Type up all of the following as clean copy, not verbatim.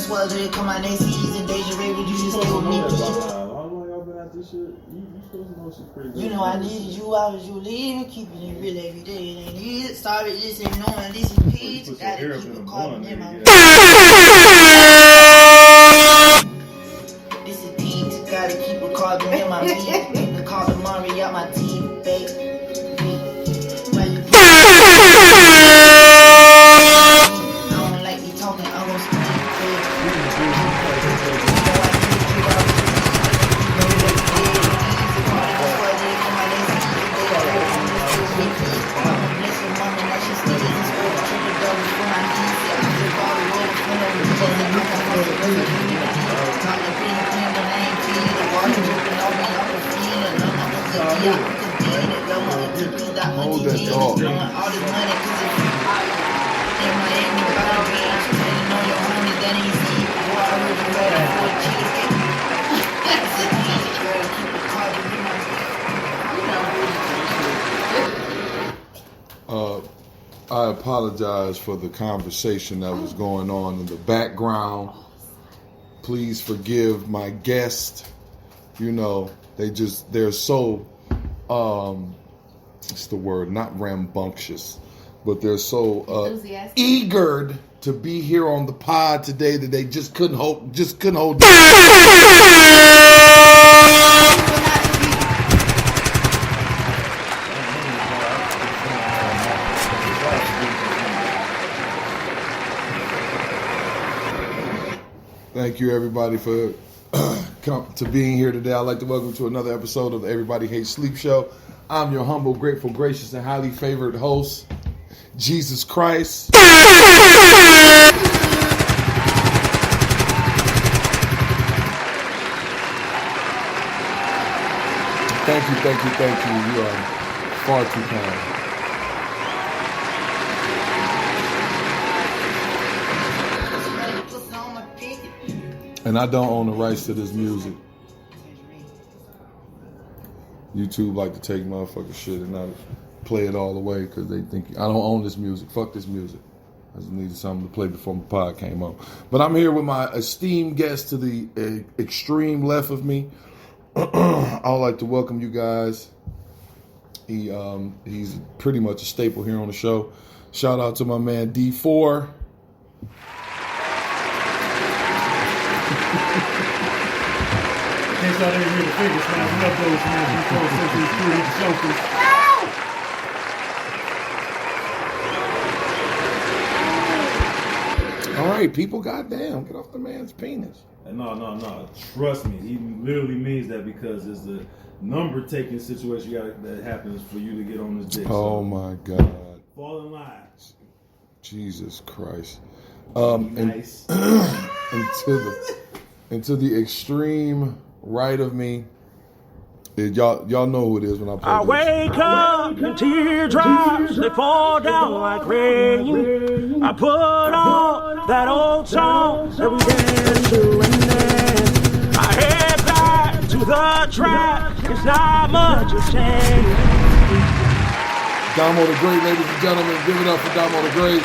swear they come out next season. Deja Raven, you should stay with me. This shit, you supposed to know shit pretty good. You know I needed you, I was you leaving, keeping it real every day. And ain't need it. Started this and knowing this is peace. Gotta keep it calm in my This is peace. Gotta keep it calm in my meat. Keep the call Mari out my teeth, babe. I don't like you talking, I'm gonna speak, Hold that thought. I apologize for the conversation that was going on in the background. Please forgive my guest. You know, they're so, it's the word, not rambunctious, but they're so eager to be here on the pod today that they just couldn't hold Thank you, everybody, for to being here today. I'd like to welcome to another episode of the Everybody Hates Sleep Show. I'm your humble, grateful, gracious, and highly favored host, Jesus Christ. Thank you. You are far too kind. And I don't own the rights to this music. YouTube like to take motherfucking shit and not play it all the way because they think I don't own this music. Fuck this music. I just needed something to play before my pod came up. But I'm here with my esteemed guest to the extreme left of me. I would like to welcome you guys. He's pretty much a staple here on the show. Shout out to my man D4. Can't start every here the figures, man. We love those, man. All right, people, goddamn, get off the man's penis. No. Trust me, he literally means that because it's the number taking situation that happens for you to get on this dick. Oh my God. Fall in line. Jesus Christ. Nice. Into the extreme right of me. Y'all know who it is when I play I wake up and teardrops, they fall down like rain. I put on that old song that we danced to and then I head back to the track, it's not much has changed. Damo the Great, ladies and gentlemen, give it up for Damo the Great.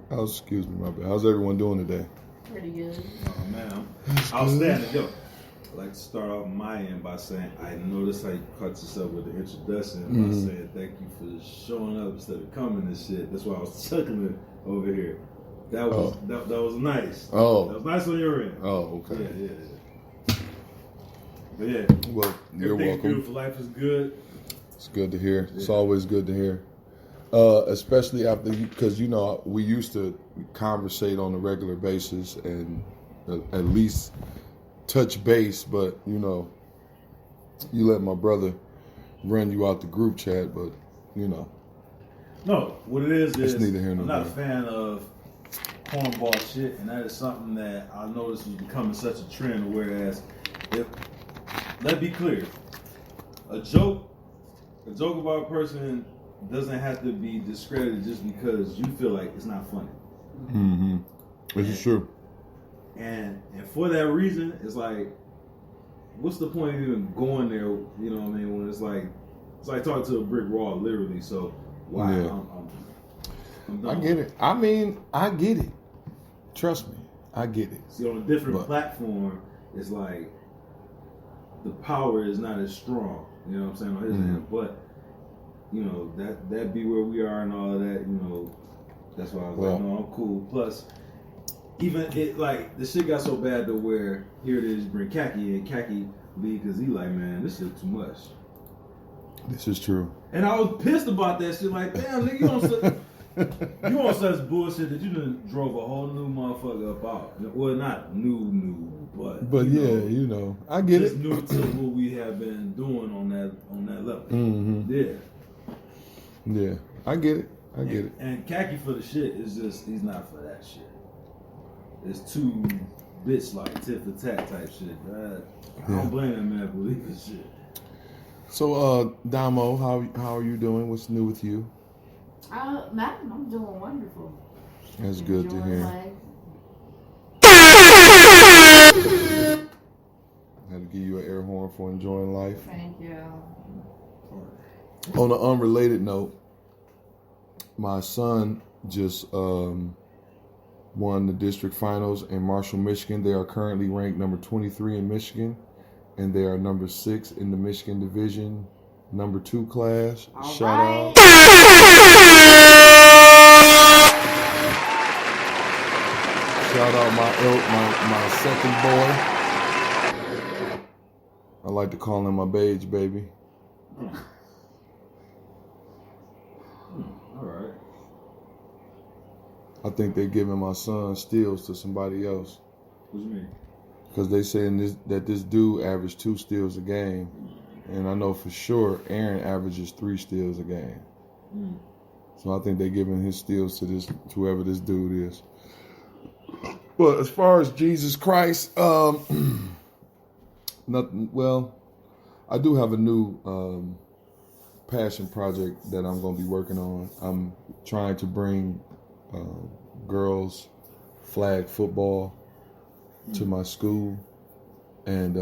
Excuse me, my bad. How's everyone doing today? Pretty good. Oh, man. Outstanding. Yo, I'd like to start off my end by saying I noticed how you cut yourself with the introduction by saying thank you for showing up instead of coming and shit. That's why I was chuckling over here. That was nice. Oh. That was nice on your end. Oh, okay. Yeah. But yeah. Well, you're welcome. Beautiful. Life is good. It's good to hear. Yeah. It's always good to hear. Especially after, because, you know, we used to conversate on a regular basis and at least touch base, but, you know, you let my brother run you out the group chat, but, you know. No, what it is neither here nor I'm not there. a fan of cornball shit, and that is something that I noticed was becoming such a trend, whereas, let's be clear, a joke about a person doesn't have to be discredited just because you feel like it's not funny. Mm-hmm. This is true. And for that reason, it's like, what's the point of even going there, you know what I mean, when it's like, It's like talking to a brick wall, literally. So wow, Yeah. I'm I done. get it. I mean, I get it. Trust me, I get it. See, on a different platform, it's like the power is not as strong. You know what I'm saying on his end, but you know that be where we are and all of that. You know, that's why I was like, no, I'm cool. Plus, even it like the shit got so bad to where here it is, bring Khaki in, Khaki leave because he like, man, this shit too much. This is true. And I was pissed about that shit. Like, damn, nigga, you on such bullshit that you done drove a whole new motherfucker up out. Well, not new, but yeah, you know, I get just it. new to what we have been doing on that level. Mm-hmm. Yeah, I get it. I get it. And Khaki for the shit is just he's not for that shit. It's too bitch like tit for tat type shit. I don't blame that man for leaving shit. So, Damo, how are you doing? What's new with you? Madam, I'm doing wonderful. That's good to hear. Had to give you an air horn for enjoying life. Thank you. On an unrelated note, my son just won the district finals in Marshall, Michigan. They are currently ranked number 23 in Michigan, and they are number 6 in the Michigan Division number 2 class. Shout out. Shout out my second boy. I like to call him my beige baby. All right. I think they're giving my son steals to somebody else. What you mean? Because they saying that this dude averaged 2 steals a game. And I know for sure Aaron averages 3 steals a game. So I think they're giving his steals to whoever this dude is. But as far as Jesus Christ, nothing. Well, I do have a new passion project that I'm going to be working on. I'm trying to bring girls flag football to my school, and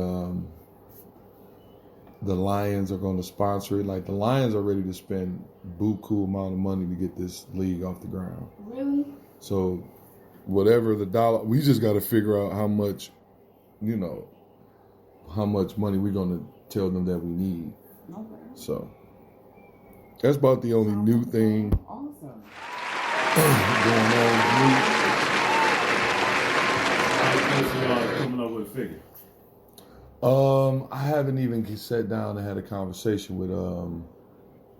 the Lions are going to sponsor it. Like, the Lions are ready to spend buku amount of money to get this league off the ground. Really? So whatever the dollar, we just got to figure out how much money we're going to tell them that we need. Okay. So that's about the only new thing Awesome. going on with me. Coming up with a figure. I haven't even sat down and had a conversation with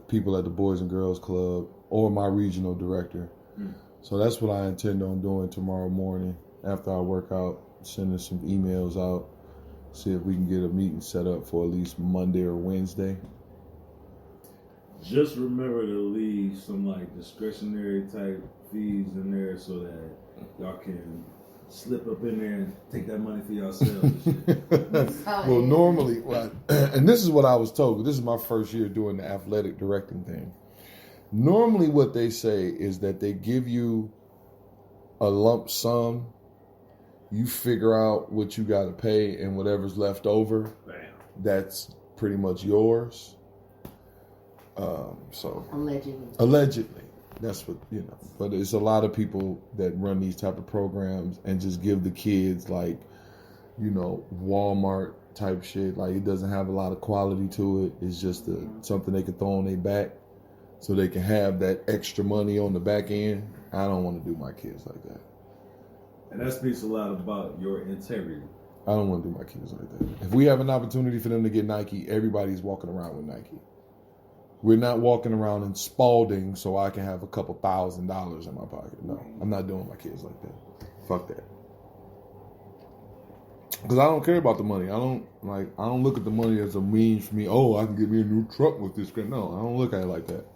people at the Boys and Girls Club or my regional director. So that's what I intend on doing tomorrow morning after I work out, sending some emails out, see if we can get a meeting set up for at least Monday or Wednesday. Just remember to leave some like discretionary type fees in there so that y'all can slip up in there and take that money for yourselves and shit. Well, normally, and this is what I was told. This is my first year doing the athletic directing thing. Normally what they say is that they give you a lump sum, you figure out what you got to pay, and whatever's left over, that's pretty much yours. So allegedly, that's what, but it's a lot of people that run these type of programs and just give the kids like, Walmart type shit. Like, it doesn't have a lot of quality to it. It's just something they can throw on their back so they can have that extra money on the back end. I don't want to do my kids like that. And that speaks a lot about your integrity. I don't want to do my kids like that. If we have an opportunity for them to get Nike, everybody's walking around with Nike. We're not walking around in Spalding so I can have a couple $1,000 in my pocket. No, I'm not doing my kids like that. Fuck that. Because I don't care about the money. I don't look at the money as a means for me. Oh, I can get me a new truck with this. No, I don't look at it like that.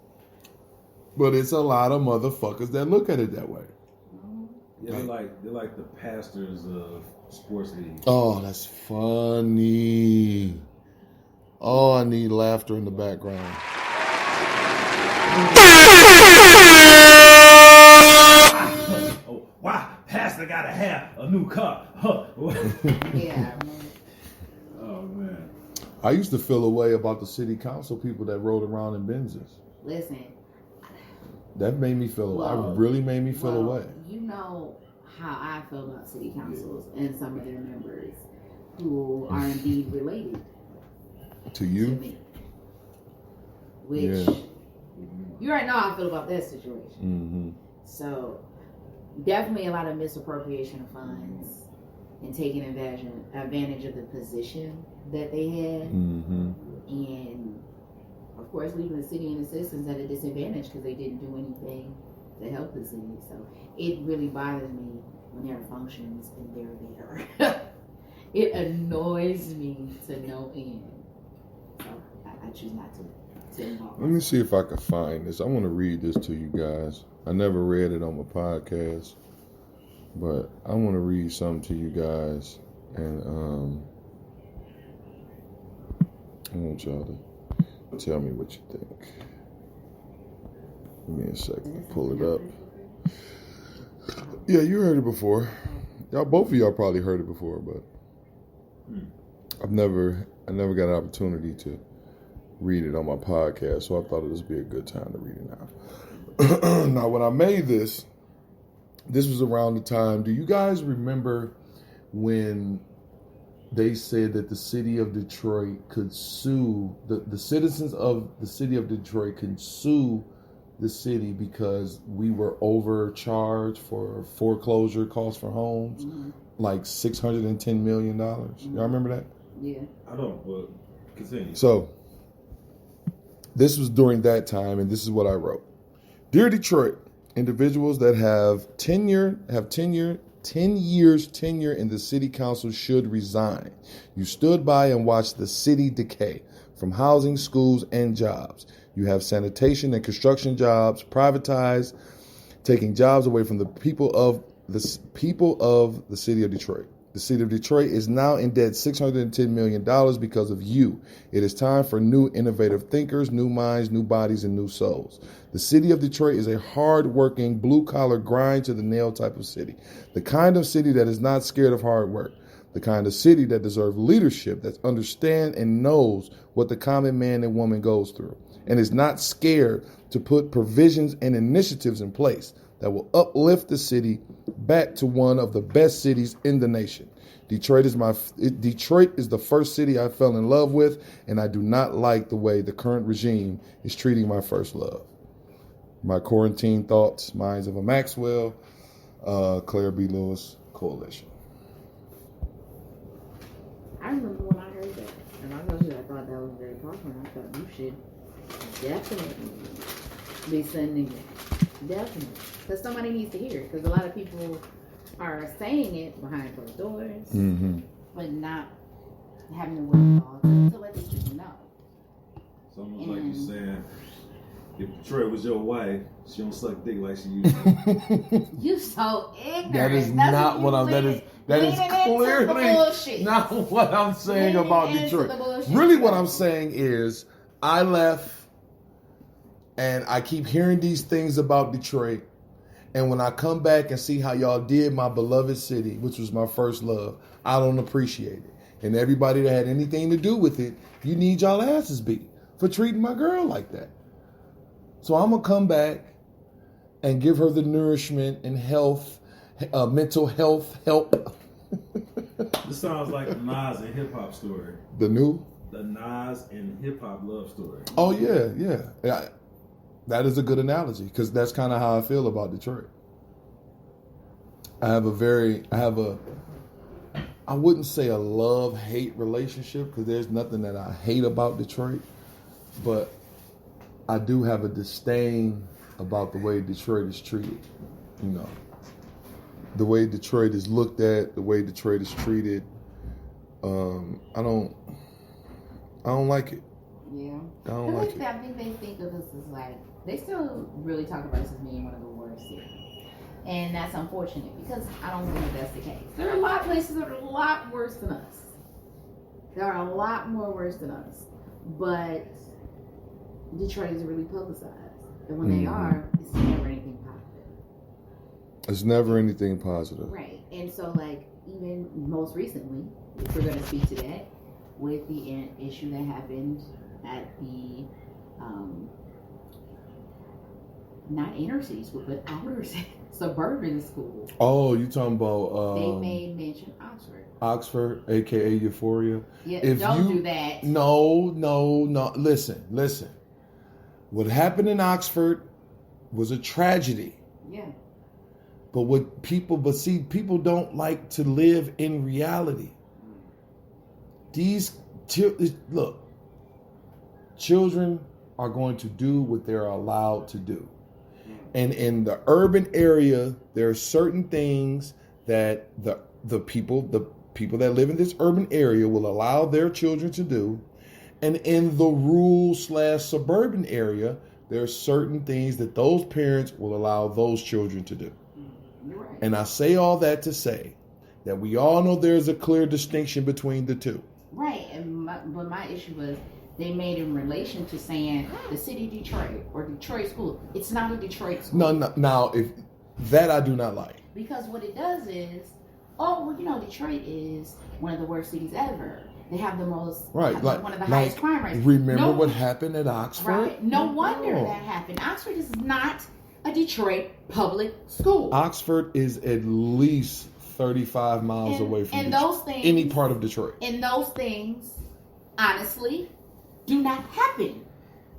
But it's a lot of motherfuckers that look at it that way. Yeah, they're like the pastors of sports leagues. Oh, that's funny. Oh, I need laughter in the background. Oh, wow, pastor gotta have a new car. Yeah. Oh man. I used to feel a way about the city council people that rode around in Benzes. Listen. That made me feel. Really made me feel a way. You know how I feel about city councils and some of their members who are indeed related to you. To me. Which you already know how I feel about that situation. Mm-hmm. So definitely a lot of misappropriation of funds and taking advantage of the position that they had, and of course leaving the city and the citizens at a disadvantage because they didn't do anything to help the city. So it really bothers me when there are functions and they're there. It annoys me to no end. So I choose not to involve. Let me see if I can find this. I want to read this to you guys. I never read it on my podcast, but I want to read something to you guys, and I want y'all to tell me what you think. Give me a second. Pull it up. Yeah, you heard it before. Both of y'all probably heard it before, but I never got an opportunity to read it on my podcast, so I thought this would be a good time to read it now. Now, when I made this was around the time. Do you guys remember when they said that the city of Detroit could sue the citizens of the city of Detroit could sue the city because we were overcharged for foreclosure costs for homes, like $610 million. Y'all remember that? Yeah. I don't, but continue. So this was during that time, and this is what I wrote. Dear Detroit, individuals that have 10 years tenure in the city council should resign. You stood by and watched the city decay from housing, schools, and jobs. You have sanitation and construction jobs privatized, taking jobs away from the people of the city of Detroit. The city of Detroit is now in debt $610 million because of you. It is time for new innovative thinkers, new minds, new bodies, and new souls. The city of Detroit is a hard-working, blue-collar, grind-to-the-nail type of city. The kind of city that is not scared of hard work. The kind of city that deserves leadership that understands and knows what the common man and woman goes through, and is not scared to put provisions and initiatives in place that will uplift the city back to one of the best cities in the nation. Detroit is the first city I fell in love with, and I do not like the way the current regime is treating my first love. My quarantine thoughts, Minds of a Maxwell, Claire B. Lewis Coalition. I remember when I heard that, and I told you I thought that was very popular. I thought you should definitely be sending it. Definitely. Because somebody needs to hear it. Because a lot of people are saying it behind closed doors, but not having the wherewithal to let these people know. It's almost like you're saying, if Detroit was your wife, she don't suck dick like she used to. You so ignorant. That is not what I'm. That is clearly not what I'm saying about Detroit. Really, what I'm saying is, I left, and I keep hearing these things about Detroit. And when I come back and see how y'all did my beloved city, which was my first love, I don't appreciate it. And everybody that had anything to do with it, you need y'all asses beat for treating my girl like that. So I'm going to come back and give her the nourishment and health, mental health help. This sounds like the Nas and hip hop story. The Nas and hip hop love story. Oh, yeah. That is a good analogy because that's kind of how I feel about Detroit. I wouldn't say a love-hate relationship because there's nothing that I hate about Detroit, but I do have a disdain about the way Detroit is treated. You know, the way Detroit is looked at, the way Detroit is treated. I don't like it. Yeah. I don't like it. I think they think of us as like, they still really talk about us as being one of the worst cities. And that's unfortunate because I don't believe that's the case. There are a lot of places that are a lot worse than us. There are a lot more worse than us. But Detroit is really publicized. And when they are, it's never anything positive. It's never anything positive. Right. And so, like, even most recently, if we're going to speak to that, with the issue that happened at the not inner city school, but outer suburban school. Oh, you talking about? They made mention Oxford. Oxford, aka Euphoria. Yeah, If don't do that. No. Listen. What happened in Oxford was a tragedy. Yeah. But people don't like to live in reality. Look, children are going to do what they're allowed to do. And in the urban area, there are certain things that the people that live in this urban area will allow their children to do. And in the rural/suburban area, there are certain things that those parents will allow those children to do. You're right. And I say all that to say that we all know there's a clear distinction between the two. Right. But my issue was they made in relation to saying the city of Detroit or Detroit school. It's not a Detroit school. No. Now, if that I do not like. Because what it does is, Detroit is one of the worst cities ever. They have the most, one of the highest crime rates. Remember what happened at Oxford? Right. No wonder that happened. Oxford is not a Detroit public school. Oxford is at least 35 miles away from any part of Detroit. And those things, honestly, do not happen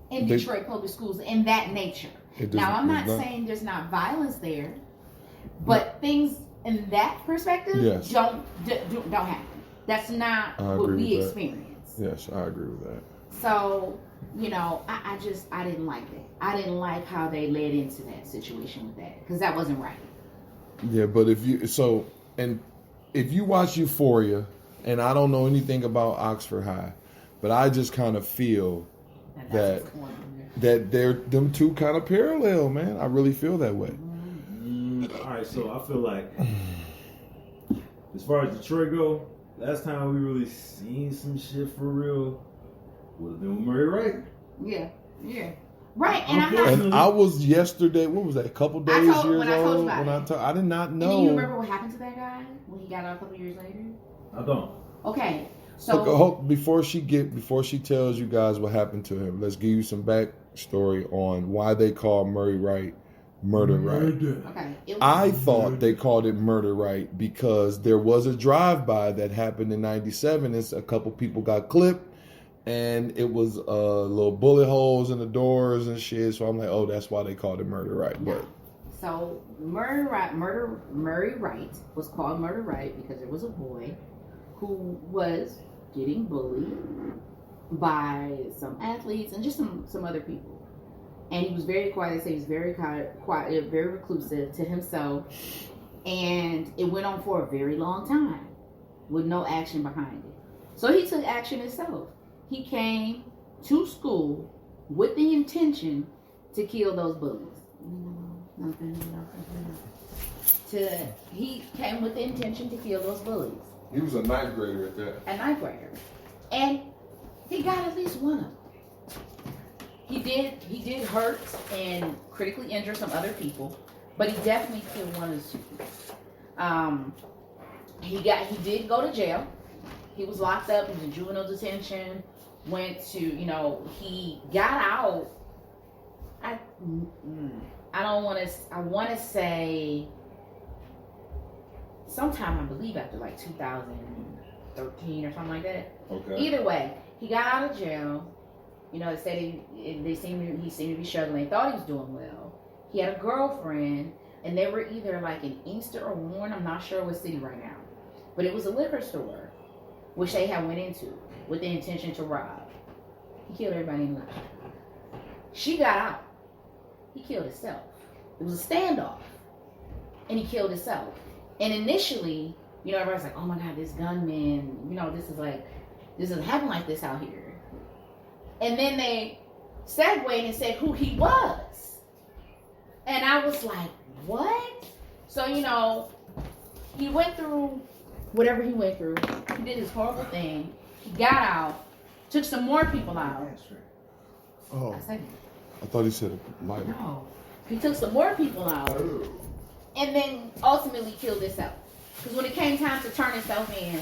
in Detroit public schools in that nature. Now, I'm not saying there's not violence there, but things in that perspective don't happen. That's not what we experience. Yes, I agree with that. So, I didn't like that. I didn't like how they led into that situation with that, because that wasn't right. Yeah, but if you watch Euphoria, and I don't know anything about Oxford High, but I just kind of feel that them two kind of parallel, man. I really feel that way. All right, so I feel like as far as Detroit go, last time we really seen some shit for real would have been with Murray Wright. Yeah. Right, and I was yesterday. What was that? A couple days years old. I did not know. And you remember what happened to that guy when he got out a couple years later? I don't. Okay, so before she tells you guys what happened to him, let's give you some backstory on why they call Murray Wright Murder Right. Okay. I thought they called it Murder Right because there was a drive-by that happened in '97. A couple people got clipped, and it was little bullet holes in the doors and shit. So I'm like, oh, that's why they called it Murder Right. No. But so Murray Wright was called Murder Right because there was a boy who was getting bullied by some athletes and just some other people. And he was very quiet. They say he was very quiet, very reclusive to himself. And it went on for a very long time with no action behind it. So he took action himself. He came to school with the intention to kill those bullies. He came with the intention to kill those bullies. He was a ninth grader at that. A ninth grader. And he got at least one of them. He did hurt and critically injure some other people, but he definitely killed one of the students. He did go to jail. He was locked up in juvenile detention. Went to, he got out. I want to say sometime, I believe, after like 2013 or something like that. Okay. Either way, he got out of jail. They said he seemed to be struggling. They thought he was doing well. He had a girlfriend, and they were either like in Inkster or Warren. I'm not sure what city right now, but it was a liquor store, which they had went into with the intention to rob. He killed everybody in line. She got out. He killed himself. It was a standoff, and he killed himself. And initially, everybody's like, "Oh my God, this gunman! This doesn't happen like this out here." And then they segued and said who he was. And I was like, what? So, he went through whatever he went through. He did his horrible thing. He got out, took some more people out. Oh, I thought he said a lighter. No, he took some more people out. And then ultimately killed himself. Because when it came time to turn himself in,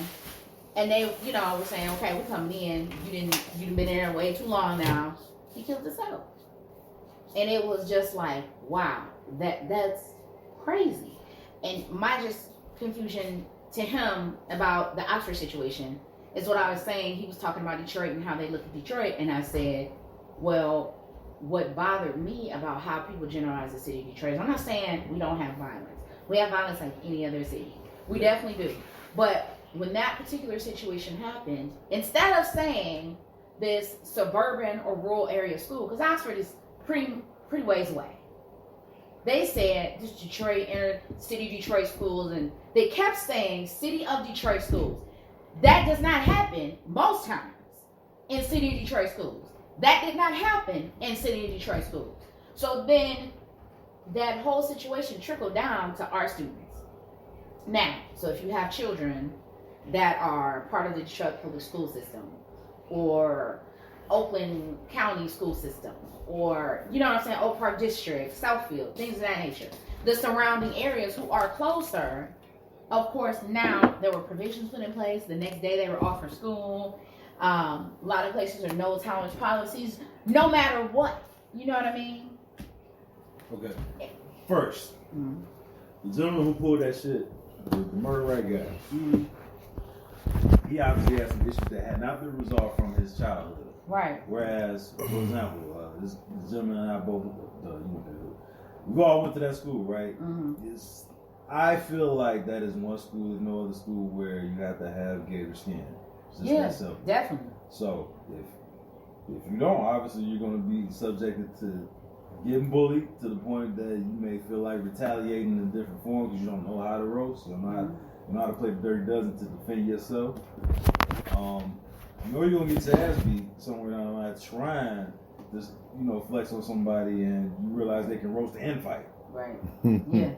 And they, were saying, okay, we're coming in. You've been in there way too long now. He killed himself. And it was just like, wow, that's crazy. And my just confusion to him about the Oxford situation is what I was saying. He was talking about Detroit and how they look at Detroit. And I said, well, what bothered me about how people generalize the city of Detroit is, I'm not saying we don't have violence. We have violence like any other city. We definitely do. But when that particular situation happened, instead of saying this suburban or rural area school, because Oxford is pretty ways away, they said this Detroit, inner city Detroit schools, and they kept saying city of Detroit schools. That does not happen most times in city of Detroit schools. That did not happen in city of Detroit schools. So then that whole situation trickled down to our students. Now, so if you have children that are part of the Detroit public school system or Oakland County school system or, Oak Park District, Southfield, things of that nature, the surrounding areas who are closer, of course, now there were provisions put in place. The next day they were off for school. A lot of places are no tolerance policies, no matter what. You know what I mean? Okay. First, the gentleman who pulled that shit, the murder right guy, he obviously had some issues that had not been resolved from his childhood. Right. Whereas, for example, this gentleman and I both, we all went to that school, right? Mm-hmm. I feel like that is one school, no other school where you have to have gator skin. Yes, definitely. So if you don't, obviously you're going to be subjected to getting bullied to the point that you may feel like retaliating in different forms because you don't know how to roast, you don't know how to play the dirty dozen to defend yourself. You know you're going to get your ass beat somewhere down the line trying to just, flex on somebody and you realize they can roast and fight. Right. Yeah.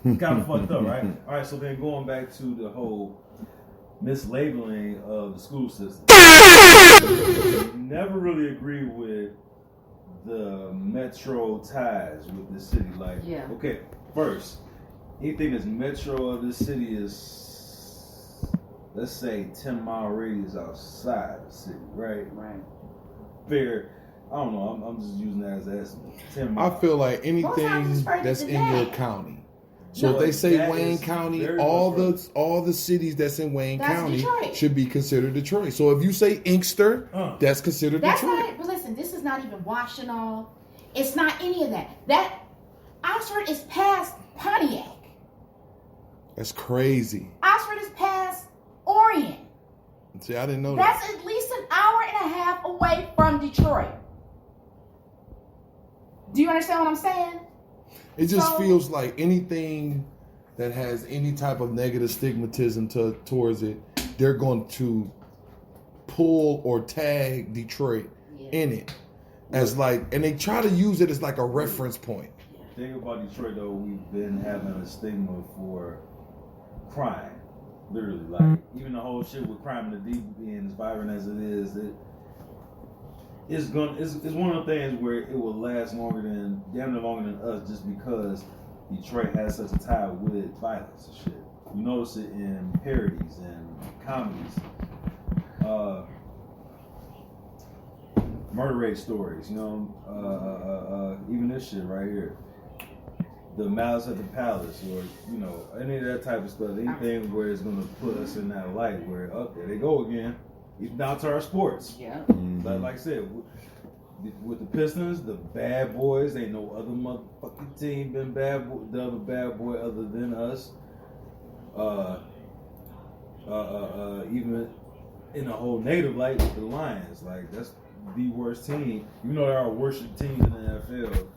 Kind of fucked up, right? All right, so then going back to the whole mislabeling of the school system. Never really agree with the metro ties with the city. Like, okay, first, anything that's metro of this city is, let's say, 10-mile radius outside the city, right? Right. Fair. I don't know. I'm just using that as an estimate. 10 miles. I feel like anything that's in your county. So if they say Wayne County, all the cities that's in Wayne County Detroit. Should be considered Detroit. So if you say Inkster, that's considered Detroit. Not, but listen, this is not even Washtenaw. It's not any of that. That Oxford is past Pontiac. That's crazy. Oxford is past Orion. See, I didn't know that. That's at least an hour and a half away from Detroit. Do you understand what I'm saying? It just feels like anything that has any type of negative stigmatism towards it, they're going to pull or tag Detroit in it as like, and they try to use it as like a reference point. The thing about Detroit, though, we've been having a stigma for crime. Literally, like even the whole shit with crime in the deep being as vibrant as it is, it's one of the things where it will last longer than us, just because Detroit has such a tie with violence and shit. You notice it in parodies and comedies, murder rate stories. Even this shit right here. The Malice at the Palace, or any of that type of stuff, anything where it's gonna put us in that light, where there they go again. Even down to our sports. Yeah. But like I said, with the Pistons, the bad boys, ain't no other motherfucking team been the other bad boy other than us. Even in the whole native light with the Lions, like that's the worst team. Even though they're our worst team in the NFL.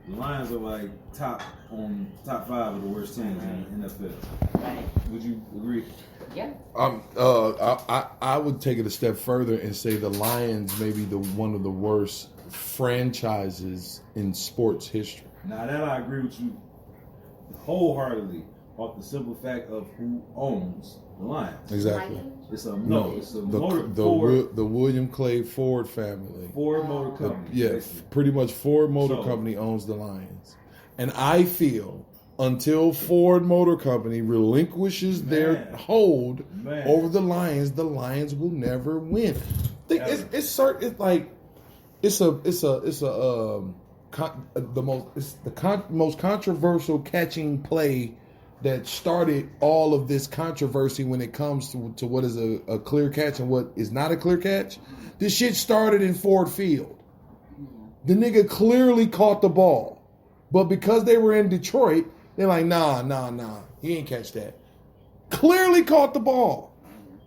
The Lions are like top 5 of the worst teams in the NFL. Right. Would you agree? Yeah. I would take it a step further and say the Lions may be one of the worst franchises in sports history. Now that I agree with you wholeheartedly off the simple fact of who owns the Lions. Exactly. It's a the William Clay Ford family. Ford Motor Company. Yes, pretty much Ford Motor Company owns the Lions. And I feel until Ford Motor Company relinquishes their hold over the Lions will never win. It's certain. It's like it's the most controversial catching play that started all of this controversy when it comes to what is a clear catch and what is not a clear catch. This shit started in Ford Field. The nigga clearly caught the ball, but because they were in Detroit, they're like, nah, he ain't catch that. Clearly caught the ball,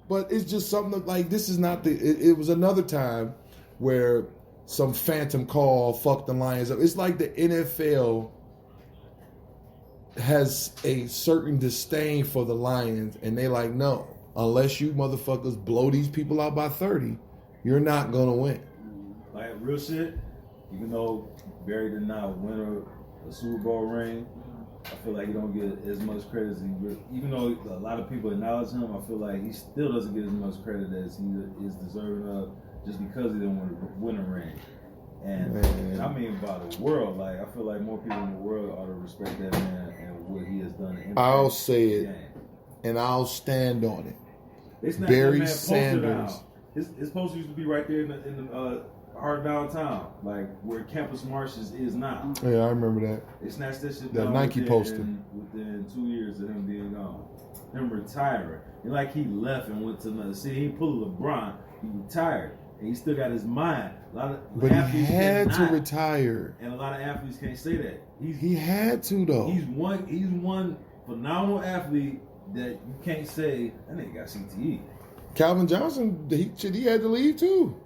but it's just something that, like, this is not the. It was another time where some phantom call fucked the Lions up. It's like the NFL has a certain disdain for the Lions, and they like, no, unless you motherfuckers blow these people out by 30, you're not gonna win. Like real shit, even though Barry did not win a Super Bowl ring, I feel like he don't get as much credit as he really, even though a lot of people acknowledge him, I feel like he still doesn't get as much credit as he is deserving of, just because he didn't want to win a ring. And I mean by the world, like I feel like more people in the world ought to respect that man and what he has done. I'll say it, and I'll stand on it. Barry Sanders. His poster used to be right there in the heart of downtown, like where Campus Marsh is now. Yeah, I remember that. They snatched that shit that down Nike poster within 2 years of him being gone, him retiring. And like he left and went to another city. He pulled a LeBron. He retired. And he still got his mind. But he had to retire. And a lot of athletes can't say that. He had to though. He's one phenomenal athlete that you can't say that nigga got CTE. Calvin Johnson, he had to leave too.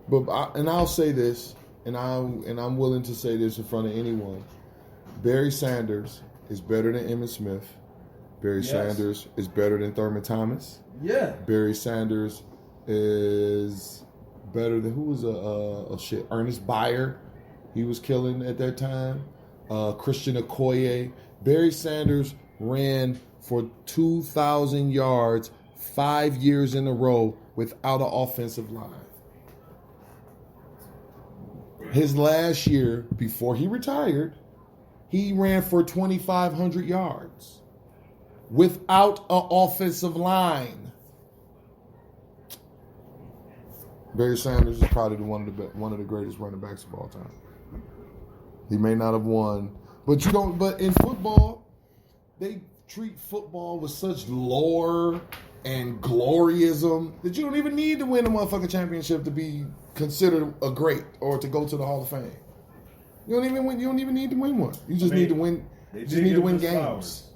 But I'll say this, and I'm willing to say this in front of anyone. Barry Sanders is better than Emmitt Smith. Barry Sanders is better than Thurman Thomas. Yeah. Barry Sanders is better than Ernest Byer. He was killing at that time. Christian Okoye. Barry Sanders ran for 2,000 yards 5 years in a row without an offensive line. His last year, before he retired, he ran for 2,500 yards without an offensive line. Barry Sanders is probably one of the greatest running backs of all time. He may not have won, but in football, they treat football with such lore and gloryism that you don't even need to win a motherfucking championship to be considered a great or to go to the Hall of Fame. You don't even need to win one. You just need to win. You just need to win games.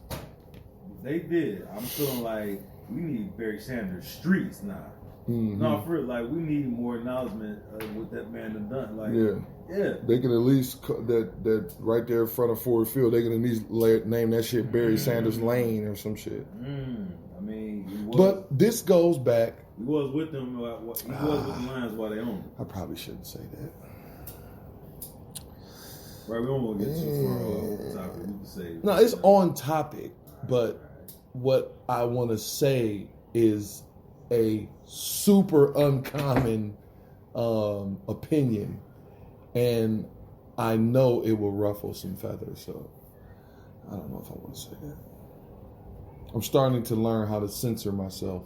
They did. I'm feeling like we need Barry Sanders streets now. Mm-hmm. No, for real, like we need more acknowledgement of what that man has done. Like, yeah. They can at least that right there in front of Ford Field. They can at least name that shit Barry Sanders Lane or some shit. I mean, but this goes back. He was with them. He was with the Lions while they owned him. I probably shouldn't say that. Right, we don't want to get too far off the topic. We can say no, it's on topic, but what I want to say is a super uncommon opinion, and I know it will ruffle some feathers, so I don't know if I want to say that. I'm starting to learn how to censor myself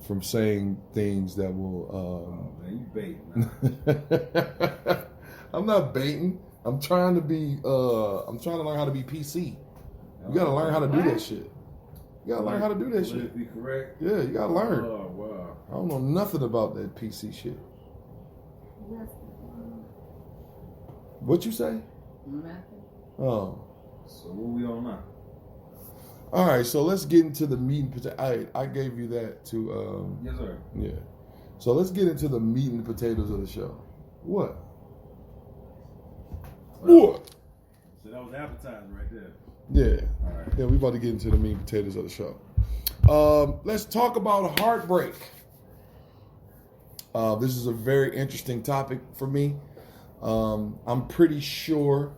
from saying things that will man, you baiting. I'm not baiting. I'm trying to learn how to be PC. You gotta learn how to do that shit. You gotta learn how to do that shit. Be correct. Yeah, you gotta learn. Oh wow! I don't know nothing about that PC shit. What you say? Nothing. Oh. So what we on now? All right, so let's get into the meat and potatoes. I gave you that to. Yes, sir. Yeah. So let's get into the meat and potatoes of the show. What? What? So that was appetizing right there. Yeah. All right. Yeah, we about to get into the meat and potatoes of the show. Let's talk about heartbreak. This is a very interesting topic for me. I'm pretty sure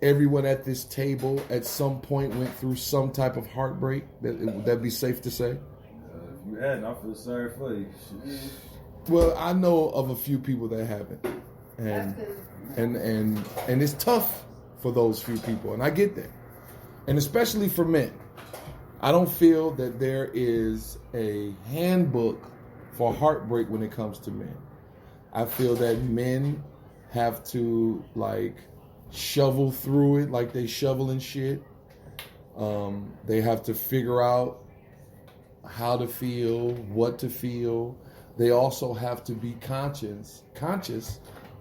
everyone at this table at some point went through some type of heartbreak. Would that be safe to say? If you hadn't, I feel sorry for you. Well, I know of a few people that haven't. And and it's tough for those few people, and I get that, and especially for men. I don't feel that there is a handbook for heartbreak when it comes to men. I feel that men have to like shovel through it like they shoveling shit. They have to figure out how to feel, what to feel. They also have to be conscious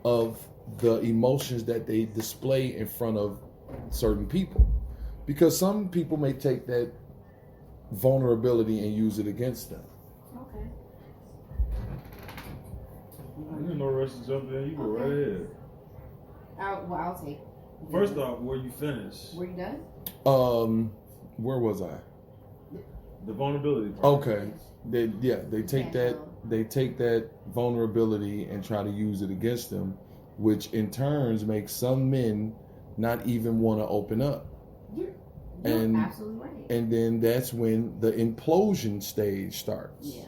of the emotions that they display in front of certain people. Because some people may take that vulnerability and use it against them. Okay. There's no rush to jump in. You go right ahead. I'll take. First off, were you finished? Were you done? Where was I? The vulnerability part. Okay. They take that vulnerability and try to use it against them, which in turns makes some men not even want to open up. You're absolutely right. And then that's when the implosion stage starts. Yeah.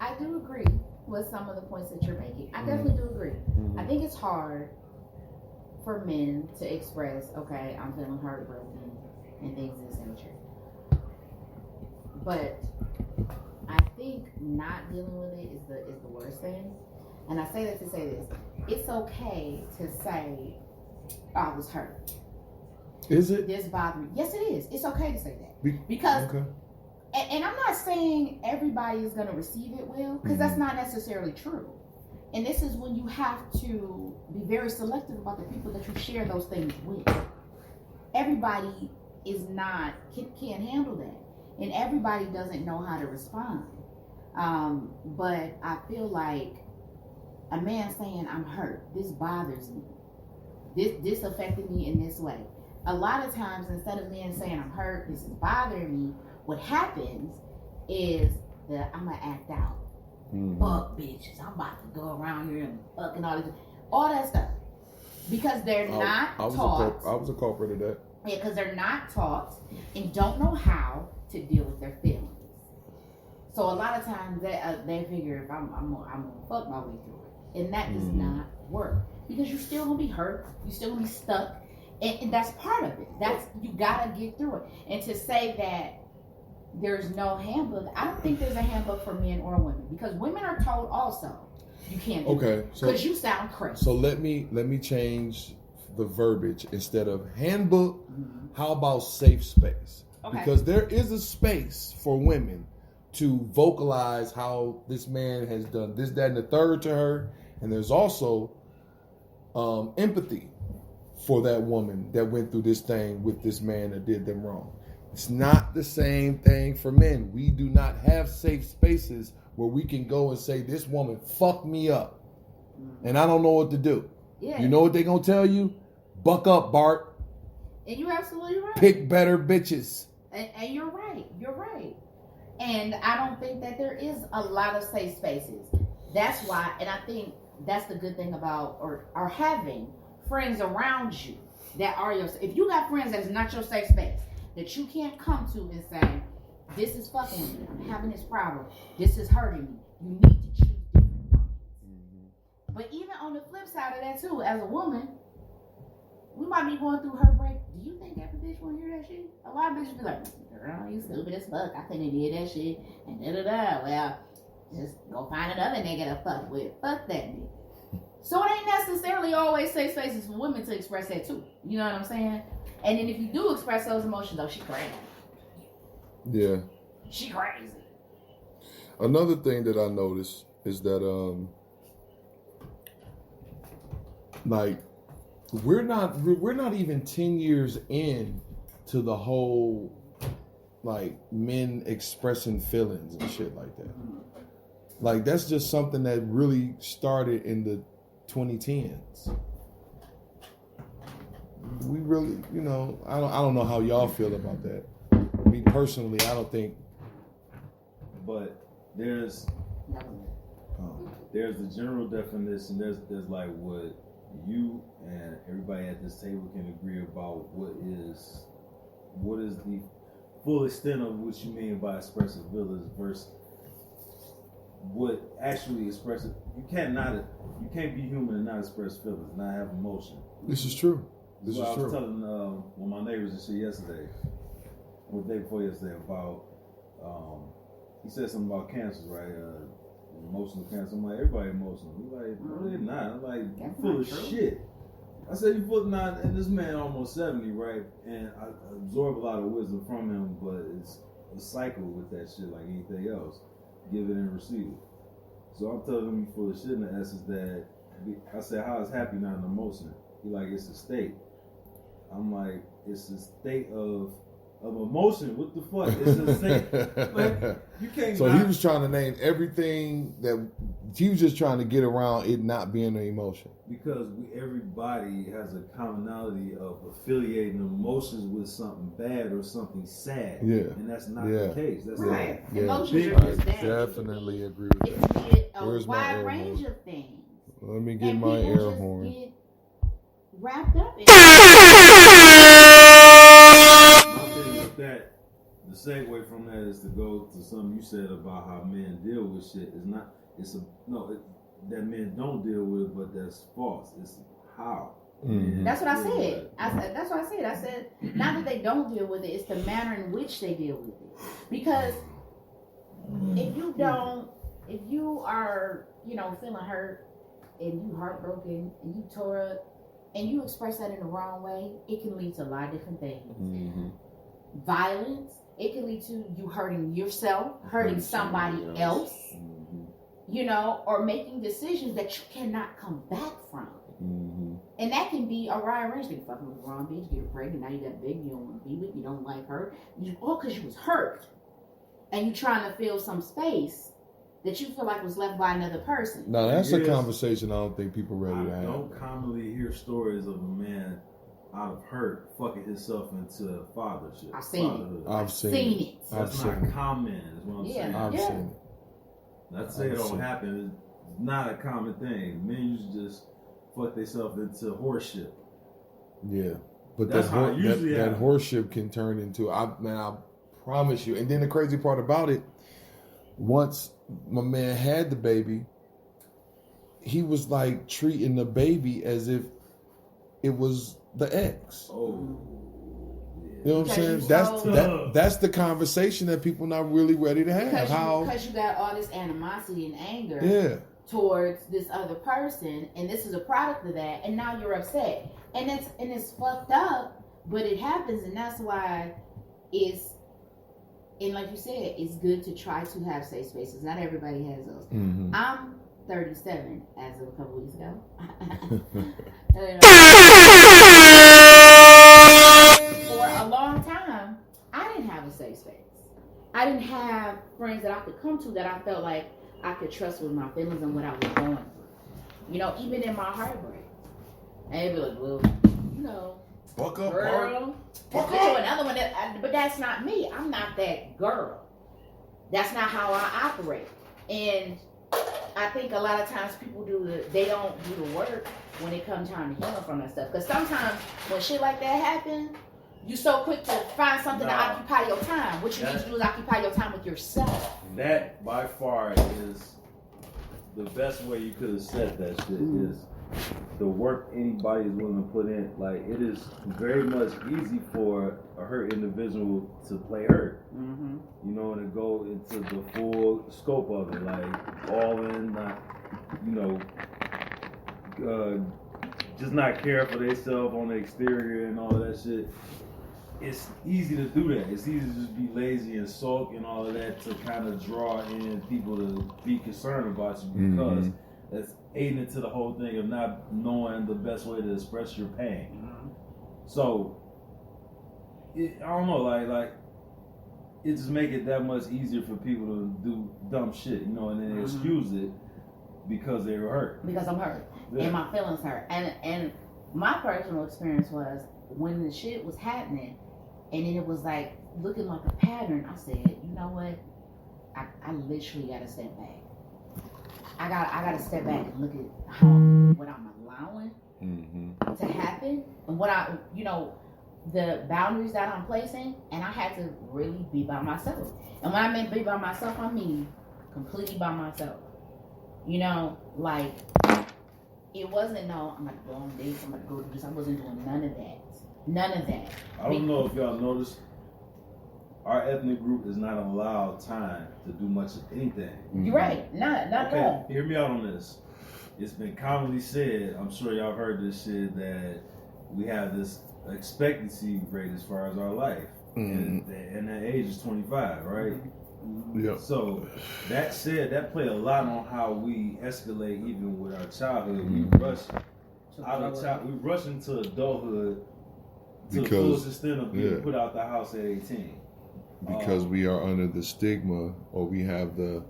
I do agree with some of the points that you're making. I definitely do agree. Mm-hmm. I think it's hard for men to express, okay, I'm feeling heartbroken and things of this nature. But I think not dealing with it is the worst thing. And I say that to say this. It's okay to say, I was hurt. Is it? This bothered me. Yes, it is. It's okay to say that. Because, okay. and I'm not saying everybody is going to receive it well, because that's not necessarily true. And this is when you have to be very selective about the people that you share those things with. Everybody can't handle that. And everybody doesn't know how to respond. But I feel like a man saying, I'm hurt, this bothers me. This affected me in this way. A lot of times, instead of men saying, I'm hurt, this is bothering me, what happens is that I'm going to act out. Fuck bitches, I'm about to go around here and fuck and all that stuff. Because they're not taught. I was a culprit of that. Yeah, because they're not taught and don't know how to deal with their feelings. So a lot of times they figure if I'm gonna fuck my way through it, and that does not work because you're still gonna be hurt, you're still gonna be stuck, and that's part of it. That's you gotta get through it. And to say that there's no handbook, I don't think there's a handbook for men or women because women are told also you can't do it because you sound crazy. So let me change the verbiage. Instead of handbook, how about safe space? Okay. Because there is a space for women to vocalize how this man has done this, that, and the third to her. And there's also empathy for that woman that went through this thing with this man that did them wrong. It's not the same thing for men. We do not have safe spaces where we can go and say, this woman fucked me up and I don't know what to do. Yeah. You know what they're going to tell you? Buck up, Bart. And you're absolutely right. Pick better bitches. And you're right. You're right. And I don't think that there is a lot of safe spaces. That's why, and I think that's the good thing about or having friends around you that are your. If you got friends that's not your safe space, that you can't come to and say, this is fucking with me. I'm having this problem. This is hurting me. You need to choose different friends. But even on the flip side of that too, as a woman, we might be going through heartbreak. Do you think every bitch want to hear that shit? A lot of bitches be like, girl, you stupid as fuck. I couldn't have did that shit. And da-da-da. Well, just go find another nigga to fuck with. Fuck that nigga. So it ain't necessarily always safe spaces for women to express that too. You know what I'm saying? And then if you do express those emotions, though, she crazy. Yeah. She crazy. Another thing that I noticed is that, like, we're not even 10 years in to the whole, like, men expressing feelings and shit like that. Like, that's just something that really started in the 2010s. We really, you know, I don't know how y'all feel about that. Me personally, I don't think. But there's the general definition. There's like what you and everybody at this table can agree about what is the full extent of what you mean by expressive feelings versus would actually express it. You can't be human and not express feelings, not have emotion. This is true. This I is true. was telling one of my neighbors and shit yesterday, or the day before yesterday, about he said something about cancer, right? Emotional cancer. I'm like, everybody emotional. He's like, no, they're not. I'm like, you full of shit. I said, you full not, and this man almost 70, right? And I absorb a lot of wisdom from him, but it's a cycle with that shit like anything else. Give it and receive it. So I'm telling him you full of shit in the essence that I said, how is happy not an emotion? He like, it's a state. I'm like, it's a state of emotion. What the fuck? It's a state. Like, you can't. So he was trying to name everything that he was just trying to get around it not being an emotion. Because everybody has a commonality of affiliating emotions with something bad or something sad. Yeah. And that's not the case. That's right. Yeah. Emotions I are just that. definitely agree with It that. can be a Where's my wide air range horn? of things. Let me get And my people air just horn. get wrapped up in My thing with that, the segue from that is to go to something you said about how men deal with shit. That men don't deal with it, but that's false. It's how. Mm-hmm. That's what I said. That's what I said. I said not that they don't deal with it, it's the manner in which they deal with it. Because if you are, feeling hurt and you heartbroken and you tore up and you express that in the wrong way, it can lead to a lot of different things. Mm-hmm. Violence, it can lead to you hurting yourself, hurting somebody else, or making decisions that you cannot come back from. Mm-hmm. And that can be a wide range. You fucking with the wrong bitch, get her pregnant, now you got a baby you don't want to be with, you don't like her. All because you was hurt. And you trying to fill some space that you feel like was left by another person. Now that's a conversation I don't think people ready to have. I don't commonly hear stories of a man out of hurt fucking himself into fathership. I've seen it. I've seen it. That's not common, is what I'm saying. I've seen it. Not to say it don't happen. It's not a common thing. Men usually just fuck themselves into horseship. Yeah, but that's how it usually that horseship can turn into. I promise you. And then the crazy part about it, once my man had the baby, he was like treating the baby as if it was the ex. Oh. You know what I'm saying? That's the conversation that people not really ready to have. Because you got all this animosity and anger towards this other person, and this is a product of that, and now you're upset. And it's fucked up, but it happens, and that's why and like you said, it's good to try to have safe spaces. Not everybody has those. Mm-hmm. I'm 37 as of a couple weeks ago. For a long time, I didn't have a safe space. I didn't have friends that I could come to that I felt like I could trust with my feelings and what I was going through. Even in my heartbreak. And they'd be like, well, fuck up, girl. Fuck up. Another one but that's not me. I'm not that girl. That's not how I operate. And I think a lot of times people they don't do the work when it comes time to heal from that stuff. Because sometimes when shit like that happens, you so quick to find something to occupy your time. What you need to do is occupy your time with yourself. That, by far, is the best way you could have said that shit is the work anybody is willing to put in. Like, it is very much easy for a hurt individual to play hurt. Mm-hmm. And to go into the full scope of it. Like, all in, just not care for themselves on the exterior and all of that shit. It's easy to do that. It's easy to just be lazy and sulk and all of that to kind of draw in people to be concerned about you because that's aiding into the whole thing of not knowing the best way to express your pain. Mm-hmm. So, I don't know, like it just make it that much easier for people to do dumb shit, and then excuse it because they were hurt. Because I'm hurt and my feelings hurt, and my personal experience was when the shit was happening. And then it was like looking like a pattern. I said, you know what? I literally got to step back. I got to step back and look at what I'm allowing to happen and what the boundaries that I'm placing. And I had to really be by myself. And when I mean be by myself, I mean completely by myself. You know, like, it wasn't no, I'm about to go on dates, I'm about to go do this. I wasn't doing none of that. None of that. I don't know if y'all noticed, our ethnic group is not allowed time to do much of anything. You're right. Not at all. Hear me out on this. It's been commonly said, I'm sure y'all heard this shit, that we have this expectancy rate as far as our life. And that age is 25, right? Yeah. So that said, that play a lot on how we escalate even with our childhood. We rush into adulthood to the fullest extent of being put out the house at 18. Because we are under the stigma, or we have the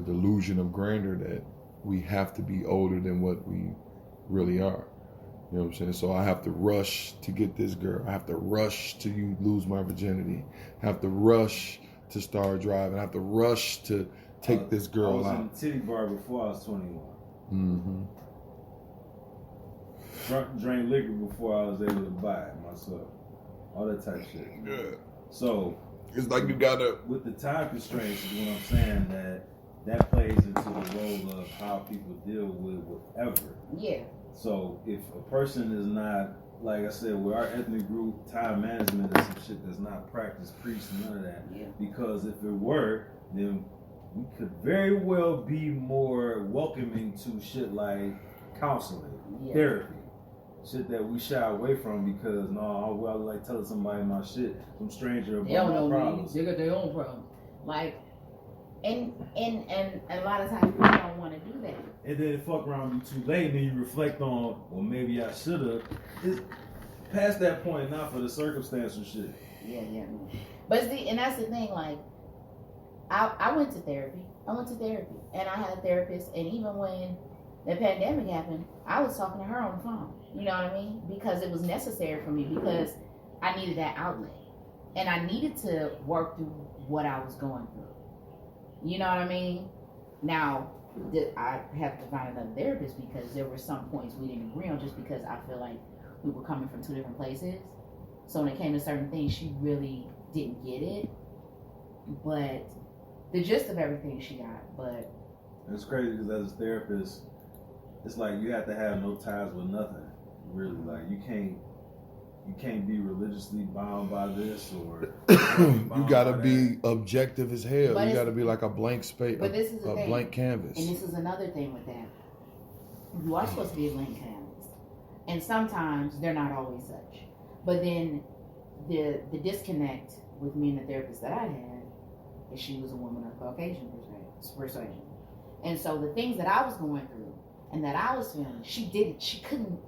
delusion of grandeur that we have to be older than what we really are. You know what I'm saying? So I have to rush to get this girl. I have to rush to lose my virginity. I have to rush to start driving. I have to rush to take this girl out. I was in the titty bar before I was 21. Drank liquor before I was able to buy it myself. All that type of shit. Yeah. So it's like you gotta, with the time constraints, is what I'm saying, that plays into the role of how people deal with whatever. Yeah. So if a person is not, like I said, with our ethnic group, time management is some shit that's not practiced, preached, none of that. Yeah. Because if it were, then we could very well be more welcoming to shit like counseling, therapy. Shit that we shy away from because I like telling somebody my shit, some stranger about my problems. They got their own problems. Like, and a lot of times people don't want to do that. And then fuck around you too late, and then you reflect on, well, maybe I should have. It's past that point now for the circumstantial shit. Yeah. But and that's the thing. Like, I went to therapy. And I had a therapist. And even when the pandemic happened, I was talking to her on the phone. You know what I mean? Because it was necessary for me, because I needed that outlet. And I needed to work through what I was going through. You know what I mean? Now, I have to find another therapist because there were some points we didn't agree on, just because I feel like we were coming from two different places. So when it came to certain things, she really didn't get it. But the gist of everything she got. But it's crazy because as a therapist, it's like you have to have no ties with nothing. Really, like you can't be religiously bound by this, or you gotta be objective as hell. But you gotta be like a blank space, but this is a blank canvas. And this is another thing with that. You are supposed to be a blank canvas, and sometimes they're not always such. But then the disconnect with me and the therapist that I had is she was a woman of Caucasian persuasion, and so the things that I was going through and that I was feeling, she couldn't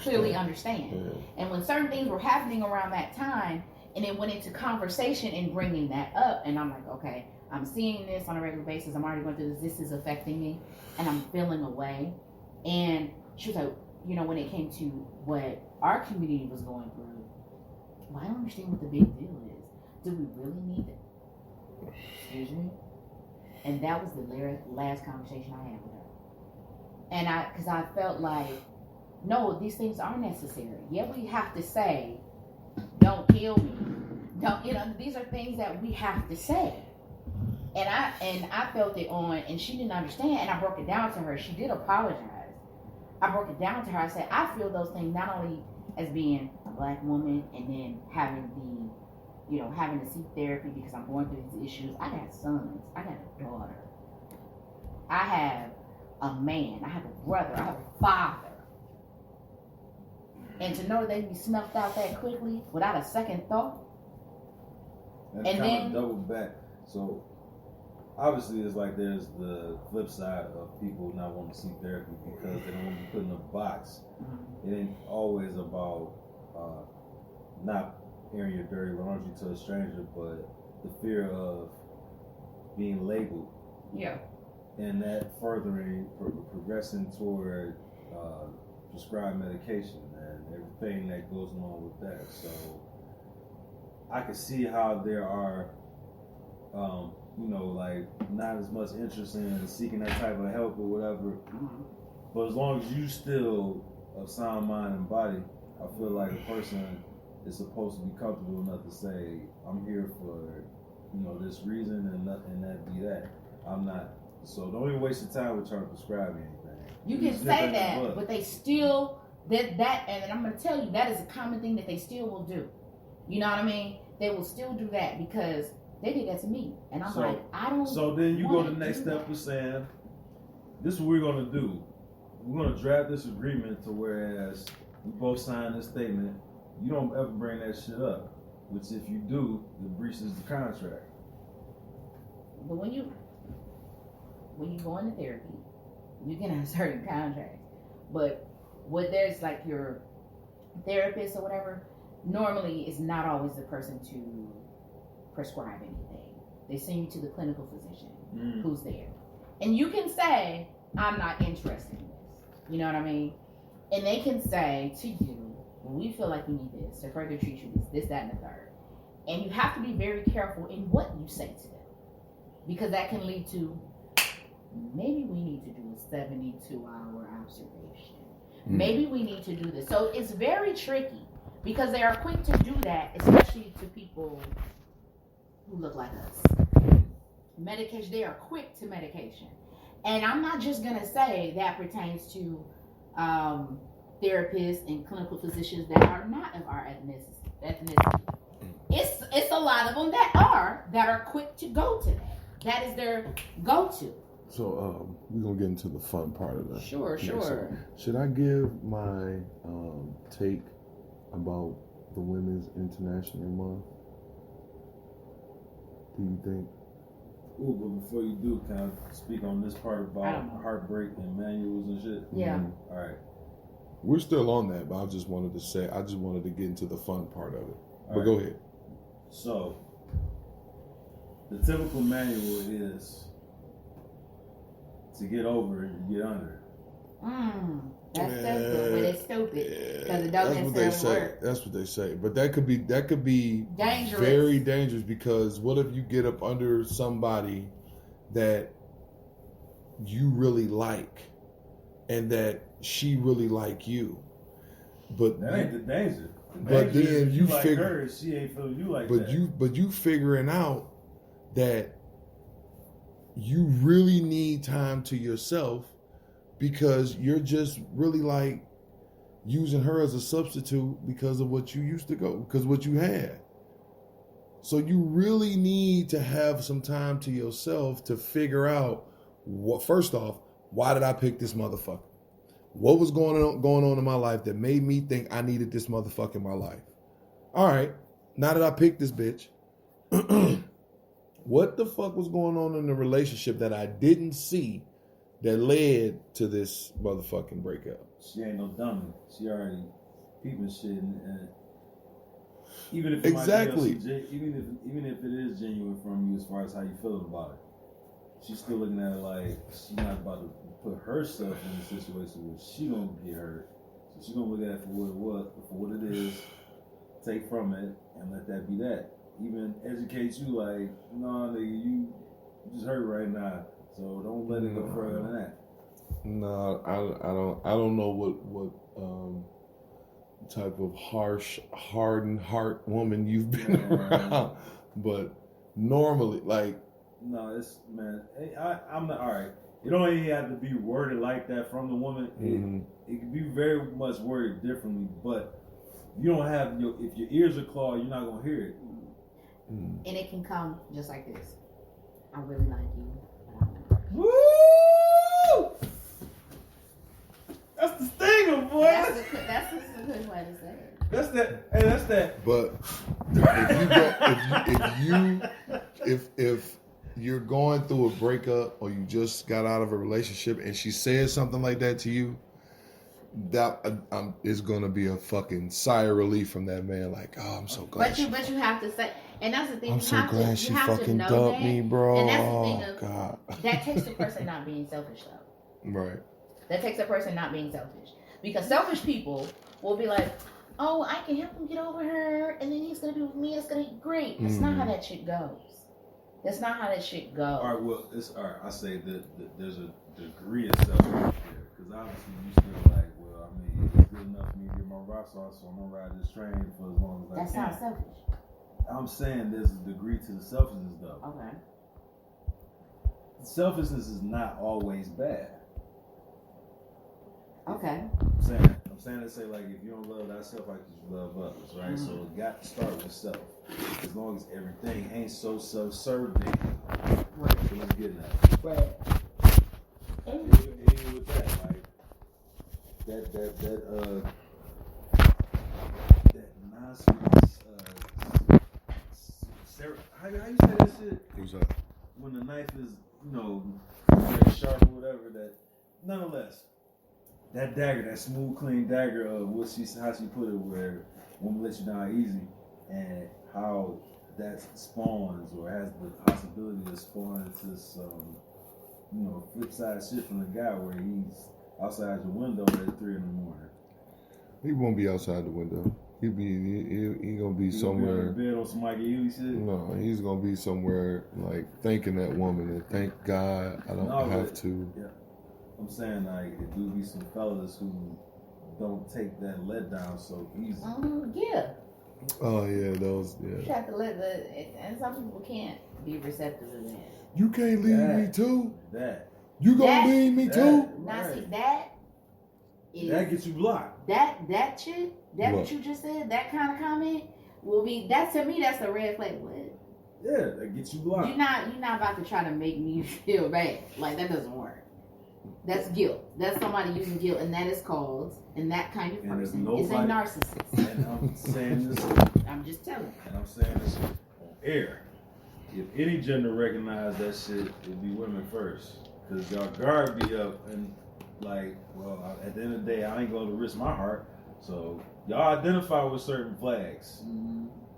clearly understand. Yeah. And when certain things were happening around that time, and it went into conversation and bringing that up, and I'm like, okay, I'm seeing this on a regular basis. I'm already going through this. This is affecting me, and I'm feeling away. And she was like, when it came to what our community was going through, well, I don't understand what the big deal is. Do we really need it? Excuse me? And that was the last conversation I had with her. And because I felt like, no, these things are necessary. Yeah, we have to say, don't kill me. These are things that we have to say. And I felt it on, and she didn't understand, and I broke it down to her. She did apologize. I broke it down to her. I said, I feel those things not only as being a black woman and then having having to seek therapy because I'm going through these issues. I got sons. I got a daughter. I have a man. I have a brother. I have a father. And to know they be snuffed out that quickly without a second thought. And kind of double back. So obviously it's like there's the flip side of people not wanting to seek therapy because they don't want to be put in a box. Mm-hmm. It ain't always about not airing your dirty laundry to a stranger, but the fear of being labeled. Yeah. And that progressing toward prescribed medication and everything that goes along with that. So I can see how there are, like not as much interest in seeking that type of help or whatever. Mm-hmm. But as long as you still of sound mind and body, I feel like a person is supposed to be comfortable enough to say, I'm here for this reason and that be that. I'm not. So don't even waste your time with trying to prescribe anything. You can say that, but they still and I'm gonna tell you that is a common thing that they still will do. You know what I mean? They will still do that because they did that to me, and I'm like, I don't. So then you go to the next step of saying, this is what we're gonna do. We're gonna draft this agreement to whereas we both sign this statement. You don't ever bring that shit up, which if you do, it breaches the contract. But when you go into therapy, you can have certain contracts. But what there's like your therapist or whatever, normally is not always the person to prescribe anything. They send you to the clinical physician who's there. And you can say, I'm not interested in this. You know what I mean? And they can say to you, well, we feel like you need this to further treat you this, that, and the third. And you have to be very careful in what you say to them. Because that can lead to, maybe we need to do a 72-hour observation. Maybe we need to do this. So it's very tricky because they are quick to do that, especially to people who look like us. Medication, they are quick to medication. And I'm not just going to say that pertains to therapists and clinical physicians that are not of our ethnicity. It's a lot of them that are quick to go to that. That is their go-to. So we're going to get into the fun part of that. Sure. Should I give my take about the Women's International Month? Do you think? Ooh, but before you do, can I speak on this part about heartbreak and manuals and shit? Yeah. Mm-hmm. All right. We're still on that, but I just wanted to get into the fun part of it. But go ahead. So, the typical manual is to get over it, you get under. That's simple, but it's stupid because it doesn't necessarily work. That's what they say. But that could be dangerous. Very dangerous, because what if you get up under somebody that you really like and that she really like you? But that ain't the danger. But then you like figure her, she ain't feeling you like but that. But you figuring out that you really need time to yourself because you're just really like using her as a substitute because of what you used to go, because what you had. So you really need to have some time to yourself to figure out what, first off, why did I pick this motherfucker? What was going on in my life that made me think I needed this motherfucker in my life? All right, now that I picked this bitch, what the fuck was going on in the relationship that I didn't see that led to this motherfucking breakup? She ain't no dummy. She already peeping shit, and even if it exactly, even if it is genuine from you as far as how you feeling about it, she's still looking at it like she's not about to put herself in a situation where she gonna get hurt. So she's gonna look at it for what it is, take from it, and let that be that. Even educate you like, no, nigga, you just hurt right now, so don't let it go further than that. No, I don't know what type of harsh, hardened heart woman you've been around, but normally, like, no, it's I'm not all right. It don't even have to be worded like that from the woman. It can be very much worded differently, but you don't have if your ears are clogged, you're not gonna hear it. And it can come just like this. I really like you, but I'm not. Woo! That's the stinger, boy. That's a good way to say it. That's that. Hey, that's that. But if you're going through a breakup or you just got out of a relationship and she says something like that to you, that is going to be a fucking sigh of relief from that man. Like, oh, I'm so glad. But you have to say, and that's the thing. I'm so glad she fucking dumped me, bro. And that's the thing of, God. That takes the person not being selfish, though. Right. That takes a person not being selfish, because selfish people will be like, oh, I can help him get over her, and then he's gonna be with me. It's gonna be great. That's not how that shit goes. That's not how that shit goes. All right, well, it's all right. I say that there's a degree of selfishness there, because obviously you still like, well, I mean, it's good enough for me to get my rocks off, so I'm gonna ride this train for as long as That's I can. not selfish. I'm saying there's a degree to the selfishness, though. Okay. Selfishness is not always bad. Okay. I'm saying to say, like, if you don't love thyself like you love others, right? So it got to start with self. As long as everything ain't so self-serving, Right. let's get that. Right. Even with that, like that nonsense. How you say that shit? Who's that? When the knife is, very sharp or whatever. That, nonetheless, that dagger, that smooth, clean dagger of how she put it, where woman lets you down easy, and how that spawns or has the possibility to spawn into some, flip side shit from the guy where he's outside your window at 3 a.m. He won't be outside the window. He gonna be somewhere. Gonna be on bed on some Mike Ely shit. No, he's gonna be somewhere like thanking that woman and thank God I don't have to. Yeah, I'm saying like it do be some fellas who don't take that letdown so easy. Yeah. Oh yeah, those. Yeah. You have to and some people can't be receptive to that. You can't leave me too. That. You gonna leave me too? Now Right. see that gets you blocked. That shit. What you just said, that kind of comment will be, that to me, that's a red flag. What? Yeah, that gets you blocked. You're not about to try to make me feel bad. Like, that doesn't work. That's guilt. That's somebody using guilt, and that is called, and that kind of person is a narcissist. And I'm saying this. I'm just telling you. And I'm saying this on air. If any gender recognize that shit, it'd be women first. Because y'all guard be up and like, well, at the end of the day, I ain't going to risk my heart. So y'all identify with certain flags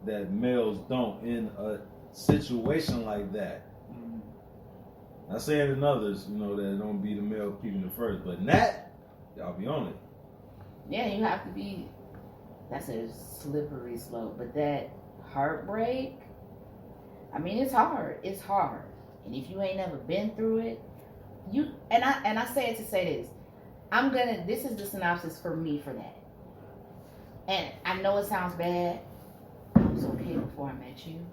that males don't in a situation like that. Not saying in others, that don't be the male peeping it first, but in that, y'all be on it. Yeah, you have to be. That's a slippery slope. But that heartbreak, I mean, it's hard. It's hard. And if you ain't never been through it, I say it to say this. This is the synopsis for me for that. And I know it sounds bad. I was okay before I met you.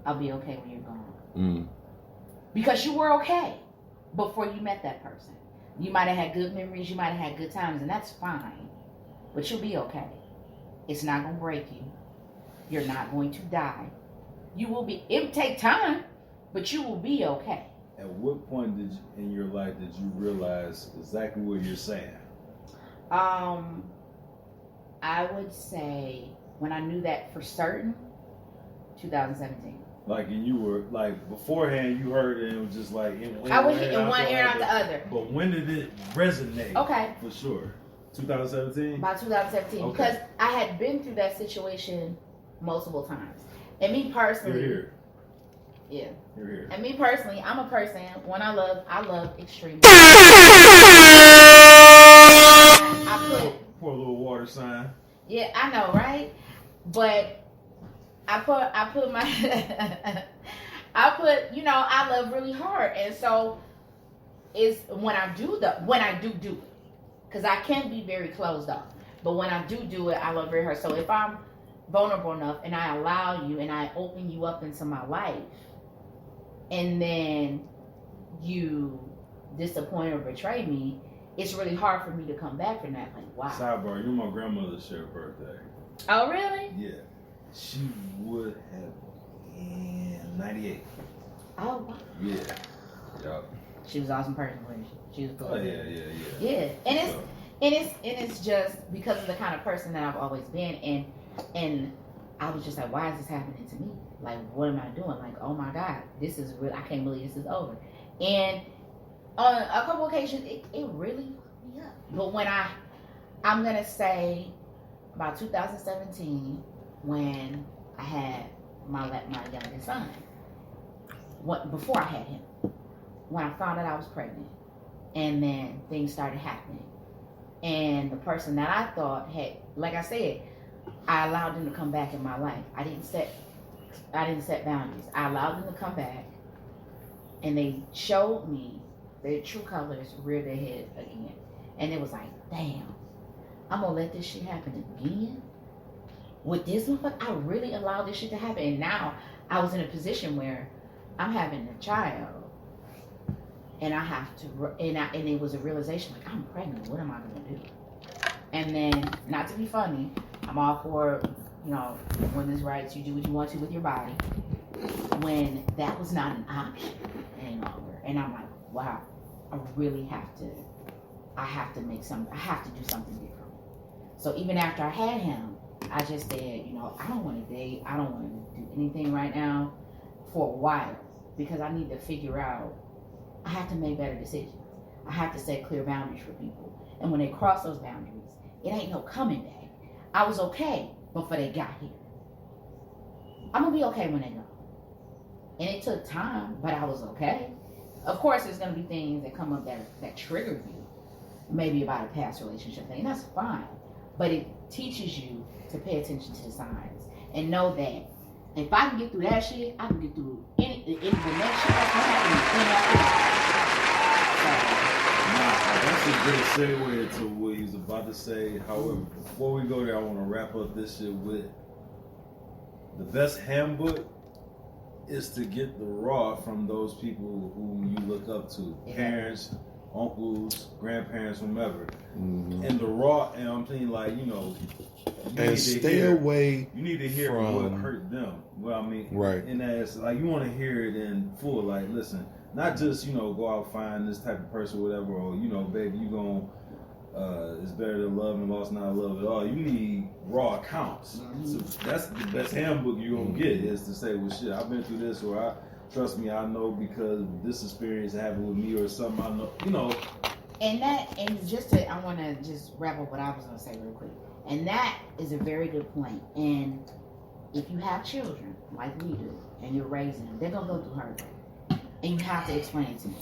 I'll be okay when you're gone. Because you were okay before you met that person. You might have had good memories. You might have had good times. And that's fine. But you'll be okay. It's not going to break you. You're not going to die. You will be. It'll take time. But you will be okay. At what point in your life did you realize exactly what you're saying? I would say when I knew that for certain, 2017. Like, and you were like beforehand, you heard it and it was just like I was hitting one ear out the other. But when did it resonate? Okay, for sure. 2017. About 2017, okay. Because I had been through that situation multiple times, and me personally, You're here. Yeah. You're here. And me personally, I'm a person, when I love extremely. Pour a little water sign. Yeah, I know, right? But I put my I love really hard, and so it's when I do it, because I can be very closed off, but when I do it, I love very hard. So if I'm vulnerable enough and I allow you and I open you up into my life, and then you disappoint or betray me, it's really hard for me to come back from that. Like, wow. Sidebar, you and my grandmother shared birthday. Oh, really? Yeah. She would have been 98. Oh, wow. Yeah. Yep. She was an awesome person, wasn't she? She was cool. Oh, yeah. Yeah. And it's just because of the kind of person that I've always been, and I was just like, why is this happening to me? Like, what am I doing? Like, oh my God, this is real. I can't believe this is over. And on a couple occasions, it really fucked me up. But when I'm going to say about 2017, when I had my youngest son, before I had him, when I found out I was pregnant, and then things started happening. And the person that I thought had, like I said, I allowed them to come back in my life. I didn't set boundaries. I allowed them to come back, and they showed me their true colors, reared their head again. And it was like, damn, I'm gonna let this shit happen again? with this motherfucker, I really allowed this shit to happen. And now I was in a position where I'm having a child, and I have to, and it was a realization like, I'm pregnant. What am I gonna do? And then, not to be funny, I'm all for, women's rights. You do what you want to with your body. When that was not an option any longer, and I'm like, wow, I really have to. I have to do something different. So even after I had him, I just said, I don't want to date. I don't want to do anything right now for a while, because I need to figure out. I have to make better decisions. I have to set clear boundaries for people. And when they cross those boundaries, it ain't no coming back. I was okay before they got here. I'm going to be okay when they go. And it took time, but I was okay. Of course, there's going to be things that come up that trigger you. Maybe about a past relationship thing. And that's fine. But it teaches you to pay attention to the signs. And know that if I can get through that shit, I can get through the next shit that's going to happen. That's a good segue to what he was about to say. However, before we go there, I want to wrap up this shit with the best handbook is to get the raw from those people who you look up to. Parents, uncles, grandparents, whomever. Mm-hmm. And the raw, and I'm thinking like, and stay away. You need to hear from what hurt them. Well, I mean, right. And that's like, you want to hear it in full. Like, listen, not just, go out find this type of person or whatever, or, baby, you going it's better to love and lost, not love at all. You need raw accounts. Mm-hmm. So that's the best handbook you're going to get, is to say, well, shit, I've been through this, or trust me, I know because this experience happened with me, or something I know, And I want to just wrap up what I was going to say real quick. And that is a very good point. And if you have children, like we do, and you're raising them, they're going to go through heartbreak. And you have to explain it to me.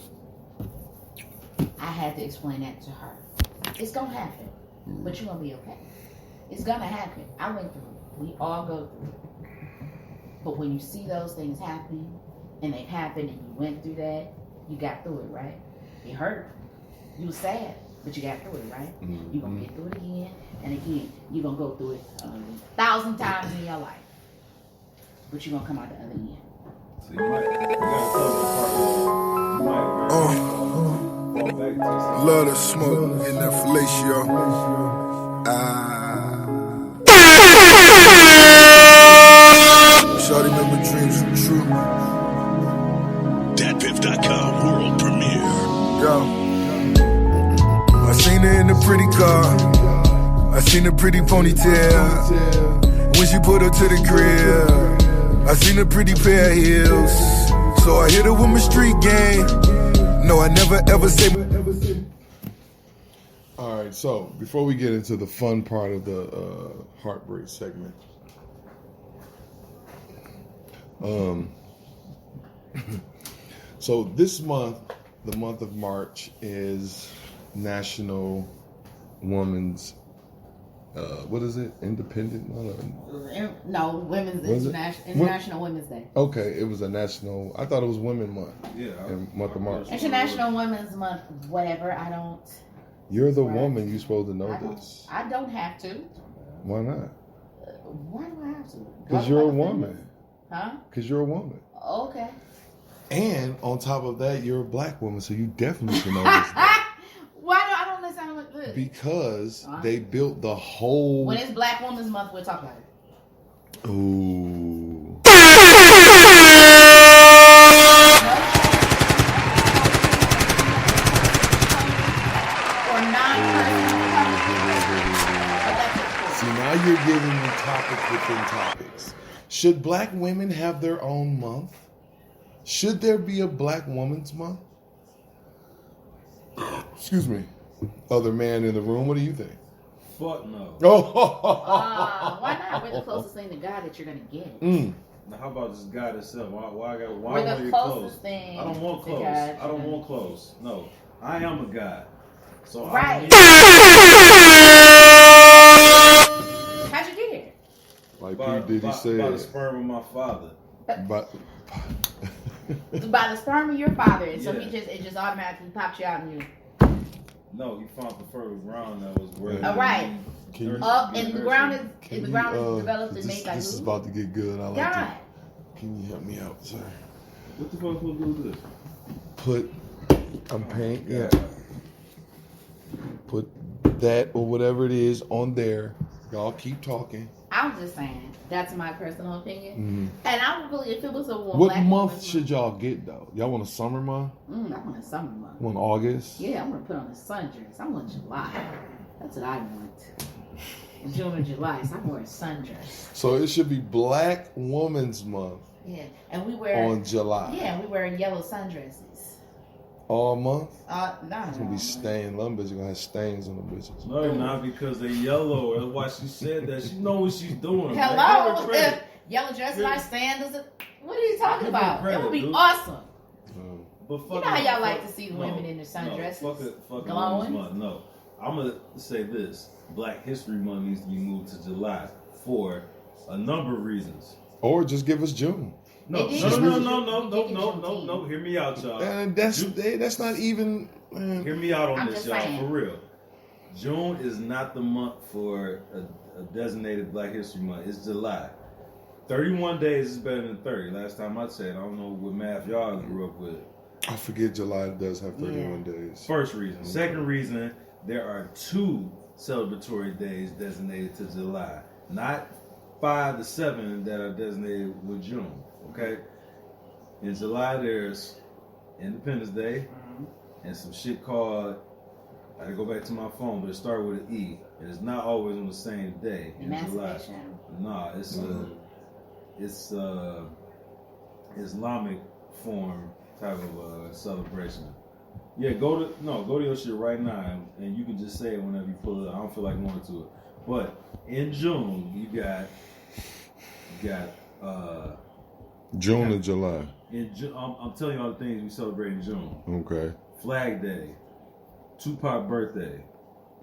I had to explain that to her. It's going to happen, but you're going to be okay. It's going to happen. I went through it. We all go through it. But when you see those things happening, and they happened, and you went through that, you got through it, right? It hurt. You were sad, but you got through it, right? Mm-hmm. You're going to get through it again, and again. You're going to go through it 1,000 times in your life. But you're going to come out the other end. So you gotta tell the part. Love the smoke in that fellatio. Shorty remember dreams were true. Datpiff.com world premiere. Yo, I seen her in a pretty car. I seen a pretty ponytail. When she put her to the crib, I seen a pretty pair of heels. So I hit her with my street game. No, I never ever say. All right, so before we get into the fun part of the heartbreak segment, so this month, the month of March, is National Women's. What is it? Independent? No, Women's International Women's Day. Okay, it was a national. I thought it was Women's Month. Yeah, in month of March. International Women's Month. Whatever. I don't. You're the woman. You're supposed to know this. I don't have to. Why not? Why do I have to? Because you're a woman. Huh? Because you're a woman. Okay. And on top of that, you're a black woman, so you definitely should know this. Why do I don't listen to good? Because they built the whole. When it's Black Women's Month, we'll talk about it. Ooh. See, now you're giving me topics within topics. Should black women have their own month? Should there be a Black Woman's Month? Excuse me. Other man in the room, what do you think? Fuck no. Why not? We're the closest thing to God that you're going to get. Now, how about this God itself? Why we're the closest thing. I don't want clothes. I don't want clothes. No. I am a God. So right. How'd you get here? Like P. Diddy said. By the sperm of my father. By the sperm of your father. So it just automatically popped you out and you. No, he found the fertile ground that was worth. All right. Up and the ground is developed and made by This is who? about to get good. I like God. it. Can you help me out, sir? What the fuck will do with this? I'm paying. Yeah. Put that or whatever it is on there. Y'all keep talking. I'm just saying, that's my personal opinion. Mm-hmm. And I would believe if it was a woman. What month should y'all get though? Y'all want a summer month? I want a summer month. Want August? Yeah, I'm gonna put on a sundress. I want July. That's what I want. June or July, so I'm wearing a sundress. So it should be Black Woman's Month. Yeah, and we wear on July. Yeah, we wear yellow sundresses. All month? No. It's gonna be stained. Them bitches gonna have stains on the bitches. No, you're not, because they yellow. That's why she said that. She know what she's doing. Hello? Yellow dress like sandals. What are you talking about? It would be awesome. But you know how y'all like to see the women in their sundresses? Fuck glowing? month. No. I'm going to say this. Black History Month needs to be moved to July for a number of reasons. Or just give us June. No. Hear me out, y'all. And that's not even. Hear me out on this, y'all. Saying. For real. June is not the month for a designated Black History Month. It's July. 31 days is better than 30. Last time I said, I don't know what math y'all grew up with. I forget July does have 31 days. First reason. Second reason, there are 2 celebratory days designated to July. Not 5 to 7 that are designated with June. Okay? In July, there's Independence Day and some shit called, I gotta go back to my phone, but it started with an E. And it's not always on the same day in July. Nah, it's Islamic form type of celebration. Yeah, go to your shit right now, and you can just say it whenever you pull it. I don't feel like going to it. But in June, you got June and July. In June, I'm telling you all the things we celebrate in June. Okay. Flag Day, Tupac birthday,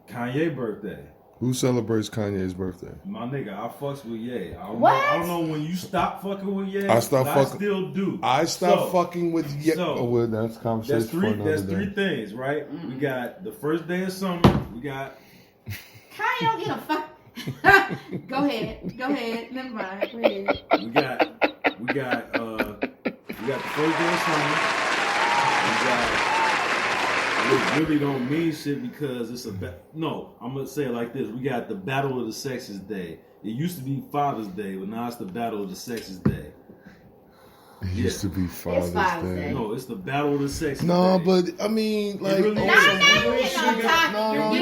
Kanye birthday. Who celebrates Kanye's birthday? My nigga, I fucks with Ye. I don't know when you stop fucking with Ye. I still do. I stopped fucking with Ye. Well, that's conversation. That's three things, right? We got the first day of summer. We got. Kanye don't get a fuck. Go ahead. Never mind. Go ahead. We got the first day of summer. It really don't mean shit because it's no, I'm going to say it like this. We got the Battle of the Sexes Day. It used to be Father's Day, but now it's the Battle of the Sexes Day. It used to be Father's Day. No, it's the Battle of the Sexes Day. No, but I mean, like... You're getting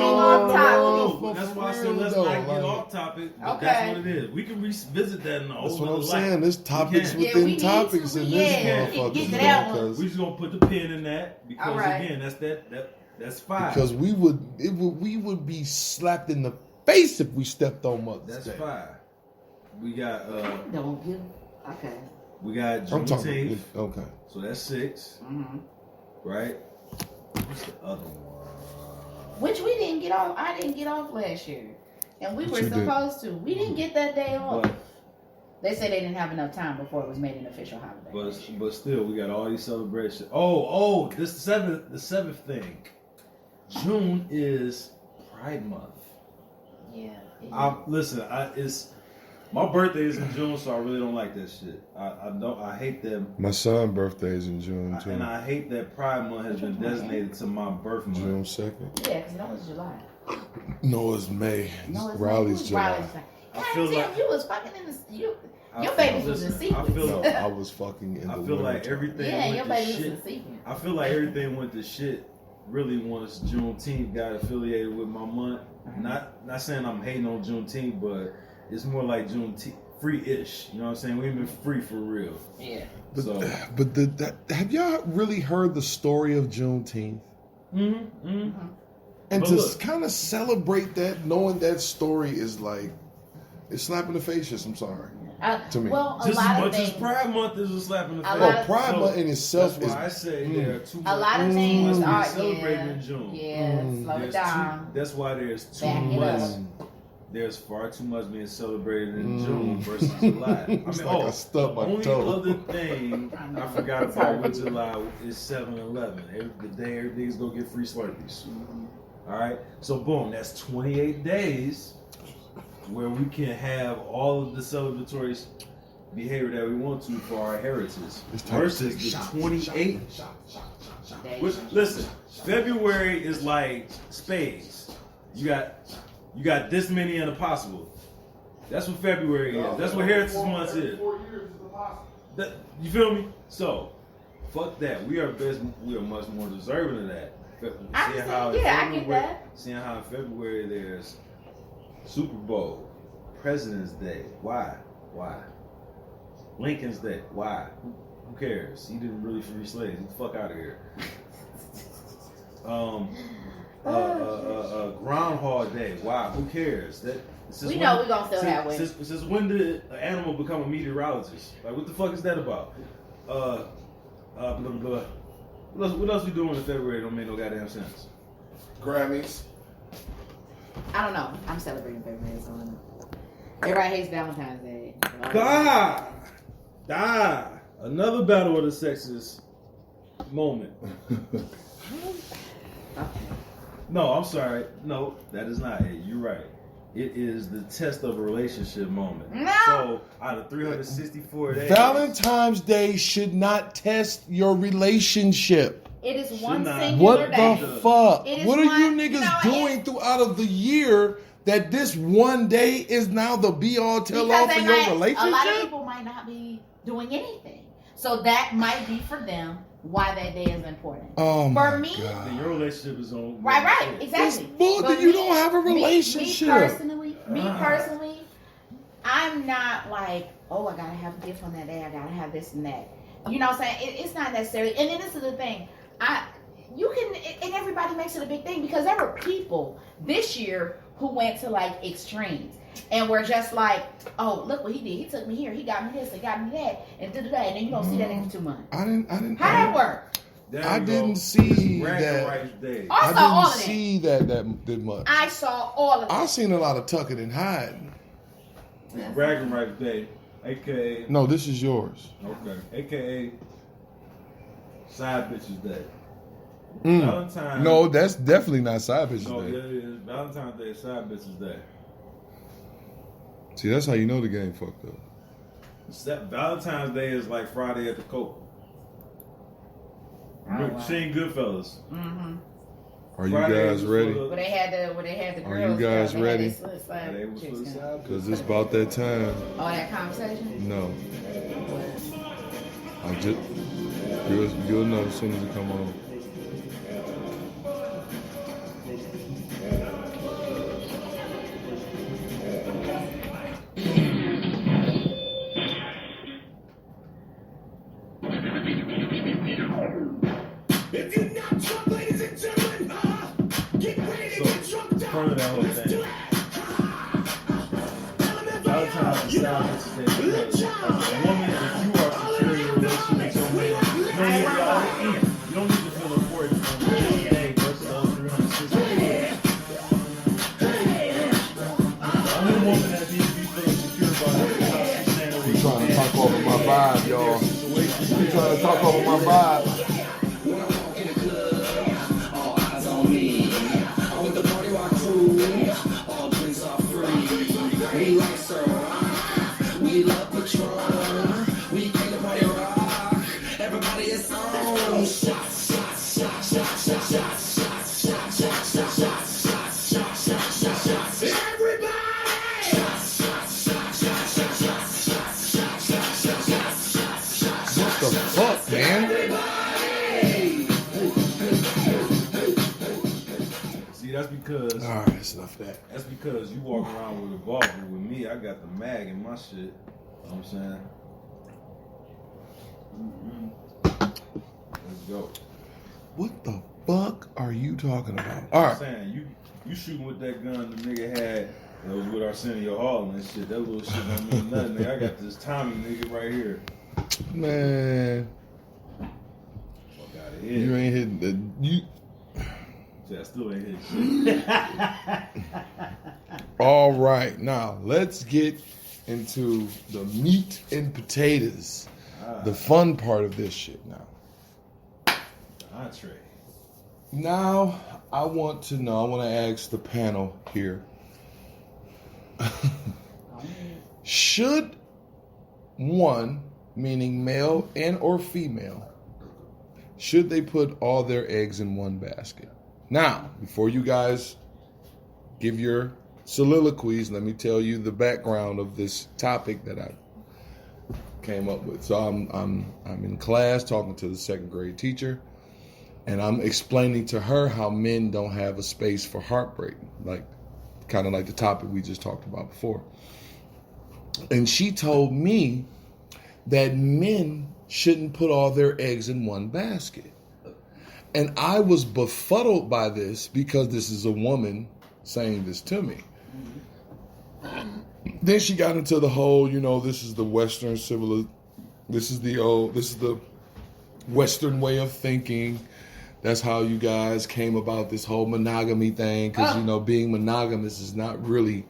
off topic. That's why I said let's not get off topic. But that's what it is. We can revisit that in the whole That's what I'm saying. There's topics within topics in this motherfucker. We're just going to put the pin in that because, again, that's 5. Because we would be slapped in the face if we stepped on Mother's Day. That's 5. We got... Don't give... Okay. We got Juneteenth. Okay. So that's 6. Right? What's the other one? Which we didn't get off. I didn't get off last year. And we were supposed to. We didn't get that day off. They said they didn't have enough time before it was made an official holiday. But still, we got all these celebrations. Oh, this the seventh thing. June is Pride Month. Yeah. Listen, my birthday is in June, so I really don't like that shit. I hate them. My son's birthday is in June too. And I hate that Pride Month has been designated to my birth month. June 2nd. Yeah, because no, it's July. No, it's May. Riley's July. I feel like you was fucking in the your baby was in sequence. I was fucking in the I feel like everything. Yeah, your baby was shit. in sequence. I feel like everything went to shit. Really, once Juneteenth got affiliated with my month. Not saying I'm hating on Juneteenth, but it's more like Juneteenth free-ish. You know what I'm saying? We ain't been free for real. Yeah. But have y'all really heard the story of Juneteenth? And to kind of celebrate that, knowing that story is like, it's slap in the face. I'm sorry. To me. Well, just as much as Pride Month is a slap in the face. Pride Month in itself is. That's why I say there are too much. A lot of things are celebrated in June. Yeah, slow it down. That's why there's too much. There's far too much being celebrated in June versus July. I mean, I stubbed my only toe. other thing I forgot about with July is 7-11. The day everything's gonna get free Slurpees. All right. So boom, that's 28 days where we can have all of the celebratory behavior that we want to for our heritage versus the 28. Listen, February is like spades. You got this many and a possible. That's what February is. That's what Heritage Month is. 4 years is the possible. You feel me? So, fuck that. We are much more deserving of that. I get that. Seeing how in February there's Super Bowl, President's Day. Why? Lincoln's Day. Why? Who cares? He didn't really free slaves. Get the fuck out of here. Groundhog Day. Why? Who cares? We know we're gonna feel that way. Since when did an animal become a meteorologist? Like, what the fuck is that about? Blah, blah, blah. What else we doing in February don't make no goddamn sense? Grammys. I don't know. I'm celebrating February, so I don't know. Everybody hates Valentine's Day. Another battle of the sexes moment. No, I'm sorry. No, that is not it. You're right. It is the test of a relationship moment. No. So, out of 364 days... Valentine's Day should not test your relationship. It is one not. singular What day. the fuck? It is What are you one- niggas doing throughout of the year that this one day is now the be-all, tell-all for your relationship? A lot of people might not be doing anything. So that might be for them why that day is important. Oh my For me, God. Then your relationship is on... right, exactly. Bull, But you don't have a relationship. Me personally, I'm not like, oh, I gotta have a gift on that day. I gotta have this and that. You know what I'm saying? It's not necessary. And then this is the thing. And everybody makes it a big thing because there were people this year who went to like extremes and were just like, oh, look what he did. He took me here. He got me this and got me that and da da da. And then you don't see that in 2 months. I didn't. How that work? I didn't see that. I I saw all of didn't see that much. I saw all of I it. seen a lot of tucking and hiding. Bragging rights day, aka... No, this is yours. Okay. AKA Side Bitches Day. Mm. Valentine's... No, that's definitely not side bitches No, day. yeah, it is. Valentine's Day is Side Bitches Day. See, that's how you know the game fucked up. Valentine's Day is like Friday at the Coke. Seeing Goodfellas. Mm-hmm. Are you Friday guys ready? Where they had the Are girls. you guys they had ready? this little slide Friday was for chicks the going. side. Because it's about that time. Oh, that conversation? No. You'll know as soon as it come on. If you're not drunk, ladies and gentlemen, get ready to get drunk. Front of that whole thing. Valentine's is Side Bitches Day because as a woman, if you are secure in your relationship with your man, you don't need to be all in. You don't need to feel important on this day versus those 360 days. The only woman that needs to be feeling secure about it is how she's saying that You trying to talk over my vibe, y'all. You trying to talk over my vibe. What the fuck, man? See, that's because All right, that's enough of that. that's because you walk around with a ball, but with me, I got the mag in my shit. You know what I'm saying? Let's go. What the fuck are you talking about? All I'm right. saying you shooting with that gun the nigga had that was with Arsenio Hall and shit. That little shit don't mean nothing. Nigga. I got this Tommy nigga right here. Man, Fuck out of you here. ain't hitting the you. See, I still ain't hit shit. All right, now let's get into the meat and potatoes, the fun part of this shit. Now, Entree. now I want to ask the panel here. Should one, meaning male and or female, should they put all their eggs in one basket? Now, before you guys give your soliloquies, let me tell you the background of this topic that I came up with. So I'm in class talking to the second grade teacher, and I'm explaining to her how men don't have a space for heartbreak, kind of like the topic we just talked about before. And she told me that men shouldn't put all their eggs in one basket. And I was befuddled by this because this is a woman saying this to me. Then she got into the whole, this is the Western this is the Western way of thinking. That's how you guys came about this whole monogamy thing. Because, being monogamous is not really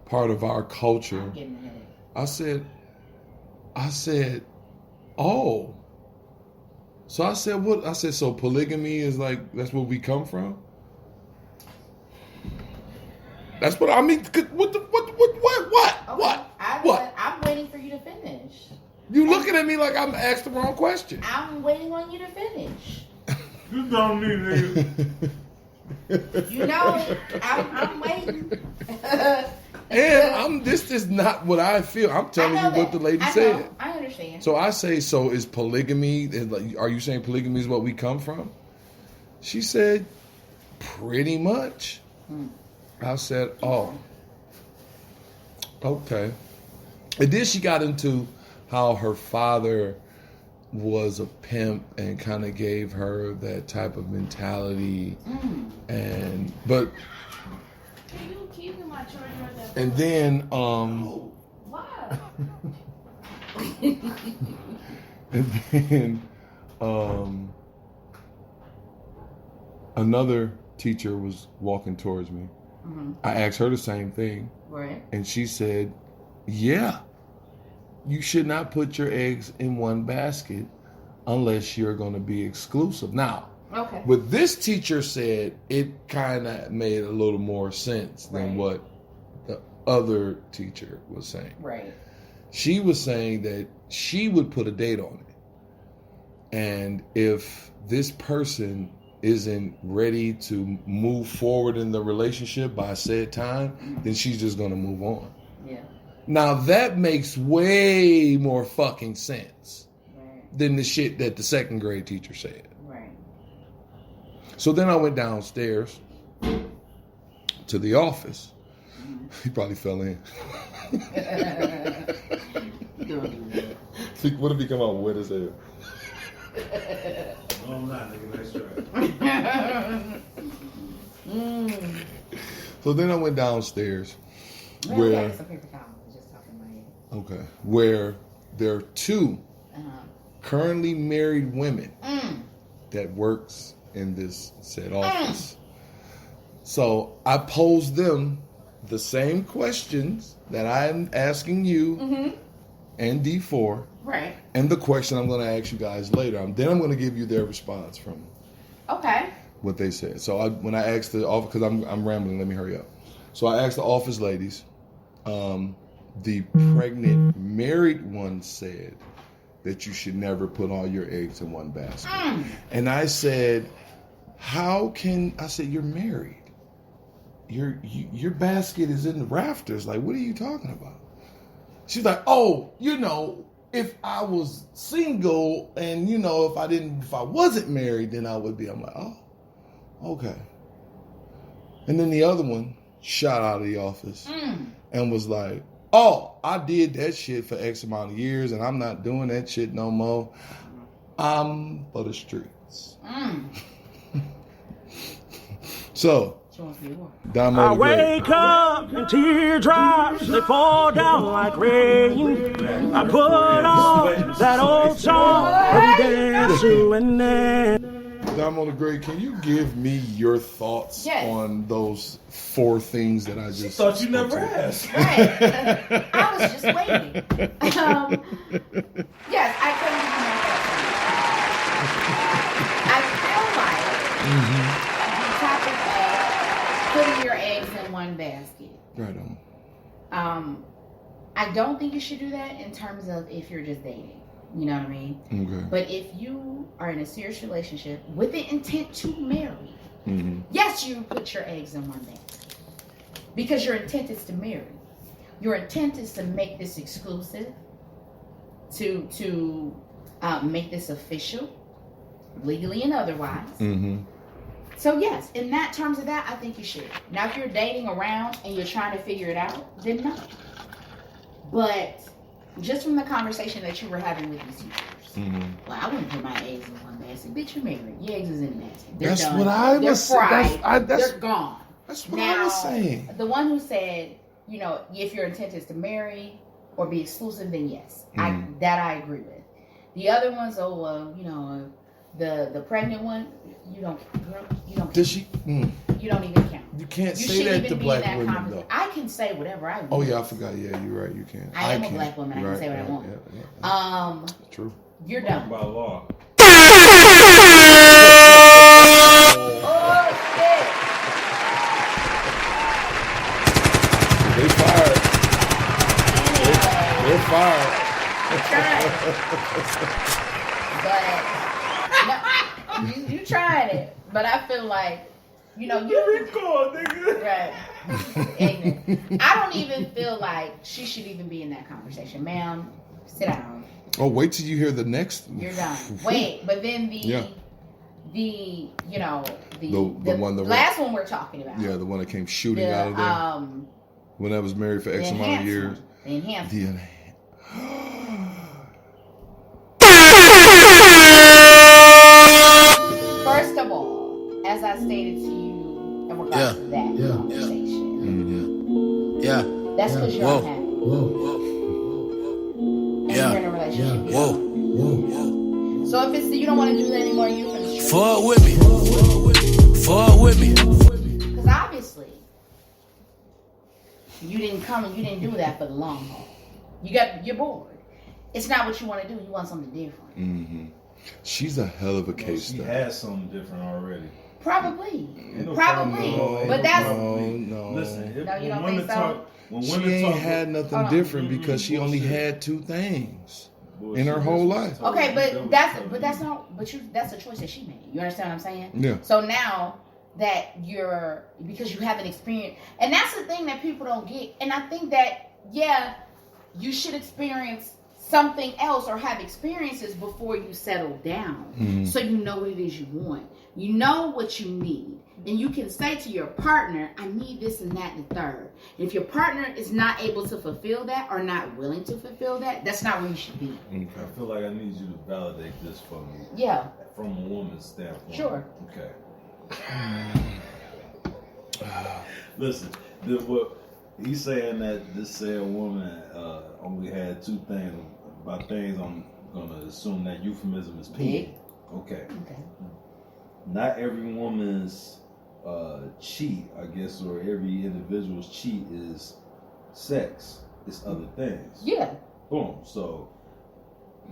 part of our culture. I said, oh. So I said, what? I said, so polygamy is that's where we come from? That's what I mean. What? I'm waiting for you to finish. You looking at me like I'm asked the wrong question. I'm waiting on you to finish. You don't need nigga. I'm waiting. And this is not what I feel. I'm telling you what the lady said. I understand. So I say, so is polygamy, are you saying polygamy is what we come from? She said, pretty much. I said, oh, okay. And then she got into how her father was a pimp and kind of gave her that type of mentality. But can you keep my charger on that? and then Why? and then another teacher was walking towards me. I asked her the same thing. Right. And she said, yeah, you should not put your eggs in one basket unless you're going to be exclusive. Now, okay. What this teacher said, it kind of made a little more sense than what the other teacher was saying. Right. She was saying that she would put a date on it. And if this person isn't ready to move forward in the relationship by said time, then she's just going to move on. Yeah. Now that makes way more fucking sense than the shit that the second grade teacher said. Right. So then I went downstairs to the office. He probably fell in. What if he come out wet as hell? No, I'm not, nigga. Nice try. So then I went downstairs Where there are two currently married women that works in this said office. So I posed them the same questions that I'm asking you and D4. Right. And the question I'm going to ask you guys later. Then I'm going to give you their response from what they said. So when I asked the office, because I'm rambling, let me hurry up. So I asked the office ladies, the pregnant married one said that you should never put all your eggs in one basket. And I said, I said, you're married. Your basket is in the rafters. Like, what are you talking about? She's like, oh, if I was single and, if I wasn't married, then I would be. I'm like, oh, okay. And then the other one shot out of the office and was like, oh, I did that shit for X amount of years and I'm not doing that shit no more. I'm for the streets. So, I wake up and teardrops, they fall down like rain. I put on that old song and dance to an end. Damo the Great, can you give me your thoughts on those four things that I just thought you never asked? Right. I was just waiting. Yes, I couldn't give you my thoughts. I feel like the topic one basket. Right on. I don't think you should do that in terms of if you're just dating. You know what I mean? Okay. But if you are in a serious relationship with the intent to marry, Mm-hmm. yes, you put your eggs in one basket. Because your intent is to marry. Your intent is to make this exclusive, to make this official, legally and otherwise. Mm-hmm. So yes, in that terms of that, I think you should. Now, if you're dating around and you're trying to figure it out, then no. But just from the conversation that you were having with these users, well, I wouldn't put my eggs in one basket. Bitch, you're married. Your eggs is in the basket. They're That's done. what I They're was fried. that's They're gone. That's what Now, I was saying. The one who said, you know, if your intent is to marry or be exclusive, then yes, I agree with. The other ones, the pregnant one, you don't. Does she? You don't even count. You can't You say shouldn't that to even be in black that women, conversation. though. I can say whatever I want. Oh yeah, I forgot. Yeah, you're right. You can. I am a can't. black woman. I can say what I want. Yeah. True. You're done. By law. Oh shit! They fired. Anyway, They're fired. but no, you tried it. But I feel like, you right. Ignorant. I don't even feel like she should even be in that conversation, ma'am. Sit down. Oh, wait till you hear the next. You're done. Wait, but then the last one we're talking about. Yeah, the one that came shooting out of there. When I was married for X amount of years. The enhancement. First of all, as I stated to you in regards to that conversation, that's because you're unhappy. And you're in a relationship. So if it's you don't want to do that anymore, you're from the street. Fuck with me. Because obviously, you didn't do that for the long haul. You're bored. It's not what you want to do. You want something different. Mm-hmm. She's a hell of a case. She has something different already. Probably. No Probably. problem. But that's no. Listen, No, you don't think so? She ain't had nothing different because she only had two things in her whole life. okay, that's a choice that she made. You understand what I'm saying? Yeah. So now that because you haven't experienced, and that's the thing that people don't get. And I think that you should experience something else or have experiences before you settle down, so you know what it is you want. You know what you need. And you can say to your partner, I need this and that and the third. And if your partner is not able to fulfill that or not willing to fulfill that, that's not where you should be. I feel like I need you to validate this for me. Yeah. From a woman's standpoint. Sure. Okay. Listen, what he's saying that this said woman only had two things. By things, I'm gonna assume that euphemism is pig. Okay. Not every woman's cheat, I guess, or every individual's cheat is sex. It's other things. Yeah. Boom. So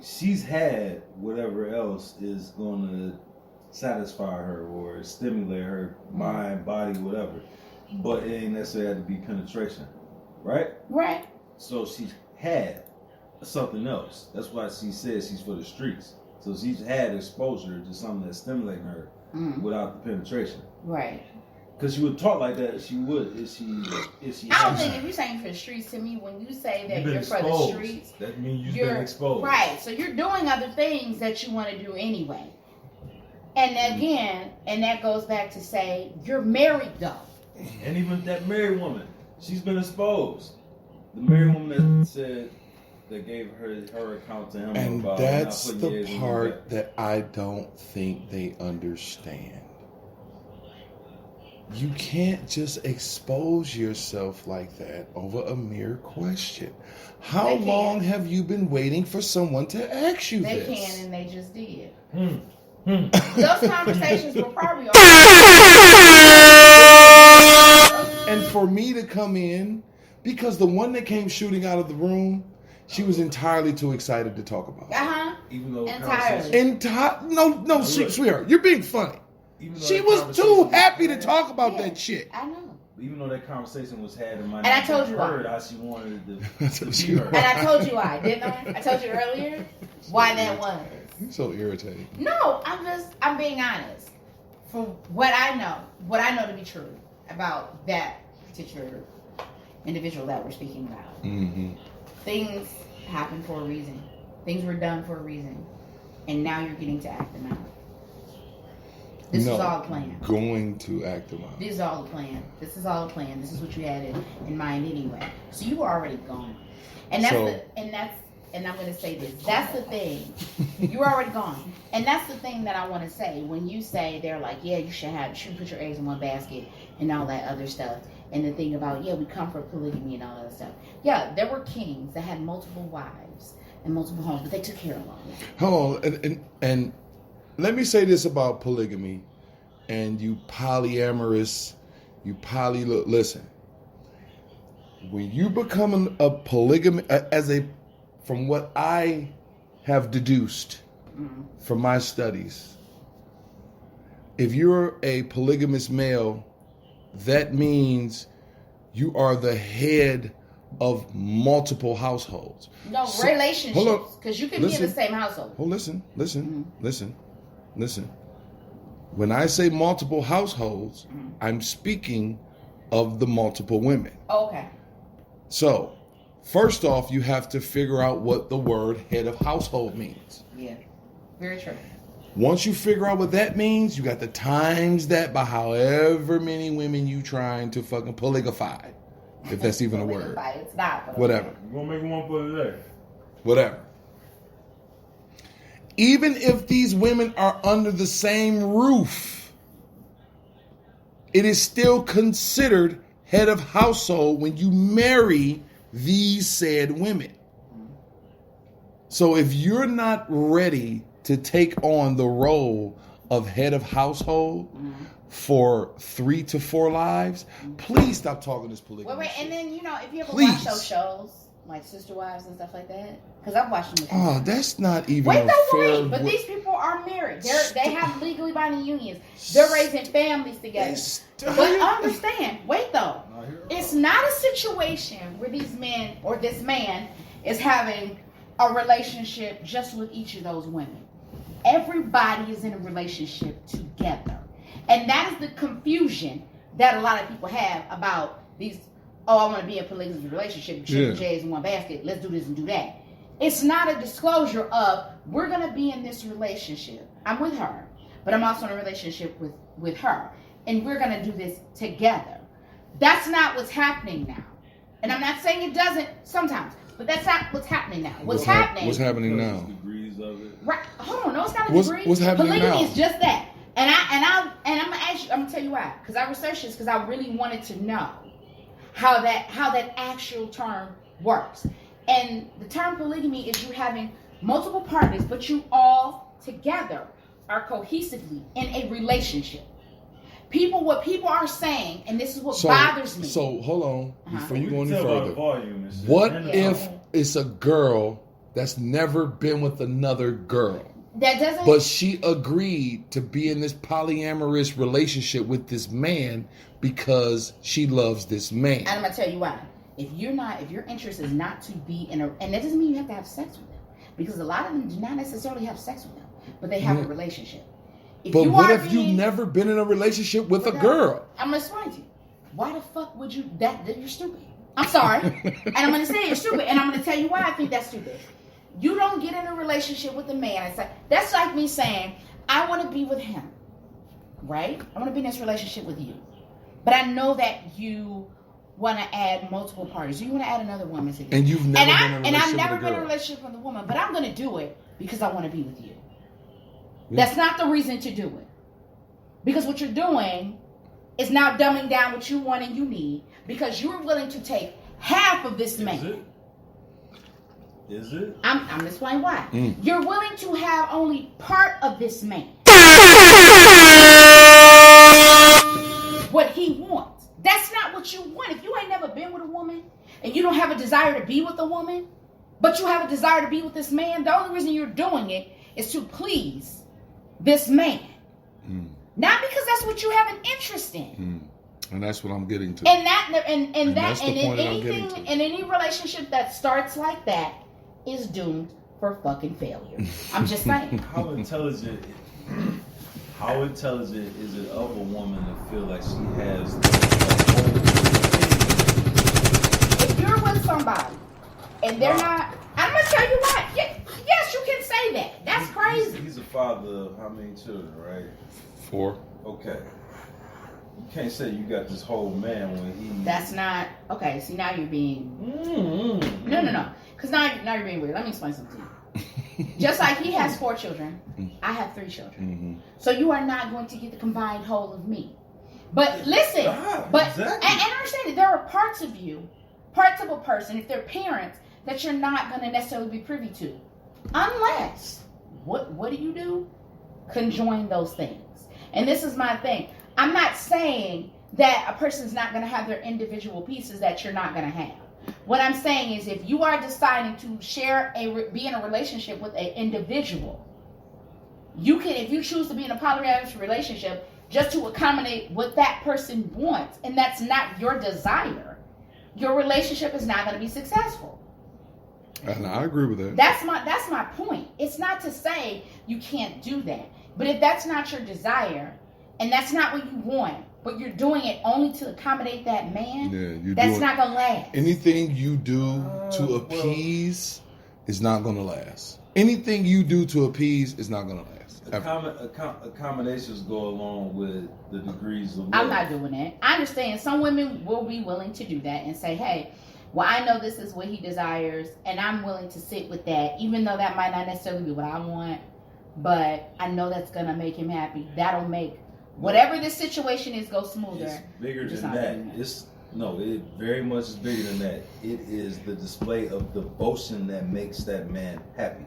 she's had whatever else is gonna satisfy her or stimulate her mind, body, whatever. But it ain't necessarily had to be penetration. Right? Right. So she's had something else. That's why she says she's for the streets. So she's had exposure to something that's stimulating her without the penetration. Right. Because she would talk like that. She would if she. I don't think if you're saying for the streets, to me, when you say that you're for the streets, that means you've been exposed. Right. So you're doing other things that you want to do anyway. And again, and that goes back to say you're married though. And even that married woman, she's been exposed. The married woman that said. That gave her account to him. And about that's the part that I don't think they understand. You can't just expose yourself like that over a mere question. How long have you been waiting for someone to ask you this? They can, and they just did. Those conversations were probably all. And for me to come in, because the one that came shooting out of the room, she was entirely too excited to talk about it. Even though sweetheart, you're being funny. She was too happy to talk about that shit. I know. even though that conversation was had in my and I told you heard why. how she wanted it to be heard. And I told you why, didn't I? I told you earlier why that was. You're so irritating. No, I'm being honest. From what I know to be true about that particular individual that we're speaking about. Mm-hmm. Things happen for a reason. Things were done for a reason. And now you're getting to act them out. This is all a plan. Going to act them out. This is all a plan. This is all a plan. This is what you had in mind anyway. So you were already gone. And and I'm going to say this. That's the thing. You were already gone. And that's the thing that I want to say. When you say they're like, yeah, you shouldn't put your eggs in one basket and all that other stuff. And the thing about, yeah, we come for polygamy and all that stuff. Yeah, there were kings that had multiple wives and multiple homes, but they took care of them. Hold on. And let me say this about polygamy and you polyamorous, listen. When you become a polygamy, from what I have deduced from my studies, if you're a polygamous male, that means you are the head of multiple households. No, relationships. Because you can be in the same household. Oh, listen. When I say multiple households, I'm speaking of the multiple women. Okay. So, first off, you have to figure out what the word head of household means. Yeah, very true. Once you figure out what that means, you got to times that by however many women you trying to fucking polygify, if that's even a word. It's not. Whatever. We're gonna make one for today. Whatever. Even if these women are under the same roof, it is still considered head of household when you marry these said women. So if you're not ready to take on the role of head of household for 3 to 4 lives, please stop talking this polygamy. Wait, shit. and then, if you ever Please. watch those shows, like Sister Wives and stuff like that, because I've watched them. Oh, that's not even Wait, a fair... but these people are married. They have legally binding unions. They're raising families together. But understand, wait though, it's not a situation where these men or this man is having a relationship just with each of those women. Everybody is in a relationship together. And that is the confusion that a lot of people have about these, I want to be in a polygamous relationship, chicken J's in one basket, let's do this and do that. It's not a disclosure of, we're going to be in this relationship. I'm with her, but I'm also in a relationship with her. And we're going to do this together. That's not what's happening now. And I'm not saying it doesn't sometimes, but that's not what's happening now. What's happening now? Degrees of it. Right. Hold on. No, it's not a degree. What's happening Polygamy now? is just that. And I'm gonna ask you. I'm gonna tell you why. Because I researched this because I really wanted to know how that actual term works. And the term polygamy is you having multiple partners, but you all together are cohesively in a relationship. What people are saying, and this is what bothers me. So hold on before you go any further. What If it's a girl that's never been with another girl? That doesn't. But she agreed to be in this polyamorous relationship with this man because she loves this man. And I'm gonna tell you why. If your interest is not to be in and that doesn't mean you have to have sex with them, because a lot of them do not necessarily have sex with them, but they have a relationship. But what if you've never been in a relationship with a girl? I'm gonna explain to you. Why the fuck would you? That you're stupid. I'm sorry, and I'm gonna say you're stupid, and I'm gonna tell you why I think that's stupid. You don't get in a relationship with a man and say, that's like me saying, I want to be with him, right? I want to be in this relationship with you. But I know that you want to add multiple parties. You want to add another woman to this. And you've never been in a relationship with a girl. And I've never been in a relationship with a woman, but I'm going to do it because I want to be with you. Yeah. That's not the reason to do it. Because what you're doing is now dumbing down what you want and you need because you're willing to take half of this man. Is it? I'm going to explain why. You're willing to have only part of this man. What he wants. That's not what you want. If you ain't never been with a woman and you don't have a desire to be with a woman, but you have a desire to be with this man, the only reason you're doing it is to please this man. Not because that's what you have an interest in. And that's what I'm getting to. And in anything in any relationship that starts like that is doomed for fucking failure. I'm just saying. How intelligent is it of a woman to feel like she has the whole If you're with somebody and they're not, I'm gonna tell you what. Yes, you can say that. That's crazy. He's a father of how many children, right? 4. Okay. You can't say you got this whole man when he. That's not okay. See, now you're being no. Because now you're being weird. Let me explain something to you. Just like he has 4 children, I have 3 children. So you are not going to get the combined whole of me. But listen, exactly. and I understand that there are parts of you, parts of a person, if they're parents, that you're not going to necessarily be privy to, unless what do? Conjoin those things. And this is my thing. I'm not saying that a person's not going to have their individual pieces that you're not going to have. What I'm saying is if you are deciding to be in a relationship with an individual, you can, if you choose to be in a polyamorous relationship just to accommodate what that person wants, and that's not your desire, your relationship is not going to be successful. And I agree with that. That's my point. It's not to say you can't do that. But if that's not your desire, and that's not what you want, but you're doing it only to accommodate that man, that's not going to last. Anything you do to appease is not going to last. Anything you do to appease is not going to last. Accommodations go along with the degrees of love. I'm not doing that. I understand some women will be willing to do that and say, hey, well, I know this is what he desires, and I'm willing to sit with that, even though that might not necessarily be what I want, but I know that's going to make him happy. That'll make whatever this situation is go smoother. It's bigger than that. It very much is bigger than that. It is the display of devotion that makes that man happy,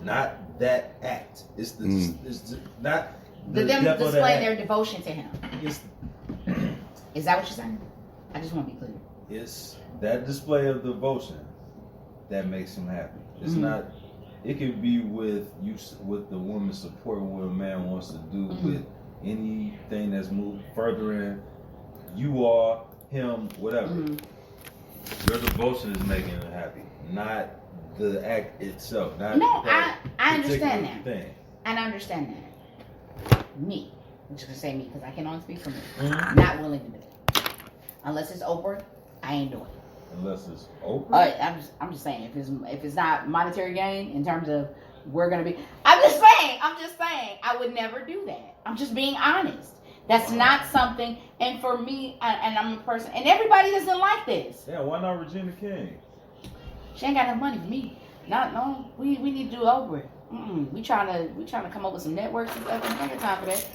not that act. It's not the them depth of display that their act. devotion to him. Is that what you're saying? I just want to be clear. It's that display of devotion that makes him happy. It's not. It can be with the woman supporting what a man wants to do with anything that's moved furthering you are, him, whatever. Your devotion is making him happy, not the act itself. I understand that. Thing. And I understand that. Me. I'm just going to say me because I can only speak for me. Not willing to do it. Unless it's Oprah, I ain't doing it. Unless it's Oprah? I'm just saying, if it's not monetary gain in terms of we're going to be... I'm just saying, I would never do that. I'm just being honest. That's not something, and for me, and I'm a person, and everybody doesn't like this. Yeah, why not Regina King? She ain't got enough money for me. No, we need to do Oprah. We trying to come up with some networks and stuff, and I ain't got time for that.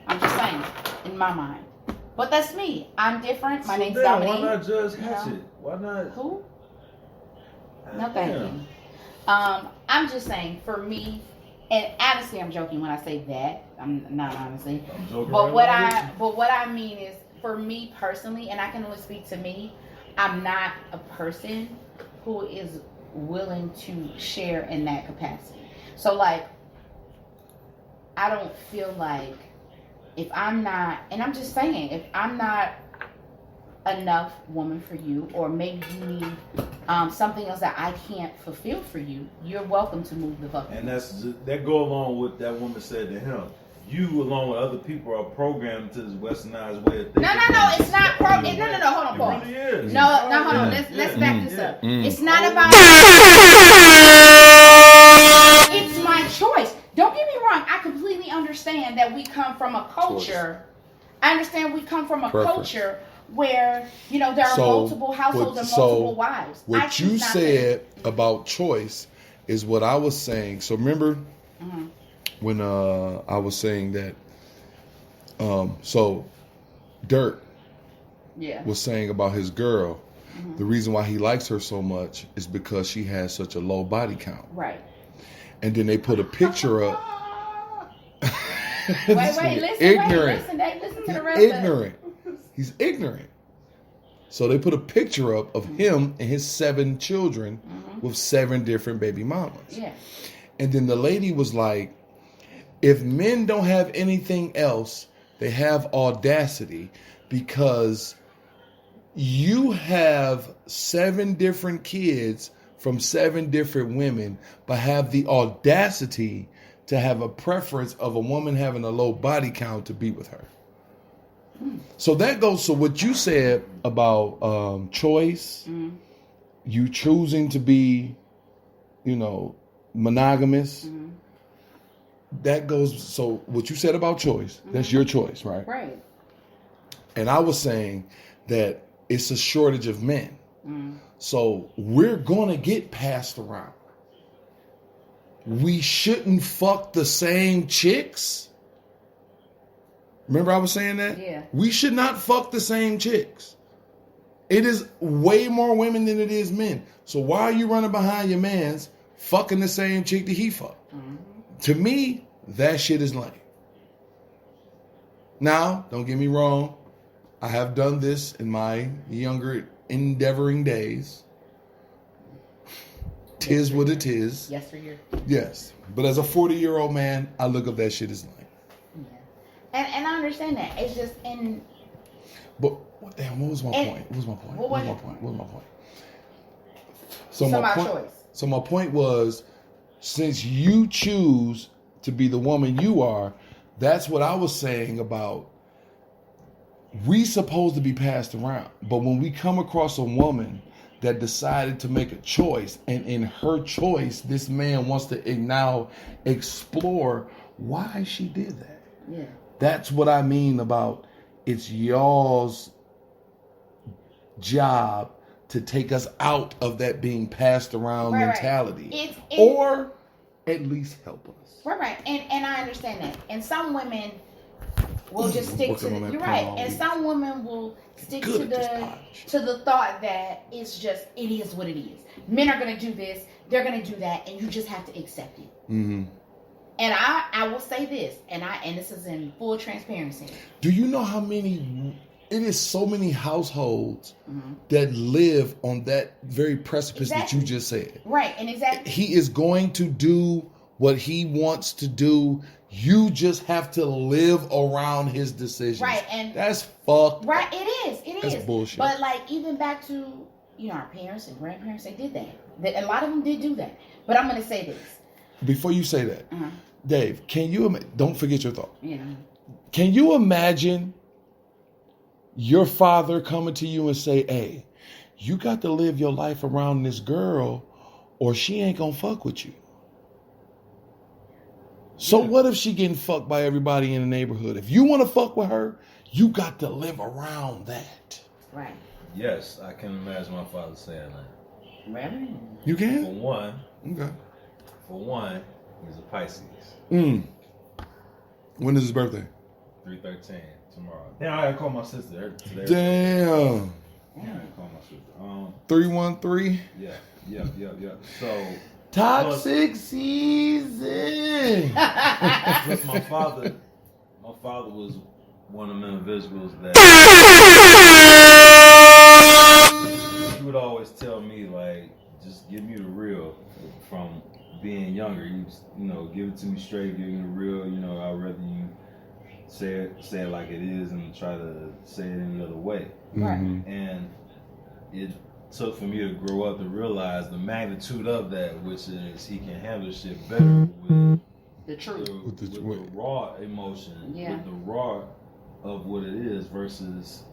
I'm just saying, in my mind. But that's me. I'm different. My name's Dominique. Why not Judge Hatchett? Why not? Who? No, thank you. I'm just saying, for me, and honestly, I'm joking when I say that. I'm not honestly. I'm joking. But what I mean is, for me personally, and I can only speak to me, I'm not a person who is willing to share in that capacity. So, like, I don't feel like if I'm not, and I'm just saying, if I'm not enough woman for you, or maybe you need something else that I can't fulfill for you, you're welcome to move the fuck. And that go along with that woman said to him. You, along with other people, are programmed to this westernized way of thinking. No, it's not programmed. No, hold on, Paul. It really is. No, hold on. Let's back this up. It's not about. It's my choice. Don't get me wrong. I completely understand that we come from a culture. I understand we come from a culture where, there are multiple households and multiple wives. What you said about choice is what I was saying. So remember when I was saying that, so Dirk was saying about his girl, the reason why he likes her so much is because she has such a low body count. Right. And then they put a picture up. Listen to the rest ignorant. He's ignorant. So they put a picture up of him and his 7 children with 7 different baby mamas. Yeah. And then the lady was like, if men don't have anything else, They have audacity because you have 7 different kids from 7 different women, but have the audacity to have a preference of a woman having a low body count to be with her. So that goes to what you said about choice, you choosing to be, monogamous. That goes, so what you said about choice, that's your choice, right? Right. And I was saying that it's a shortage of men. So we're going to get passed around. We shouldn't fuck the same chicks. Remember I was saying that? Yeah. We should not fuck the same chicks. It is way more women than it is men. So why are you running behind your mans fucking the same chick that he fucked? To me, that shit is lame. Now, don't get me wrong. I have done this in my younger endeavoring days. Tis what it is. Yes, for you. Yes. But as a 40-year-old man, I look at that shit as lame. Yeah. And I understand that. It's just But what was my point? What was my point? So my point. choice. So my point was, since you choose to be the woman you are, that's what I was saying about we supposed to be passed around. But when we come across a woman that decided to make a choice, and in her choice, this man wants to now explore why she did that. Yeah. That's what I mean about it's y'all's job to take us out of that being passed around mentality. Or at least help us. Right. And I understand that. And some women will just stick to the, you're right. And some women will stick to the thought that it is what it is. Men are going to do this, they're going to do that, and you just have to accept it. Mm-hmm. And I will say this, and this is in full transparency. Do you know how many? It is so many households that live on that very precipice that you just said. Right, and exactly. He is going to do what he wants to do. You just have to live around his decisions. Right, and that's fucked. Right, it is. That's bullshit. But even back to our parents and grandparents, they did that. A lot of them did do that. But I'm going to say this. Before you say that, Dave, can you don't forget your thought? Yeah. Can you imagine your father coming to you and say, "Hey, you got to live your life around this girl, or she ain't gonna fuck with you." So what if she getting fucked by everybody in the neighborhood? If you want to fuck with her, you got to live around that. Right. Yes, I can imagine my father saying that. Really? You can? For one. Okay. For one, he's a Pisces. When is his birthday? 3/13 tomorrow. Damn, I gotta call my sister today. Damn. I gotta call my sister. 313. Yeah. So toxic season. Plus my father was one of them individuals that he would always tell me, like, just give me the real from being younger. He was, give it to me straight, give me the real, I'd rather you say it like it is and try to say it in another way. Right. And it took for me to grow up to realize the magnitude of that, which is he can handle shit better with the truth, with the raw emotion, with the raw of what it is versus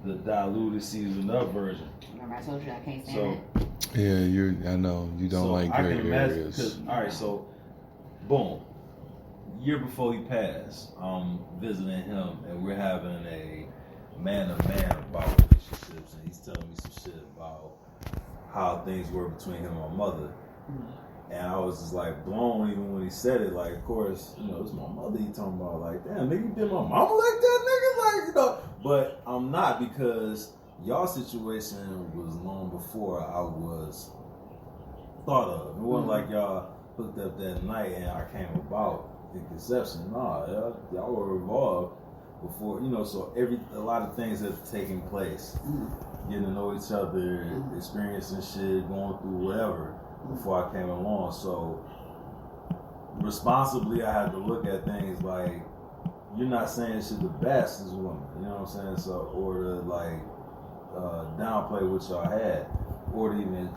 the diluted, seasoned up version. Remember I told you I can't stand that. Yeah, I know you don't like gray areas. All right, so boom. Year before he passed, I'm visiting him and we're having a man-to-man about relationships, and he's telling me some shit about how things were between him and my mother. And I was just like blown even when he said it. Like, of course, it's my mother he talking about. Like, damn, nigga, you did my mama like that, nigga? Like, But I'm not, because y'all situation was long before I was thought of. It wasn't like y'all hooked up that night and I came about the conception. Nah, y'all were involved before, so a lot of things have taken place. Getting to know each other, experiencing shit, going through whatever before I came along. So responsibly I had to look at things like, you're not saying she's the best as a woman. You know what I'm saying? So, or to like downplay what y'all had, or to even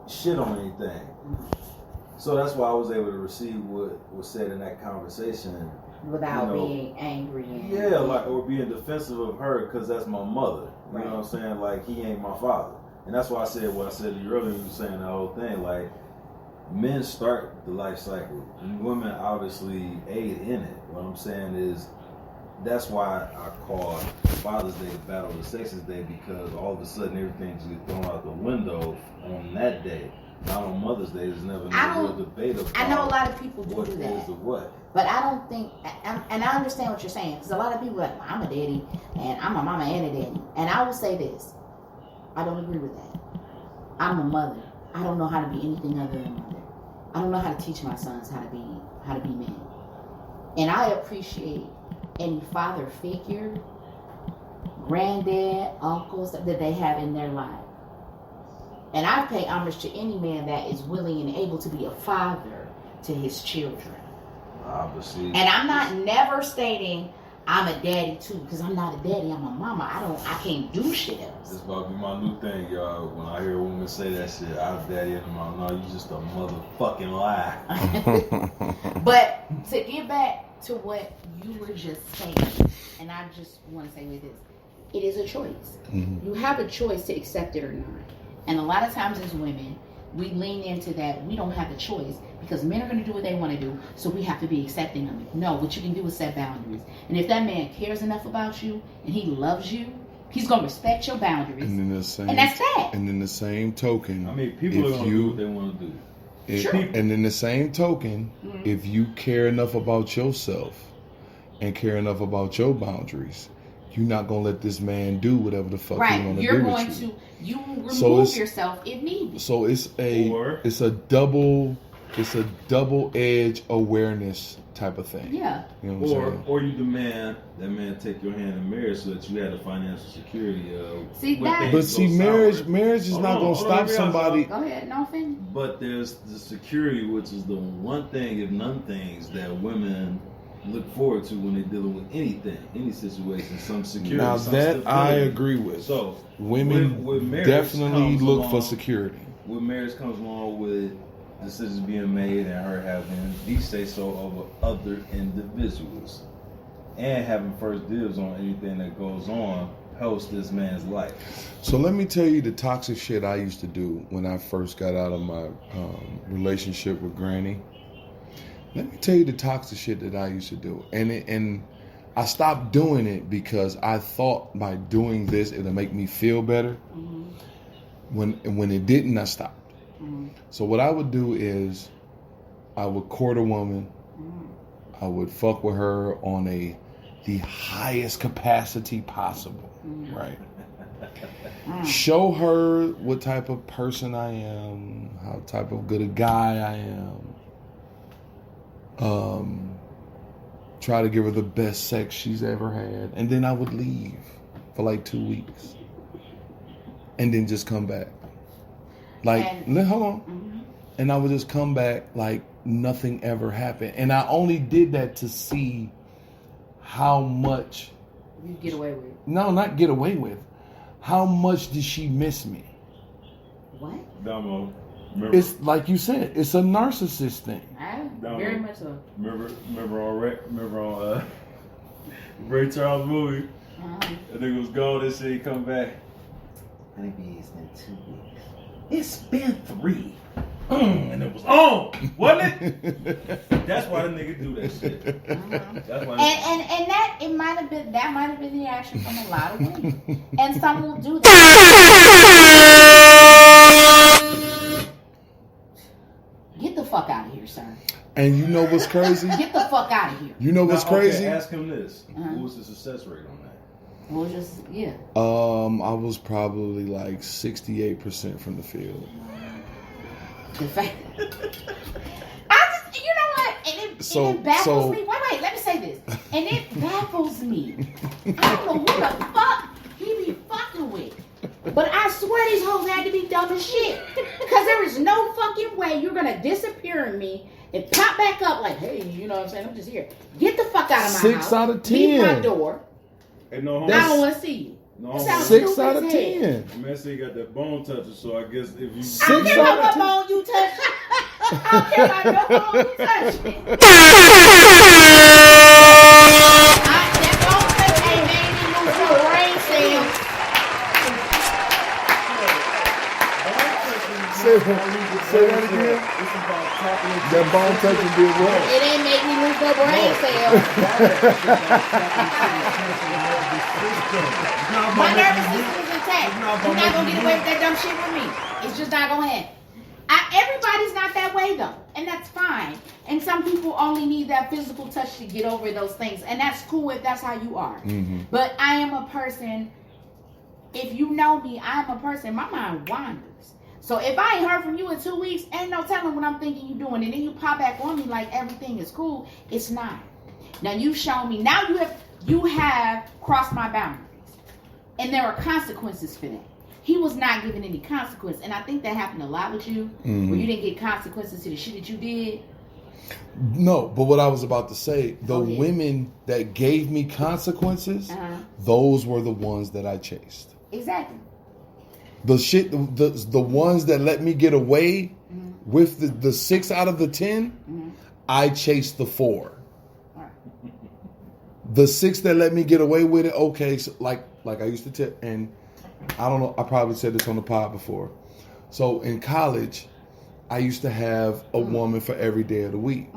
shit on anything. So that's why I was able to receive what was said in that conversation without being angry. Or being defensive of her because that's my mother. You know what I'm saying? Like, he ain't my father. And that's why I said what I said to you earlier when you were saying the whole thing. Like, men start the life cycle, and women obviously aid in it. What I'm saying is, that's why I call Father's Day the Battle of the Sexes Day, because all of a sudden everything just gets thrown out the window on that day. Not on Mother's Day. There's never no real debate about I know a lot of people do what that. is the what. But I don't think, and I understand what you're saying, because a lot of people are like, well, I'm a daddy, and I'm a mama and a daddy. And I will say this, I don't agree with that. I'm a mother. I don't know how to be anything other than a mother. I don't know how to teach my sons how to be men. And I appreciate any father figure, granddad, uncles that they have in their life. And I pay homage to any man that is willing and able to be a father to his children. Obviously. And I'm not never stating I'm a daddy too, because I'm not a daddy, I'm a mama. I can't do shit else. This about to be my new thing, y'all. When I hear women say that shit, I'm daddy and mom. No, you just a motherfucking lie. But to get back to what you were just saying, and I just want to say with this, it is a choice. Mm-hmm. You have a choice to accept it or not. And a lot of times as women, we lean into that we don't have a choice because men are going to do what they want to do, so we have to be accepting of it. No, what you can do is set boundaries. And if that man cares enough about you and he loves you, he's going to respect your boundaries. And that's that. And in the same token, I mean, people are going to do what they want to do. Sure. And in the same token, if you care enough about yourself and care enough about your boundaries, you're not going to let this man do whatever the fuck he want to do with you. You're going to remove yourself if needed. So it's a double-edged awareness type of thing. Yeah. You know what I'm saying? Or you demand that man take your hand in marriage so that you have the financial security of marriage is not going to stop somebody. Go ahead, no offense. But there's the security, which is the one thing, if none things, that women look forward to when they're dealing with anything, any situation, some security. Now some that stability. I agree with. So women with definitely look for security. With marriage comes along with decisions being made and her having the say-so over other individuals and having first dibs on anything that goes on post this man's life. So let me tell you the toxic shit I used to do when I first got out of my relationship with Granny. Let me tell you the toxic shit that I used to do. And I stopped doing it because I thought by doing this, it'll make me feel better. Mm-hmm. When it didn't, I stopped. Mm-hmm. So what I would do is I would court a woman. Mm-hmm. I would fuck with her on the highest capacity possible, mm-hmm. right? Mm-hmm. Show her what type of person I am, how type of good a guy I am. Try to give her the best sex she's ever had, and then I would leave for like 2 weeks, and then just come back. Hold on, mm-hmm. And I would just come back like nothing ever happened, and I only did that to see how much you get away with. No, not get away with. How much did she miss me? What? Damo. Remember, it's like you said, it's a narcissist thing. Very much so. Remember on Ray Charles movie? I think it was gone and shit. He come back. Maybe it's been 2 weeks. It's been 3. And it was on, wasn't it? That's why the nigga do that shit. That's why. And that might have been the action from a lot of women, and some will do that. Get the fuck out of here, sir. And you know what's crazy? Get the fuck out of here. You know what's crazy? Okay, ask him this. What was the success rate on that? Well, just I was probably like 68% from the field. The fact, you know what? And it baffles me. Wait, let me say this. And it baffles me. I don't know who the fuck he be fucking with. But I swear these hoes had to be dumb as shit. Because there is no fucking way you're going to disappear on me It pop back up like, hey, you know what I'm saying? I'm just here. Get the fuck out of my 6 house. out of 10. Leave my door. Hey, no, I don't want to see you. No, That sounds 6 stupid out of as hell. 10. Man, say you got that bone toucher, so I guess if you... 6 I don't care out about of what 10. bone you touch. I don't care about no bone you touch. That bone touch ain't made me lose no brain cells. Say that again. That bone touching did what? It ain't make me lose no brain cells. My nervous system is intact. You're not gonna get away with that dumb shit with me. It's just not gonna happen. Everybody's not that way though, and that's fine. And some people only need that physical touch to get over those things, and that's cool if that's how you are. Mm-hmm. But I am a person. If you know me, I'm a person. My mind wanders. So if I ain't heard from you in 2 weeks, ain't no telling what I'm thinking you doing, and then you pop back on me like everything is cool. It's not. Now you've shown me. Now you have crossed my boundaries, and there are consequences for that. He was not given any consequence, and I think that happened a lot with you, where you didn't get consequences to the shit that you did. No, but what I was about to say, the women that gave me consequences, those were the ones that I chased. Exactly. The ones that let me get away with the 6 out of the 10, I chased the 4. The 6 that let me get away with it, okay, so like I used to tell, and I don't know, I probably said this on the pod before. So in college, I used to have a woman for every day of the week.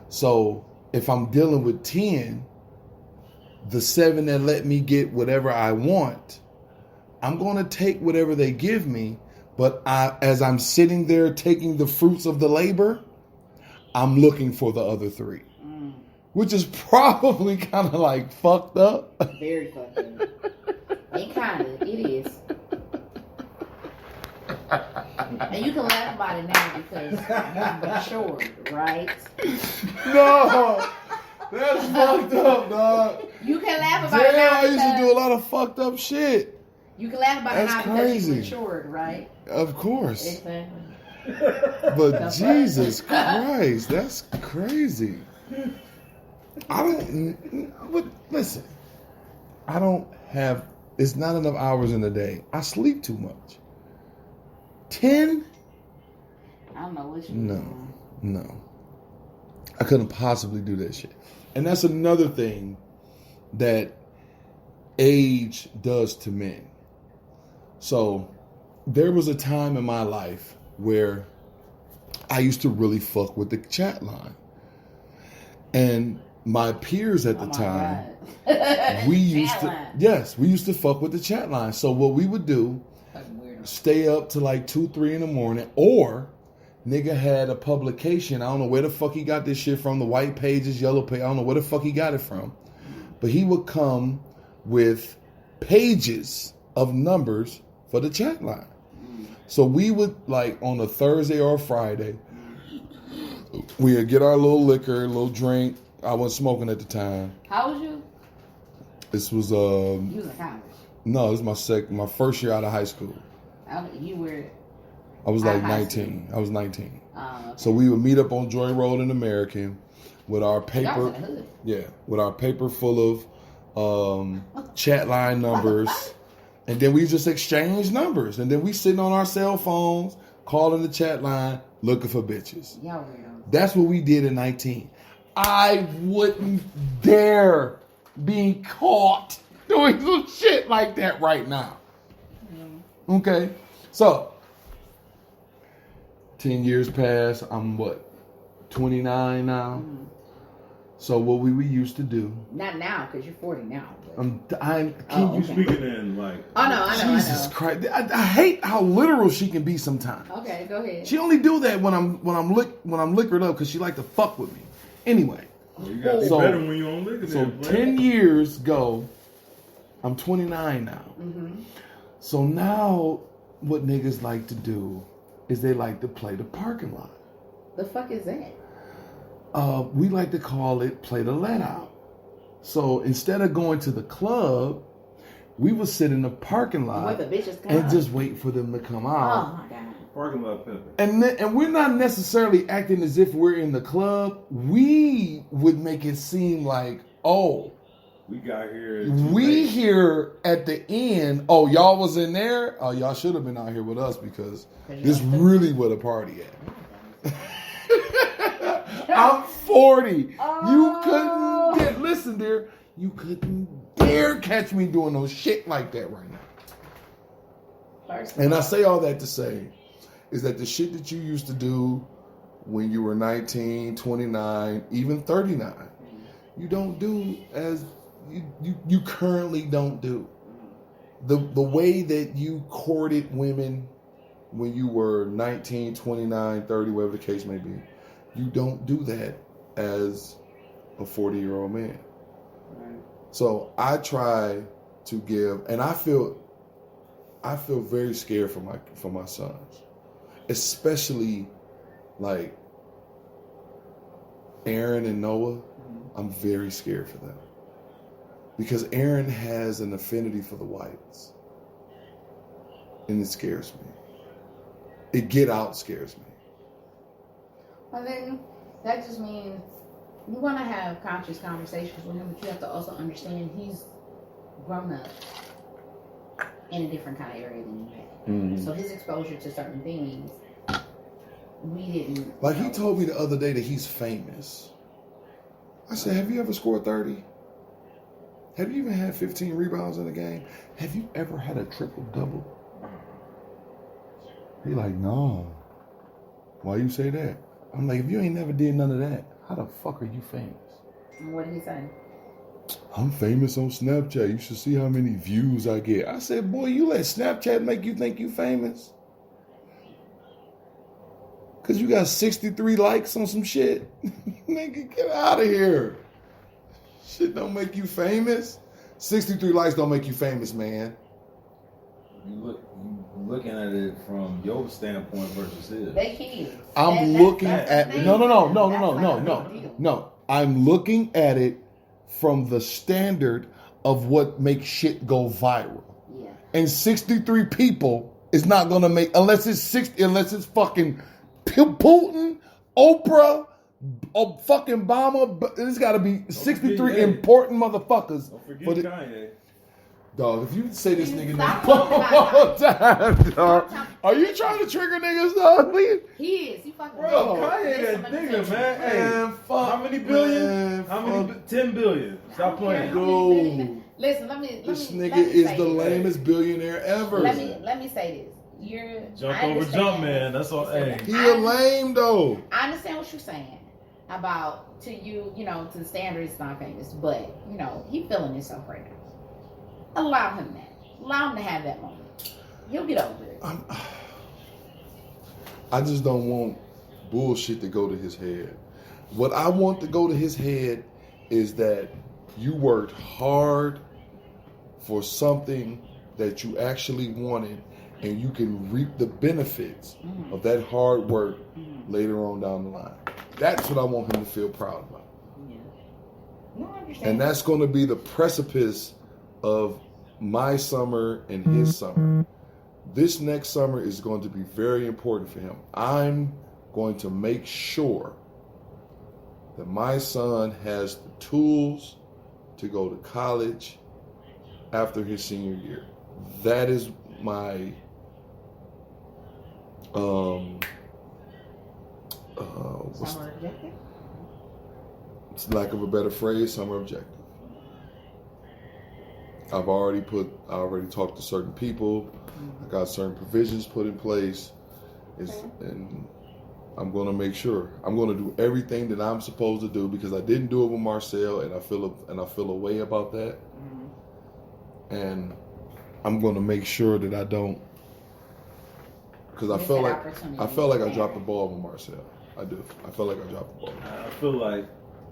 So if I'm dealing with 10, the 7 that let me get whatever I want, I'm going to take whatever they give me. But as I'm sitting there taking the fruits of the labor, I'm looking for the other 3. Which is probably kind of like fucked up. Very fucked up. Ain't kind of. It is. And you can laugh about it now because you've matured, right? No, that's fucked up, dog. You can laugh about it now Damn, I used to because do a lot of fucked up shit. you can laugh about That's it now crazy. because you matured, right? Of course. Exactly. But Jesus Christ, that's crazy. Listen, I don't have, it's not enough hours in the day. I sleep too much. 10? I don't know what you No. I couldn't possibly do that shit. And that's another thing that age does to men. So there was a time in my life where I used to really fuck with the chat line. And my peers at the time, we used to fuck with the chat line. So what we would do, stay up to like 2-3 in the morning, or nigga had a publication. I don't know where the fuck he got this shit from, the white pages, yellow page. I don't know where the fuck he got it from. But he would come with pages of numbers for the chat line. So we would, like, on a Thursday or a Friday, we would get our little liquor, little drink. I wasn't smoking at the time. How old was you? This was You was in college. No, this was my first year out of high school. You were. I was like 19. I was 19. So we would meet up on Joy Road in American with our paper. Y'all was in the hood. Yeah, with our paper full of chat line numbers, and then we just exchange numbers, and then we sitting on our cell phones calling the chat line looking for bitches. Y'all weirdos. That's what we did in 19. I wouldn't dare be caught doing some shit like that right now. Okay, so 10 years pass. I'm 29 now. So what we used to do. Not now, because you're 40 now. You speaking in like. I know. Jesus Christ! I hate how literal she can be sometimes. Okay, go ahead. She only do that when I'm liquored up because she like to fuck with me. Anyway. Well, you gotta be better when you on liquor. So 10 years go. I'm 29 now. So now what niggas like to do is they like to play the parking lot. The fuck is that? We like to call it play the let out. So instead of going to the club, we would sit in the parking lot Wait, the bitches come and out. just wait for them to come out. Oh my God. Parking lot pimping. And we're not necessarily acting as if we're in the club. We would make it seem like, oh, we got here. We here at the end. Oh, y'all was in there. Oh, y'all should have been out here with us because this really where the party at. I'm 40. You couldn't get. Listen, dear. You couldn't dare catch me doing no shit like that right now. And I say all that to say is that the shit that you used to do when you were 19, 29, even 39, you don't do as you currently don't do. The way that you courted women when you were 19, 29, 30, whatever the case may be, you don't do that as a 40-year-old man. So I try to give, and I feel very scared for my sons, especially like Aaron and Noah. I'm very scared for them because Aaron has an affinity for the whites, and it scares me. It Get Out scares me. Well, then that just means you want to have conscious conversations with him, but you have to also understand he's grown up in a different kind of area than you have. Mm-hmm. So his exposure to certain things, we didn't. Like he told me the other day that he's famous. I said, have you ever scored 30? Have you even had 15 rebounds in a game? Have you ever had a triple-double? He like, no. Why you say that? I'm like, if you ain't never did none of that, how the fuck are you famous? What did he say? I'm famous on Snapchat. You should see how many views I get. I said, boy, you let Snapchat make you think you famous? Because you got 63 likes on some shit? Nigga, get out of here. Shit don't make you famous. 63 likes don't make you famous, man. You looking at it from your standpoint versus his. They kids. I'm looking at no. I'm looking at it from the standard of what makes shit go viral. Yeah. And 63 people is not gonna make unless it's fucking Putin, Oprah, fucking Obama. It's got to be 63 important motherfuckers. Don't forget Kanye. Dog, if you say this nigga name all the time, dog, are you trying to trigger niggas, dog? He is. He fucking. Bro, Kanye that nigga, man. Hey, fuck. How many billion? Man, how many? 10 billion. Stop playing. Dude. Listen, let me. This nigga is the lamest billionaire ever. Let me say this. Jump over jump, man. That's all. Hey. He a lame though. I understand what you're saying about to you know, to the standard it's not famous, but you know, he feeling himself right now. Allow him that. Allow him to have that moment. He'll get over it. I just don't want bullshit to go to his head. What I want to go to his head is that you worked hard for something that you actually wanted, and you can reap the benefits of that hard work later on down the line. That's what I want him to feel proud about. Yeah. No, I understand. And that's going to be the precipice of my summer and his summer. This next summer is going to be very important for him. I'm going to make sure that my son has the tools to go to college after his senior year. That is my Summer objective? Lack of a better phrase, summer objective. I already talked to certain people. I got certain provisions put in place. And I'm going to make sure. I'm going to do everything that I'm supposed to do because I didn't do it with Marcel, and I feel a way about that. And I'm going to make sure that I don't, because I felt like I dropped the ball with Marcel. I do. I felt like I dropped the ball. I feel like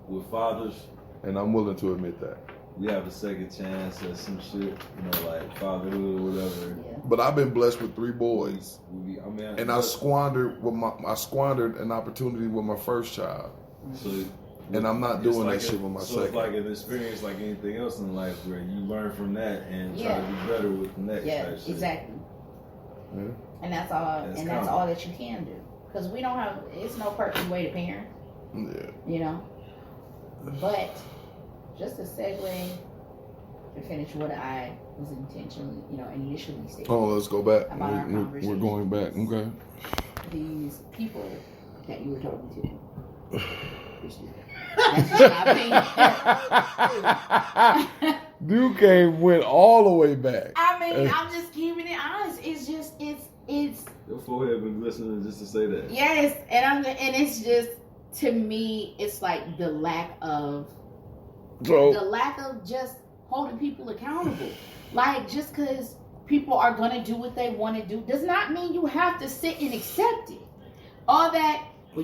with fathers, and I'm willing to admit that, we have a second chance at some shit, you know, like fatherhood or whatever. Yeah. But I've been blessed with 3 boys, and I squandered an opportunity with my first child. So, and I'm not doing that shit with my second. It's like an experience like anything else in life where you learn from that and try to be better with the next. Yeah, exactly. Yeah. And that's all. That's all that you can do. Because we don't have. It's no perfect way to parent. Yeah. You know. But just a segue to finish what I was intentionally, initially stating. Oh, let's go back. About our We're going back. Okay. These people that you were talking to. That's just my opinion. Duque went all the way back. I mean, I'm just keeping it honest. It's just, it's. Your forehead been glistening just to say that. Yes, and it's just, to me, it's like the lack of just holding people accountable. Like, just because people are gonna do what they want to do does not mean you have to sit and accept it. All that, we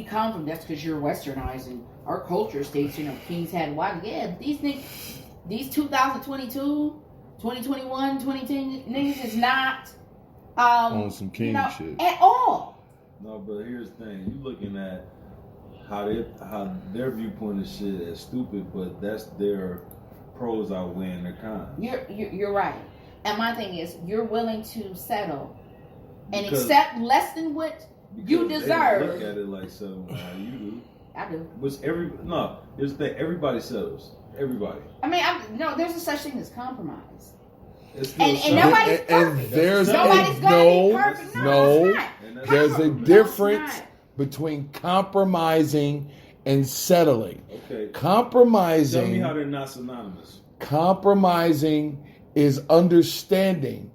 come from, that's because you're westernized and our culture states, kings had wives. Yeah, these niggas, these 2022, 2021, 2010 niggas is not on some king shit at all. No, but here's the thing: you looking at how their viewpoint is shit as stupid, but that's their pros outweighing their cons. You're right. And my thing is, you're willing to settle and accept less than what you deserve. They look at it like settling how you do. I do. Here's the thing: everybody settles. Everybody. I mean, there's a such thing as compromise. And nobody's perfect. And there's nobody's gonna be perfect. No, there's a difference not. between compromising and settling. Okay. Compromising. Tell me how they're not synonymous. Compromising is understanding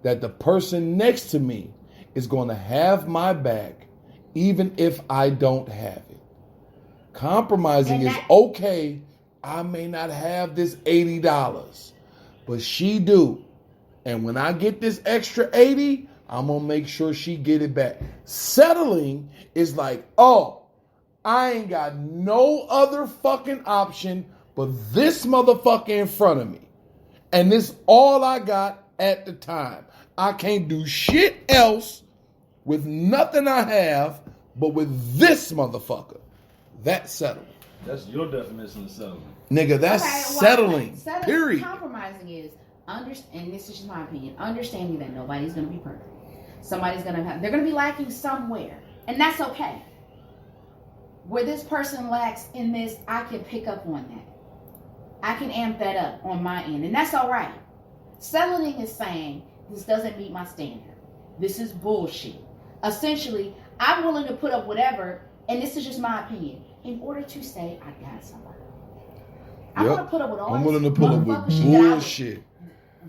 that the person next to me is going to have my back even if I don't have it. Compromising is okay. I may not have this $80, but she do. And when I get this extra 80, I'm going to make sure she get it back. Settling is like, oh, I ain't got no other fucking option but this motherfucker in front of me. And this all I got at the time. I can't do shit else with nothing I have but with this motherfucker. That's settling. That's your definition of settling. Nigga, that's settling. Period. Compromising is, and this is just my opinion, understanding that nobody's going to be perfect. Somebody's going to they're going to be lacking somewhere. And that's okay. Where this person lacks in this, I can pick up on that. I can amp that up on my end. And that's all right. Settling is saying, this doesn't meet my standard. This is bullshit. Essentially, I'm willing to put up whatever, and this is just my opinion, in order to say I got somebody. I'm going to put up with all I'm this willing to put up with bullshit.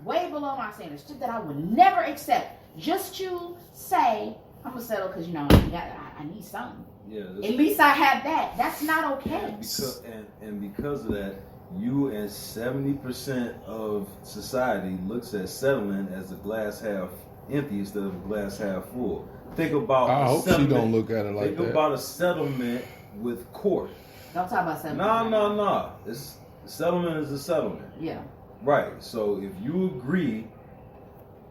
Way below my standards. Shit that I would never accept. Just to say, I'm going to settle because, I need something. Yeah, at least I have that. That's not okay. And because of that, you and 70% of society looks at settling as a glass half empty instead of a glass half full. Think about I hope she don't look at it like that. Think about a settlement with court. Don't talk about settlement. No. Settlement is a settlement. Yeah. Right. So if you agree,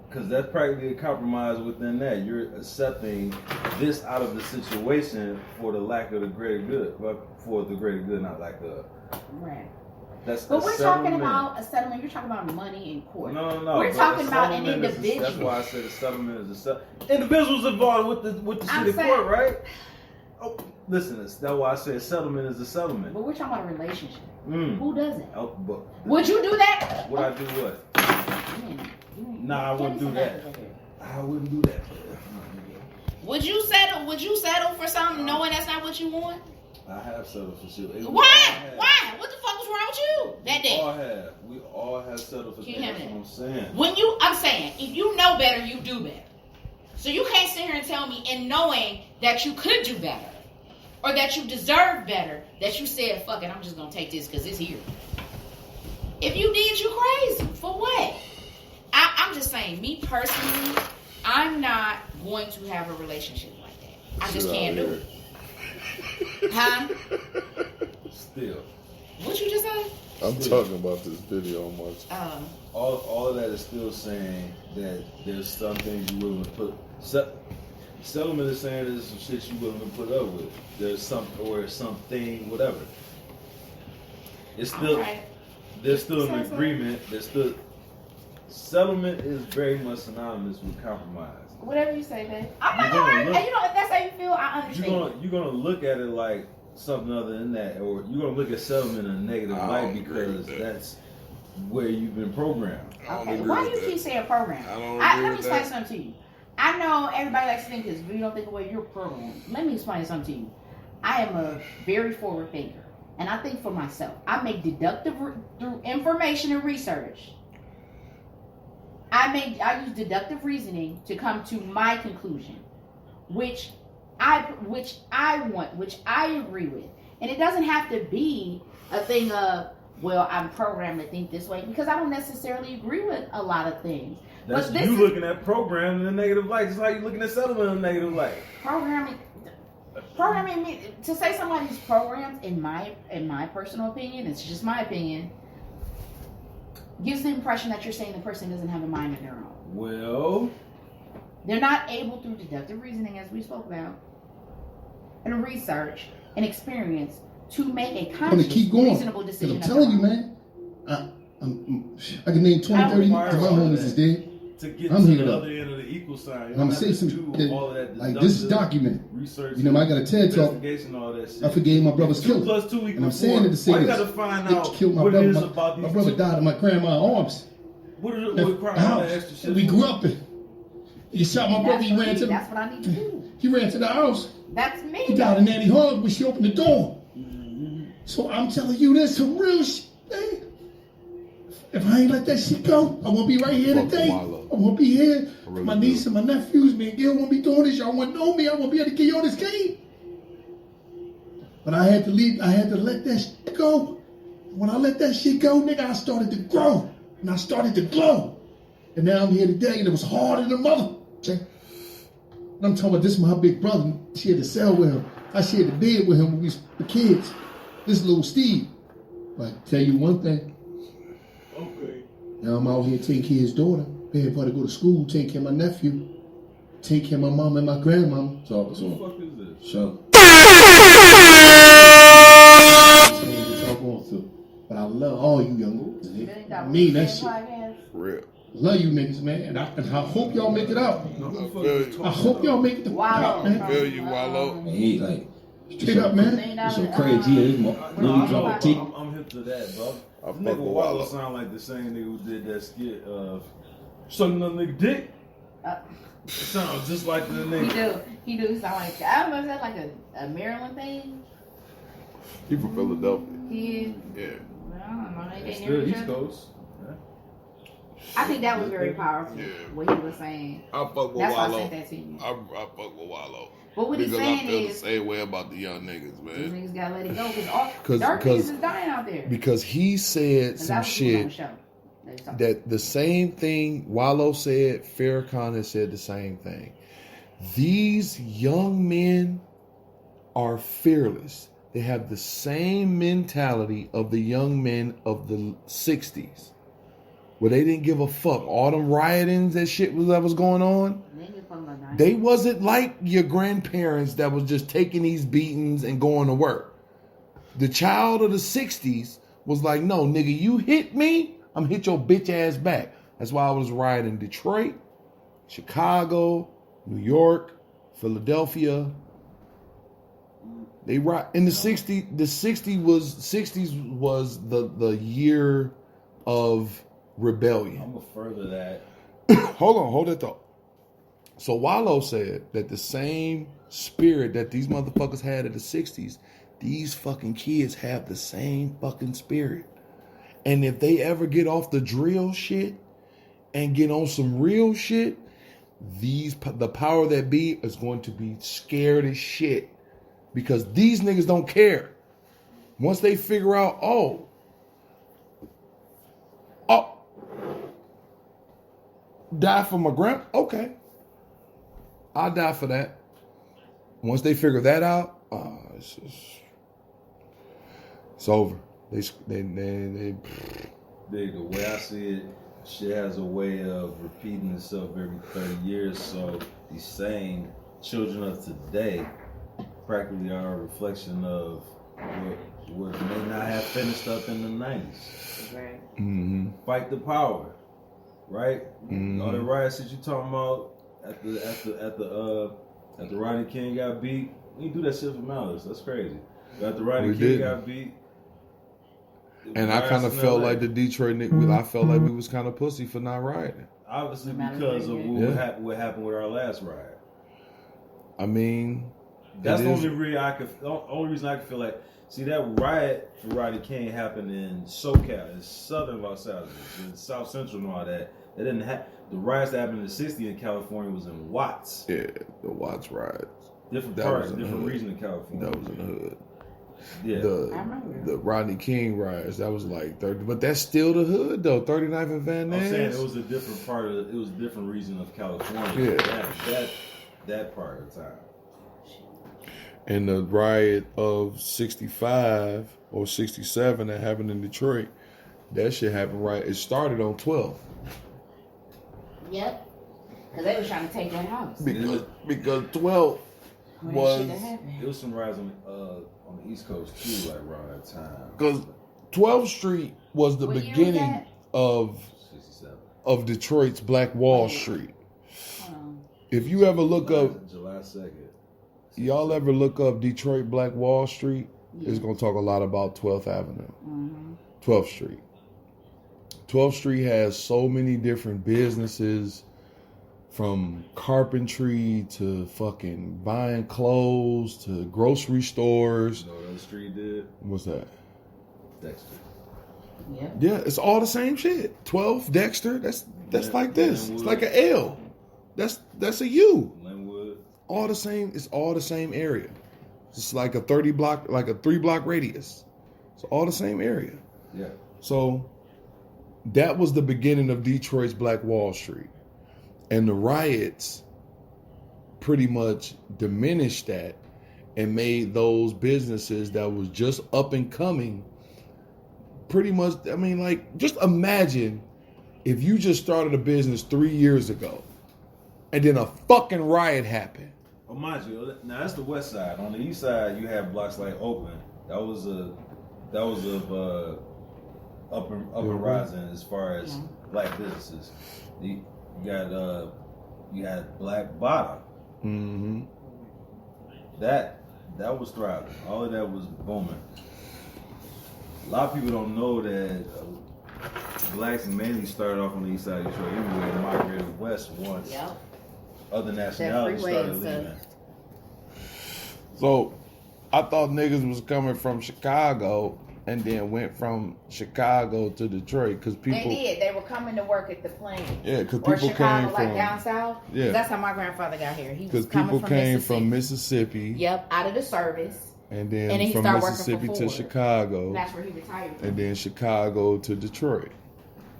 because that's practically a compromise within that, you're accepting this out of the situation for the lack of the greater good. Well, for the greater good, not like the... Right. But we're talking about a settlement. You're talking about money in court. No. We're talking about an individual. That's why I said a settlement is a settlement. Individuals involved with the shit in court, right? Oh, listen, that's why I say a settlement is a settlement. But we're talking about a relationship. Who doesn't? Oh, would you do that? Would I do what? Nah, I wouldn't do that. I wouldn't do that. Would you settle? Would you settle for something knowing that's not what you want? I have settled for shit. Why? What the fuck was wrong with you that day? We all have settled for things. That's what I'm saying. I'm saying, if you know better, you do better. So you can't sit here and tell me, in knowing that you could do better, or that you deserve better, that you said, fuck it, I'm just gonna take this because it's here. If you did, you crazy. For what? I'm just saying, me personally, I'm not going to have a relationship like that. I just can't do it. Huh? Still. What you just say? I'm talking about this video much. All of that is still saying that there's some things you're willing to put. Settlement is saying there's some shit you're willing to put up with. There's something, whatever. It's still, there's still an agreement. There's still settlement is very much synonymous with compromise. Whatever you say, man. I'm not gonna argue. You know, if that's how you feel, I understand. You're gonna look at it like something other than that, or you're gonna look at settlement in a negative light because that's where you've been programmed. Okay, why do you keep saying program? Let me explain something to you. I know everybody likes to think this, but you don't think the way you're programmed. Let me explain something to you. I am a very forward thinker, and I think for myself. I make deductive through information and research. I use deductive reasoning to come to my conclusion, which I agree with. And it doesn't have to be a thing of, well, I'm programmed to think this way, because I don't necessarily agree with a lot of things. That's you looking at programming in a negative light. Just how you looking at settlement in a negative light. Programming to say somebody's programmed, in my personal opinion, it's just my opinion, gives the impression that you're saying the person doesn't have a mind of their own. Well, they're not able, through deductive reasoning, as we spoke about, and research and experience, to make a conscious, reasonable decision. I'm telling you, man. I can name 20, 30 of my homies is dead. To get to the other end of the equal sign, I'm gonna say some like this is documented. Research, you know, I got a TED talk. All that shit. I forgave my brother's killer, and I'm saying it to say this. They killed my brother. My brother died in my grandma's arms. We grew up in. He shot my brother. He ran to. That's what I need to do. He ran to the house. That's me. He got a nanny hug when she opened the door. So I'm telling you, there's some real shit, man. If I ain't let that shit go, I won't be right here today. I won't be here. My niece and my nephews, me and Gil won't be doing this. Y'all won't know me. I won't be able to get y'all this game. But I had to leave. I had to let that shit go. When I let that shit go, nigga, I started to grow. And I started to glow. And now I'm here today, and it was harder than mother. And I'm talking about this is my big brother. I shared the cell with him. I shared the bed with him when we was the kids. This is little Steve. But I tell you one thing. Okay. Now I'm out here taking care of his daughter, paying for her to go to school, taking care of my nephew, taking care of my mom and my grandmama. So what the fuck is this? So. But I love all you young niggas. I mean that shit. Real. Love you niggas, man. And I hope y'all make it out. I hope y'all make it to Wallow. man. Feel you, Wallow. Hey, like, straight up, man. It's so crazy. I'm hip to that, bro. I Nigga Wallow sound like the same nigga who did that skit of sucking another nigga dick. It sounds just like the nigga. He do sound like, I don't know if that's like a Maryland thing. He from Philadelphia. He is. Yeah. Well, I don't know. It's still East Coast. I think that was very powerful. Yeah. What he was saying. I fuck with That's Wallow. why I sent that to you. I fuck with Wallow. But what he's saying I feel is, the same way about the young niggas, these man. niggas gotta let it go because dark niggas is dying out there. Because he said some shit that the same thing Wallow said, Farrakhan has said the same thing. These young men are fearless. They have the same mentality of the young men of the 60s. Where they didn't give a fuck. All them riotings that shit that was going on. They wasn't like your grandparents that was just taking these beatings and going to work. The child of the 60s was like, no, nigga, you hit me, I'm hit your bitch ass back. That's why I was rioting Detroit, Chicago, New York, Philadelphia. They riot in the 60s. The 60s was the year of rebellion. I'm gonna further that. Hold that thought. So Wallow said that the same spirit that these motherfuckers had in the 60s, these fucking kids have the same fucking spirit. And if they ever get off the drill shit and get on some real shit, the power that be is going to be scared as shit. Because these niggas don't care. Once they figure out, oh, die for my grandma? Okay. I'll die for that. Once they figure that out, it's over. The way I see it, shit has a way of repeating itself every 30 years. So these same children of today practically are a reflection of what may not have finished up in the 90s. Right. Mm-hmm. Fight the power. right? All the riot shit you talking about at the Rodney King got beat. We do that shit for malice. That's crazy. But after Rodney King got beat. And I kind of felt like the Detroit niggas. I felt like we was kind of pussy for not rioting. Obviously, because of what happened with our last riot. I mean, that's the only reason I could feel like. See, that riot for Rodney King happened in SoCal, in southern Los Angeles, in South Central and all that. It didn't have the riots that happened in the '60s in California was in Watts. Yeah, the Watts riots. Different part, different region of California. That was in the hood. Yeah, the Rodney King riots, that was like 30, but that's still the hood though. 39th and Van Ness. I'm saying it was a different part of it was a different region of California. Yeah, that part of the time. And the riot of 65 or 67 that happened in Detroit, that shit happened right. It started on 12. Yep, because they was trying to take that house. Because 12 was. There was some riots on the East Coast too, like around that time. Because 12th Street was the beginning of 67. Of Detroit's Black Wall Street. If you ever look up July 2nd. Y'all ever look up Detroit Black Wall Street? It's going to talk a lot about 12th Avenue. 12th Street. 12th Street has so many different businesses, from carpentry to fucking buying clothes to grocery stores. You know what other street did? What's that? Dexter. Yeah, it's all the same shit. 12th, Dexter, that's like this. It's like an L. That's a U. All the same. It's all the same area. It's like a 3-block radius. It's all the same area. Yeah. So that was the beginning of Detroit's Black Wall Street, and the riots pretty much diminished that and made those businesses that was just up and coming pretty much. I mean, like, just imagine if you just started a business 3 years ago, and then a fucking riot happened. Oh, mind you, now that's the west side. On the east side, you have blocks like Oakland. That was up and rising as far as black businesses. You had Black Bottom. Mm-hmm. That was thriving. All of that was booming. A lot of people don't know that blacks mainly started off on the east side of Detroit anyway and migrated west once. Yep. Other nationalities started leaving. So, I thought niggas was coming from Chicago and then went from Chicago to Detroit because people. They did. They were coming to work at the plant. Yeah, because people Chicago, came from like down south. Yeah, that's how my grandfather got here. He was because people came from Mississippi. Yep, out of the service. And then from Mississippi to Chicago. And that's where he retired from. And then Chicago to Detroit.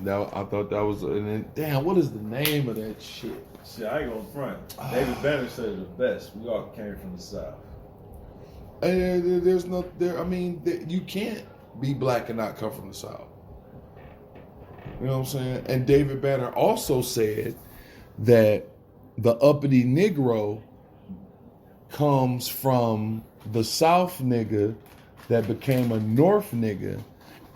Now I thought that was. And then, damn, what is the name of that shit? Shit, I ain't gonna front. David Banner said it the best. We all came from the South. And there's no there. I mean, you can't be black and not come from the South. You know what I'm saying? And David Banner also said that the uppity Negro comes from the South nigga that became a North nigga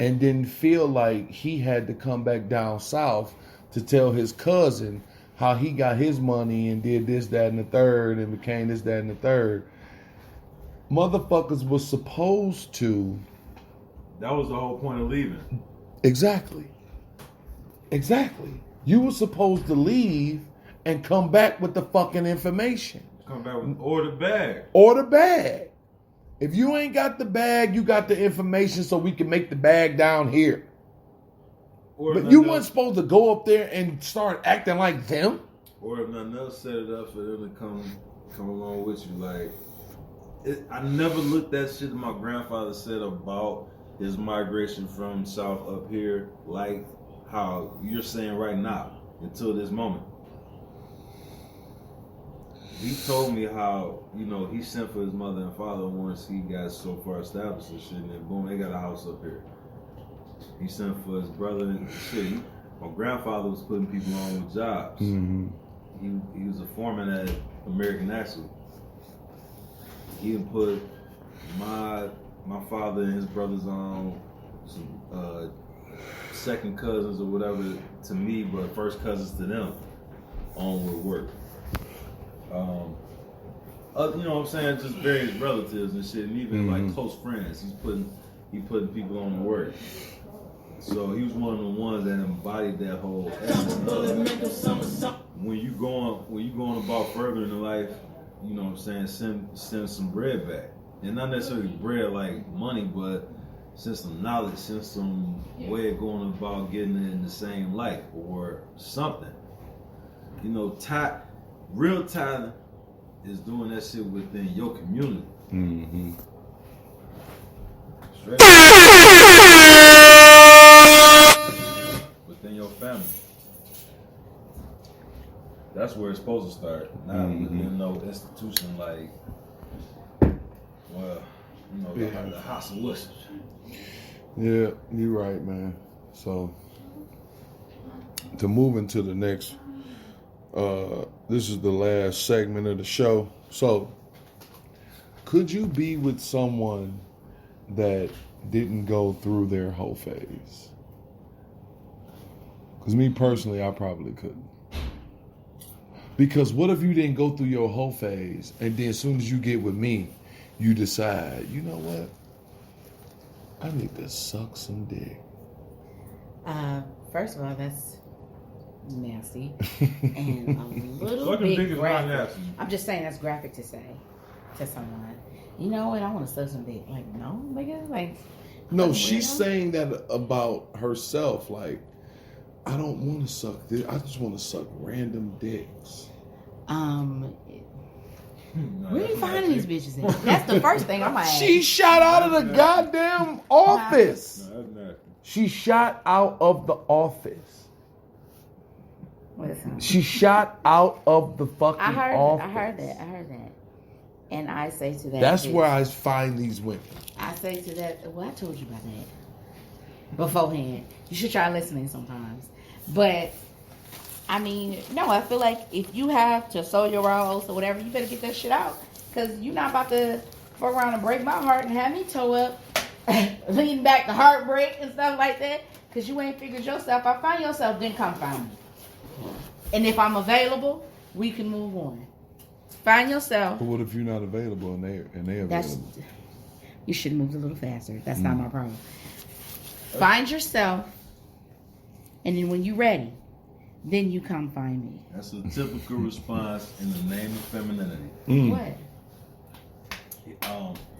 and didn't feel like he had to come back down South to tell his cousin how he got his money and did this, that, and the third and became this, that, and the third. Motherfuckers was supposed to. That was the whole point of leaving. Exactly. You were supposed to leave and come back with the fucking information. Come back with or the bag. Or the bag. If you ain't got the bag, you got the information so we can make the bag down here. But you weren't supposed to go up there and start acting like them. Or if nothing else, set it up for them to come along with you. Like, I never looked that shit that my grandfather said about his migration from South up here like how you're saying right now until this moment. He told me how, he sent for his mother and father once he got so far established and shit, and then boom, they got a house up here. He sent for his brother and shit. My grandfather was putting people on with jobs. Mm-hmm. He was a foreman at American Axle. He done put my father and his brothers on some second cousins or whatever to me, but first cousins to them on with work. You know what I'm saying? Just various relatives and shit, and even like close friends. He putting people on the work. So he was one of the ones that embodied that whole essence. When you going about further in life, you know what I'm saying, send some bread back. And not necessarily bread like money, but send some knowledge, send some way of going about getting it in the same light or something. You know, real talent is doing that shit within your community. Mm-hmm. Straight within your family. That's where it's supposed to start. Not within no institution like, well, you know, the House of Worship. Yeah, you're right, man. So, to move into the next, this is the last segment of the show. So, could you be with someone that didn't go through their whole phase? Because me personally, I probably couldn't. Because what if you didn't go through your whole phase, and then as soon as you get with me, you decide, you know what? I need to suck some dick. First of all, that's nasty and a little bit graphic. I'm just saying that's graphic to say to someone. You know what? I want to suck some dick. Like, no, nigga. Like, no, she's saying that about herself. Like, I don't want to suck dick. I just want to suck random dicks. Where you finding these bitches at? That's the first thing I'm like. She shot out of the goddamn office. She shot out of the office. She shot out of the fucking office. I heard that. And I say to that. That's where I find these women. I say to that. Well, I told you about that beforehand. You should try listening sometimes. But I mean, no, I feel like if you have to sow your rolls or whatever, you better get that shit out. Because you're not about to fuck around and break my heart and have me toe up, lean back to heartbreak and stuff like that. Because you ain't figured yourself out. Find yourself, then come find me. And if I'm available, we can move on. Find yourself. But what if you're not available and they available? You should move a little faster. That's not my problem. Find yourself, and then when you're ready, then you come find me. That's a typical response in the name of femininity. What?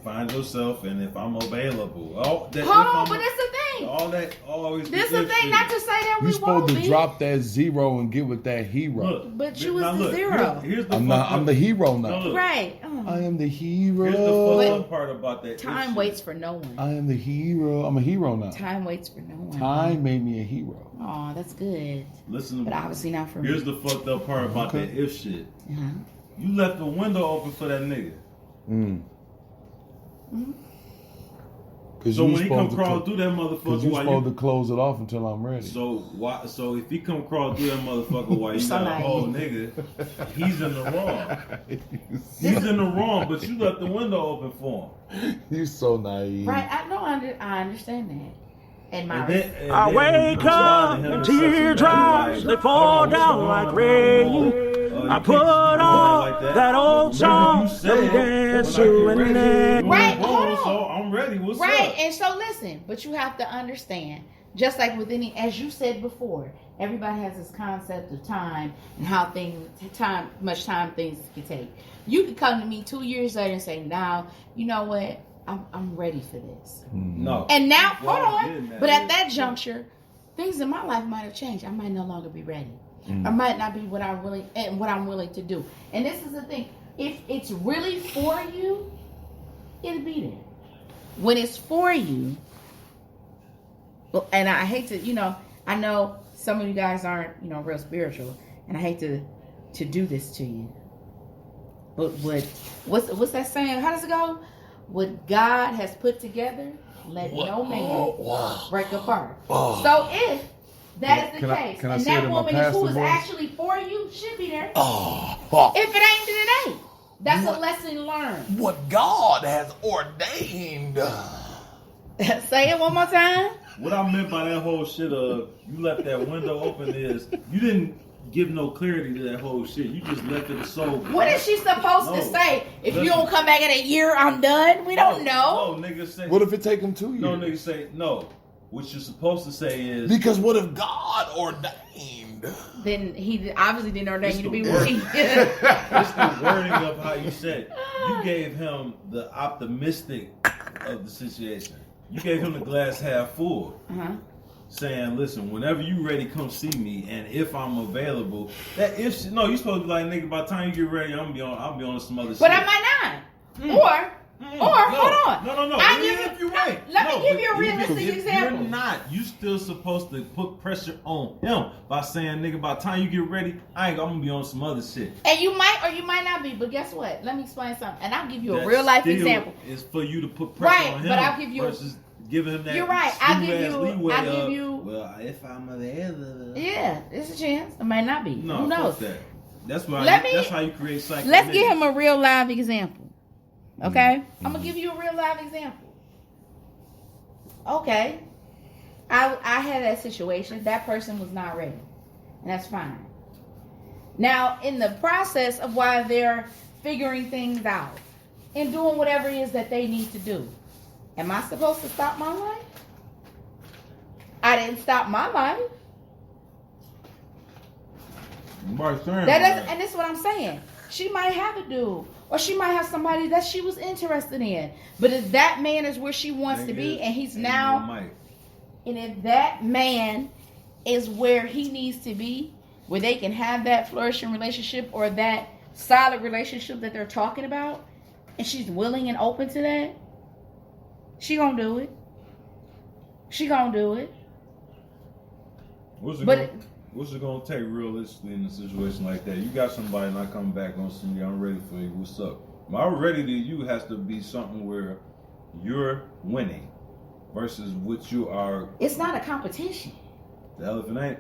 Find yourself, and if I'm available. But that's the thing. All that always. This is the thing. Not to say that we won't be. You're supposed to drop that zero and get with that hero. Look, but you was the zero. Here's the I'm the hero now. Right. I am the hero. Here's the fucked up part about that. Time waits for no one. I am the hero. I'm a hero now. Time waits for no one. Time made me a hero. Oh, that's good. Listen to me. But obviously not for me. Here's the fucked up part about that if shit. You left the window open for that nigga. So when he come crawl through that motherfucker, you're supposed to close it off until I'm ready. So why? So if he come crawl through that motherfucker while you got a whole nigga, he's in the wrong. He's in the wrong, but you left the window open for him. You're so naive. Right? I understand that. And I wake up and teardrops they fall down like rain. I put on that old song and dance to an end. Right, hold on. So I'm ready. What's up? Right, and so listen, but you have to understand, just like with any, as you said before, everybody has this concept of time and how much time things can take. You could come to me 2 years later and say, now, you know what? I'm ready for this. No. And now, hold on. But at that juncture, things in my life might have changed. I might no longer be ready. I might not be what I'm willing to do. And this is the thing. If it's really for you, it'll be there. When it's for you, and I hate to, I know some of you guys aren't, real spiritual, and I hate to do this to you. But what's that saying? How does it go? What God has put together, let no man break apart. So if that is the case, and that woman who is actually for you should be there. If it ain't, then it ain't. That's a lesson learned. What God has ordained. Say it one more time. what I meant by that whole shit of you left that window open is you didn't give no clarity to that whole shit. You just left it so. What is she supposed to say? If you don't come back in a year, I'm done. We don't know. No, niggas say. What if it take them 2 years? No, niggas say no. What you're supposed to say is because what if God ordained? Then he obviously didn't ordain you to be the with me. It's the wording of how you said. You gave him the optimistic of the situation. You gave him the glass half full. Saying, listen, whenever you ready, come see me, and if I'm available, that if she, no, you supposed to be like, nigga, by the time you get ready, I'll be on some other shit. But I might not. Or hold on. No. Let me give you a realistic example. You're not. You still supposed to put pressure on him by saying, nigga, by the time you get ready, I'm gonna be on some other shit. And you might or you might not be, but guess what? Let me explain something. And I'll give you a real life example. It's for you to put pressure on him. But I'll give you versus giving him that. You're right. I'll give you. Well, if I'm available. Yeah, it's a chance. It might not be. No, who knows? That. That's why. That's how you create psych. Let's give him a real live example. Okay, I'm gonna give you a real live example. Okay, I had that situation. That person was not ready, and that's fine. Now, in the process of while they're figuring things out and doing whatever it is that they need to do, am I supposed to stop my life? I didn't stop my life. And this is what I'm saying. She might have a dude, or she might have somebody that she was interested in. But if that man is where she wants to be, and he's now, and if that man is where he needs to be, where they can have that flourishing relationship or that solid relationship that they're talking about, and she's willing and open to that, she gonna do it. She gonna do it. What's it gonna take realistically in a situation like that? You got somebody not coming back on some, I'm ready for you. What's up? My ready to you has to be something where you're winning versus what you are. It's not a competition. The elephant ain't.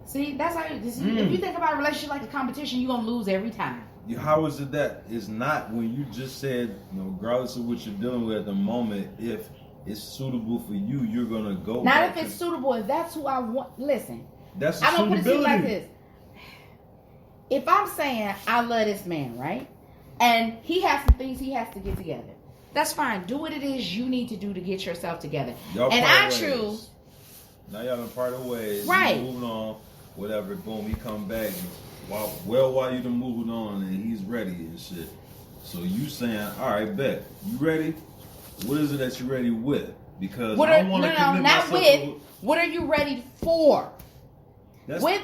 See, that's how if you think about a relationship like a competition, you're gonna lose every time. How is it that it's not when you just said, regardless of what you're dealing with at the moment, if it's suitable for you, you're gonna go. Not if it's suitable, if that's who I want. Listen. That's I'm gonna put it to you like this. If I'm saying I love this man, right? And he has some things he has to get together. That's fine. Do what it is you need to do to get yourself together. And I choose. Now y'all in part of ways. Right. Moving on. Whatever. Boom. He come back. While you done moving on and he's ready and shit. So you saying, all right, bet. You ready? What is it that you're ready with? Because I want to commit myself with. What are you ready for? With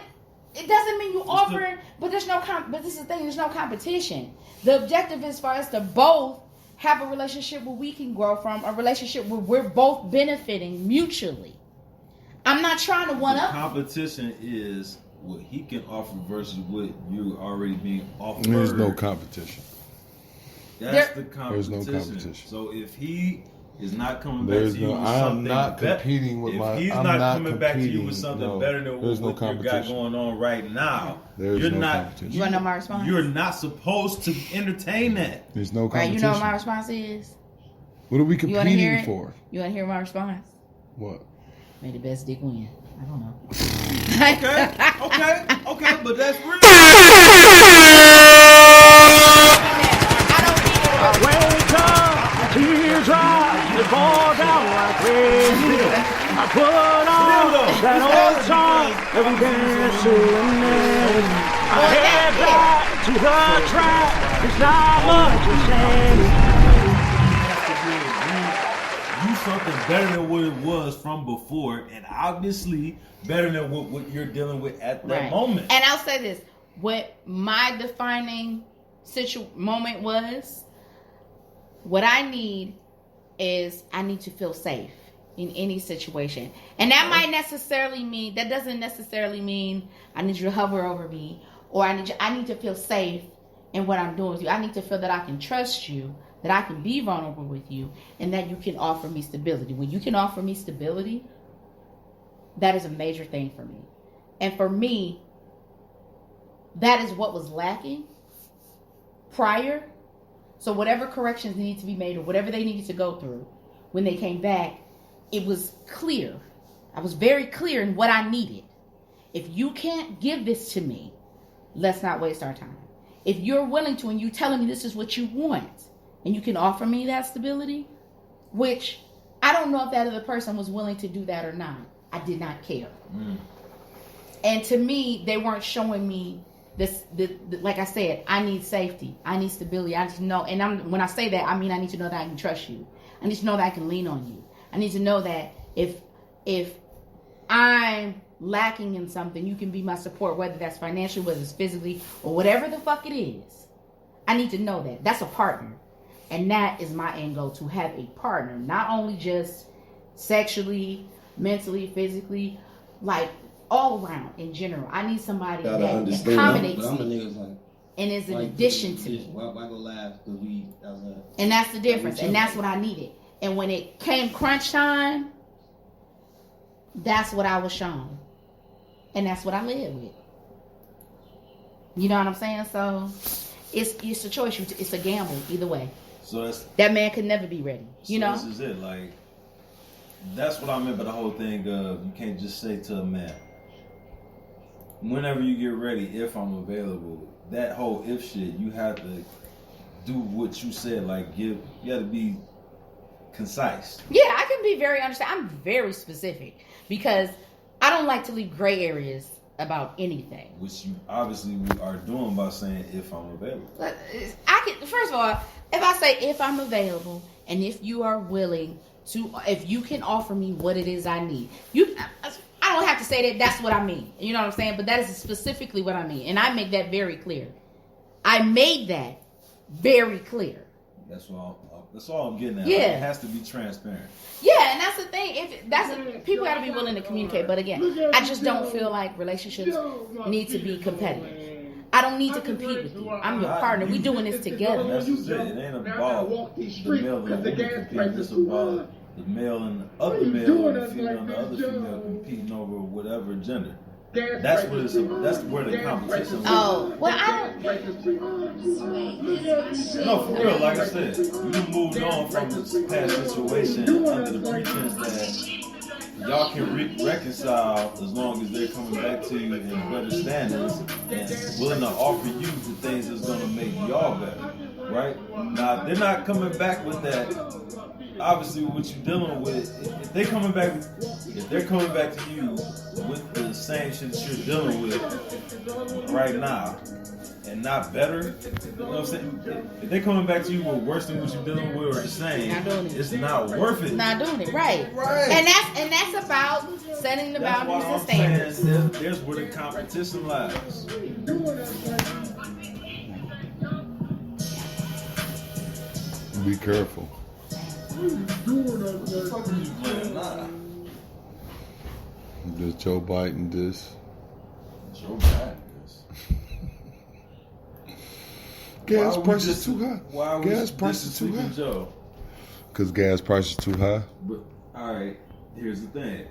it doesn't mean you offering, but there's no but this is the thing, there's no competition. The objective is for us to both have a relationship where we can grow from, a relationship where we're both benefiting mutually. I'm not trying to one up. Competition is what he can offer versus what you already being offered. There's no competition. That's the competition. There's no competition. So if he is not coming back to you with something competing with if he's not coming back to you with something better than what you got going on right now, you're not. You want to know my response? You're not supposed to entertain that. There's no competition. Right, you know what my response is? What are we competing for? You want to hear my response? What? May the best dick win. I don't know. Okay, but that's real. I wake up, teardrops, they fall down like rain. I put on that old song that we dance to and then I head back to the track. It's not much to say. Something better than what it was from before, and obviously better than what you're dealing with at that moment. And I'll say this: what my defining moment was, what I need is I need to feel safe in any situation, and that doesn't necessarily mean I need you to hover over me, or I need to feel safe in what I'm doing with you. I need to feel that I can trust you, that I can be vulnerable with you, and that you can offer me stability. When you can offer me stability, that is a major thing for me. And for me, that is what was lacking prior. So whatever corrections need to be made or whatever they needed to go through, when they came back, it was clear I was very clear in what I needed. If you can't give this to me, let's not waste our time. If you're willing to and you telling me this is what you want and you can offer me that stability, which I don't know if that other person was willing to do that or not. I did not care. And to me, they weren't showing me this. Like I said, I need safety. I need stability. I need to know. And when I say that, I mean I need to know that I can trust you. I need to know that I can lean on you. I need to know that if I'm lacking in something, you can be my support, whether that's financially, whether it's physically, or whatever the fuck it is. I need to know that. That's a partner. And that is my end goal, to have a partner. Not only just sexually, mentally, physically, like all around in general. I need somebody that accommodates me and is an addition to me. Why go laugh? And that's the difference. And that's what I needed. And when it came crunch time, that's what I was shown. And that's what I live with. You know what I'm saying? So it's a choice. It's a gamble either way. So that man could never be ready. You know? This is it. Like, that's what I meant by the whole thing of you can't just say to a man, whenever you get ready, if I'm available, that whole if shit, you have to do what you said. Like, you got to be concise. Yeah, I can be very understanding. I'm very specific because I don't like to leave gray areas about anything. Which you obviously are doing by saying if I'm available. First of all, if I say if I'm available and if you are willing to, if you can offer me what it is I need, I don't have to say that. That's what I mean. You know what I'm saying? But that is specifically what I mean, and I make that very clear. I made that very clear. That's all I'm getting at. Yeah. Like, it has to be transparent. Yeah, and that's the thing. People got to be willing to communicate. But again, I just don't feel like relationships need to be competitive. I don't need to compete with you. I'm your partner. We doing this together. That's just it. It ain't about the male and the woman competing. It's about the male and the other male and the female and the other female competing over whatever gender. That's what it's about. That's where the competition is. Oh, well, I don't. No, for real. Like I said, you moved on from this past situation under the pretense that y'all can reconcile as long as they're coming back to you in better standards and willing to offer you the things that's going to make y'all better, right? Now, they're not coming back with that. Obviously, what you're dealing with, if they're coming back to you with the same shit that you're dealing with right now and not better, you know what I'm saying? If they're coming back to you with worse than what you're dealing with or the same, it's not worth it. Not doing it, right? Right. And that's about setting the boundaries and standards. There's where the competition lies. Be careful. Does Joe Biden this? Joe Biden this. Gas prices too high. Why gas prices too high. Joe? Because gas prices too high. But all right, here's the thing.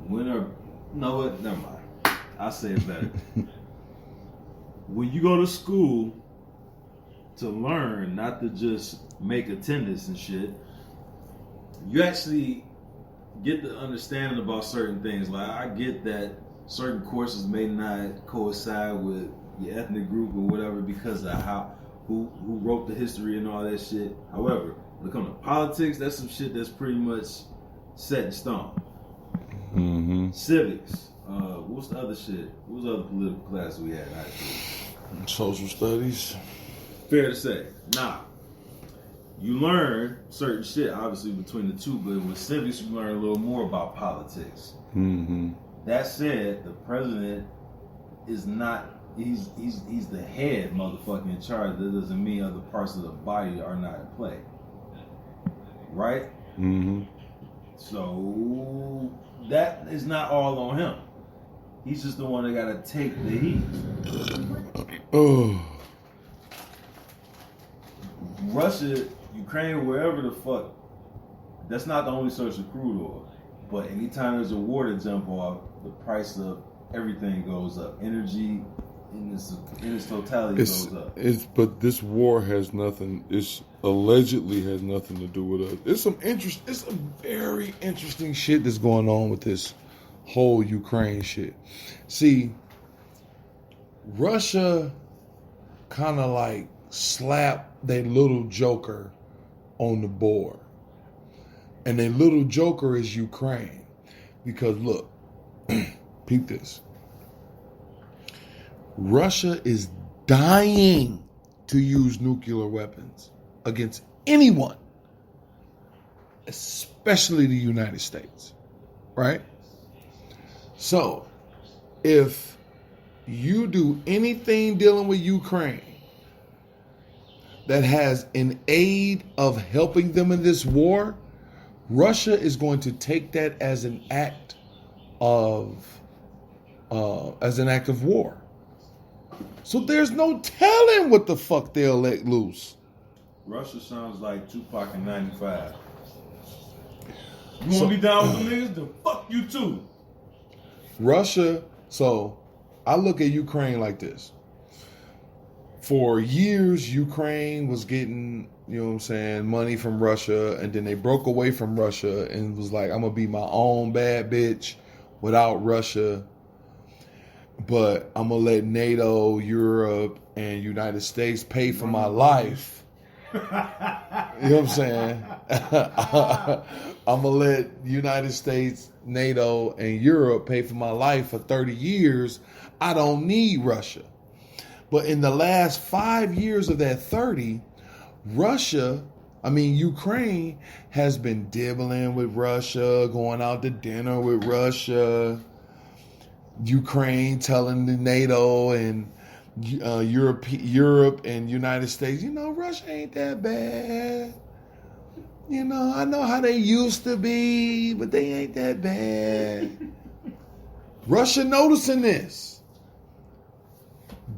No, what? Never mind. I'll say it better. When you go to school to learn, not to just make attendance and shit, you actually get the understanding about certain things. Like, I get that certain courses may not coincide with your ethnic group or whatever because of who wrote the history and all that shit. However, when it comes to politics, that's some shit that's pretty much set in stone. Mm-hmm. Civics. What's the other shit? What was the other political class we had in high school? Social studies. Fair to say. Nah. You learn certain shit, obviously, between the two, but with civics, you learn a little more about politics. Mm-hmm. That said, the president is not, he's the head motherfucking in charge. That doesn't mean other parts of the body are not in play. Right? Mm-hmm. So, that is not all on him. He's just the one that got to take the heat. Oh. Russia, Ukraine, wherever the fuck, that's not the only source of crude oil. But anytime there's a war to jump off, the price of everything goes up. Energy, in its totality goes up. But this war has nothing. It's allegedly has nothing to do with us. It's some very interesting shit that's going on with this whole Ukraine shit. See, Russia kind of like slapped their little joker on the board, and their little joker is Ukraine. Because look, peep this. Russia is dying to use nuclear weapons against anyone, especially the United States, right? So, if you do anything dealing with Ukraine that has an aid of helping them in this war, Russia is going to take that as an act of war. So there's no telling what the fuck they'll let loose. Russia sounds like Tupac in 95. You want to be down with the niggas? Then fuck you too. Russia, so I look at Ukraine like this. For years, Ukraine was getting, you know what I'm saying, money from Russia, and then they broke away from Russia and was like, I'm going to be my own bad bitch without Russia. But I'm going to let NATO, Europe, and United States pay for my life. You know what I'm saying? I'm going to let United States, NATO, and Europe pay for my life for 30 years. I don't need Russia. But in the last 5 years of that 30, Ukraine has been dibbling with Russia, going out to dinner with Russia. Ukraine telling the NATO and Europe and United States, Russia ain't that bad. I know how they used to be, but they ain't that bad. Russia noticing this.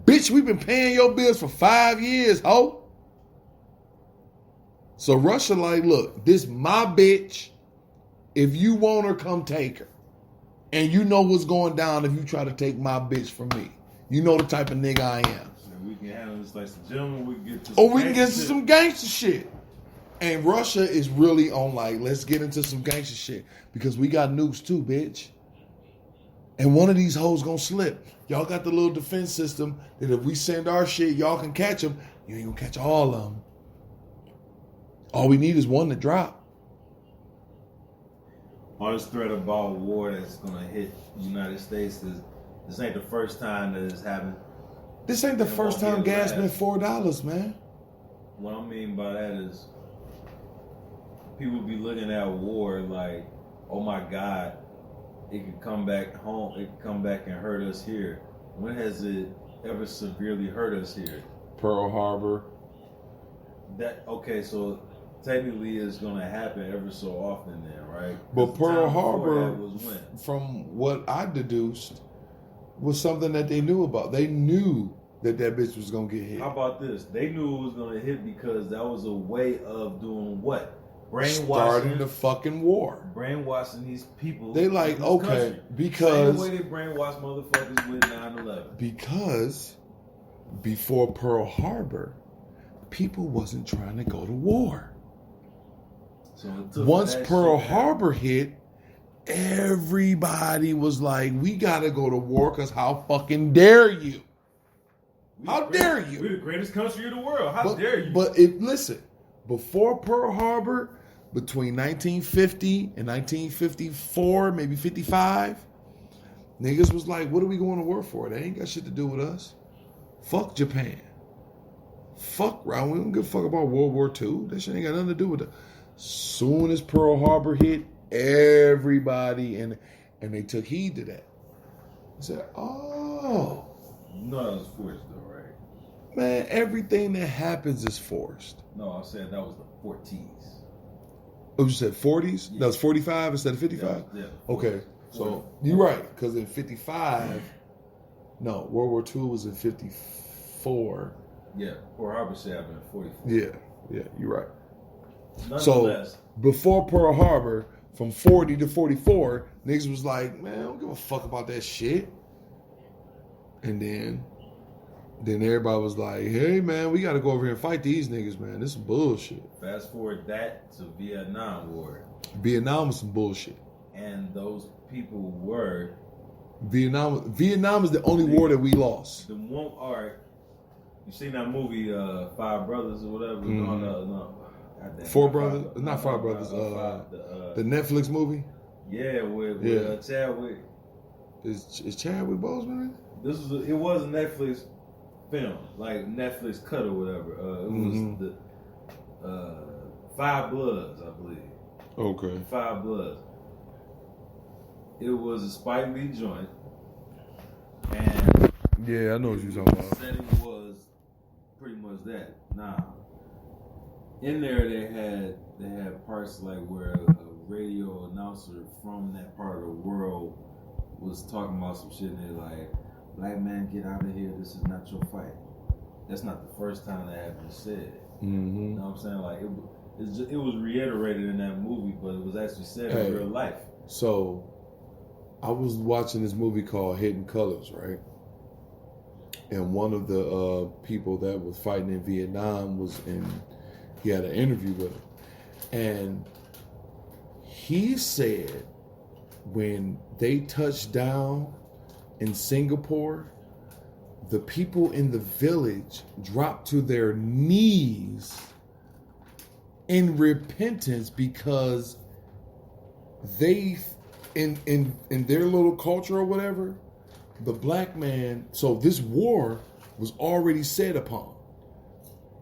Bitch, we've been paying your bills for 5 years, ho. So Russia like, look, this my bitch. If you want her, come take her. And you know what's going down if you try to take my bitch from me. You know the type of nigga I am. We can handle this like some gentlemen. We can get to some gangster shit. And Russia is really on like, let's get into some gangster shit. Because we got nukes too, bitch. And one of these hoes gonna slip. Y'all got the little defense system that if we send our shit, y'all can catch them. You ain't gonna catch all of them. All we need is one to drop. All this threat about war that's gonna hit the United States, this ain't the first time that it's happened. This ain't the first time gas been $4, man. What I mean by that is people be looking at war like, oh my God, it could come back home, it could come back and hurt us here. When has it ever severely hurt us here? Pearl Harbor. So technically it's going to happen ever so often then, right? But Pearl Harbor, was when? From what I deduced, was something that they knew about. They knew that bitch was going to get hit. How about this? They knew it was going to hit because that was a way of doing what? Starting the fucking war. Brainwashing these people. They like, okay, country. because... Same way they brainwashed motherfuckers with 9/11. Because before Pearl Harbor, people wasn't trying to go to war. So once Pearl Harbor hit, everybody was like, we gotta go to war because how fucking dare you? How dare you? We're the greatest country in the world. How dare you? But listen, before Pearl Harbor, between 1950 and 1954, maybe 55, niggas was like, what are we going to war for? They ain't got shit to do with us. Fuck Japan. Fuck, right? We don't give a fuck about World War II. That shit ain't got nothing to do with it. Soon as Pearl Harbor hit, everybody, and they took heed to that. I said, oh. No, that was forced though, right? Man, everything that happens is forced. No, I said that was the 40s. Oh, you said 40s? Yeah. That was 45 instead of 55? Yeah. Okay, so you're right, because in 55, no, World War II was in 54. Yeah, Pearl Harbor shit happened in 44. Yeah, you're right. Nonetheless. So, before Pearl Harbor, from 40 to 44, niggas was like, man, I don't give a fuck about that shit. And then Then everybody was like, hey, man, we got to go over here and fight these niggas, man. This is bullshit. Fast forward that to Vietnam War. Vietnam was some bullshit. And those people were... Vietnam is the only war that we lost. The one, all right. You seen that movie, Five Brothers or whatever? No. Four Brothers? Not Five Brothers. The Netflix movie? Yeah, with Chadwick. Is Chadwick Boseman in it? It was a Netflix film, like Netflix cut or whatever. It was the Five Bloods, I believe. Okay. Five Bloods. It was a Spike Lee joint, and yeah, I know what you're talking about. The setting was pretty much that. Now, in there they had parts like where a radio announcer from that part of the world was talking about some shit, and they're like, "Black man, get out of here. This is not your fight." That's not the first time that had been said. You know what I'm saying? Like it was reiterated in that movie, but it was actually said in real life. So, I was watching this movie called Hidden Colors, right? And one of the people that was fighting in Vietnam he had an interview with him. And he said when they touched down in Singapore, the people in the village dropped to their knees in repentance because they, in their little culture or whatever, the black man, so this war was already set upon.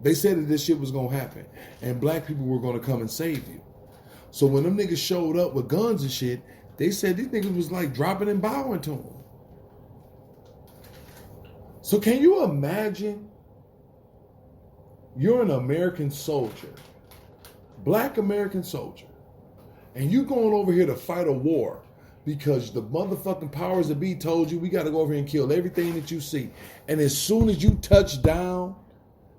They said that this shit was gonna happen and black people were gonna come and save you. So when them niggas showed up with guns and shit, they said these niggas was like dropping and bowing to them. So can you imagine you're an American soldier, black American soldier, and you going over here to fight a war because the motherfucking powers that be told you we got to go over here and kill everything that you see. And as soon as you touch down,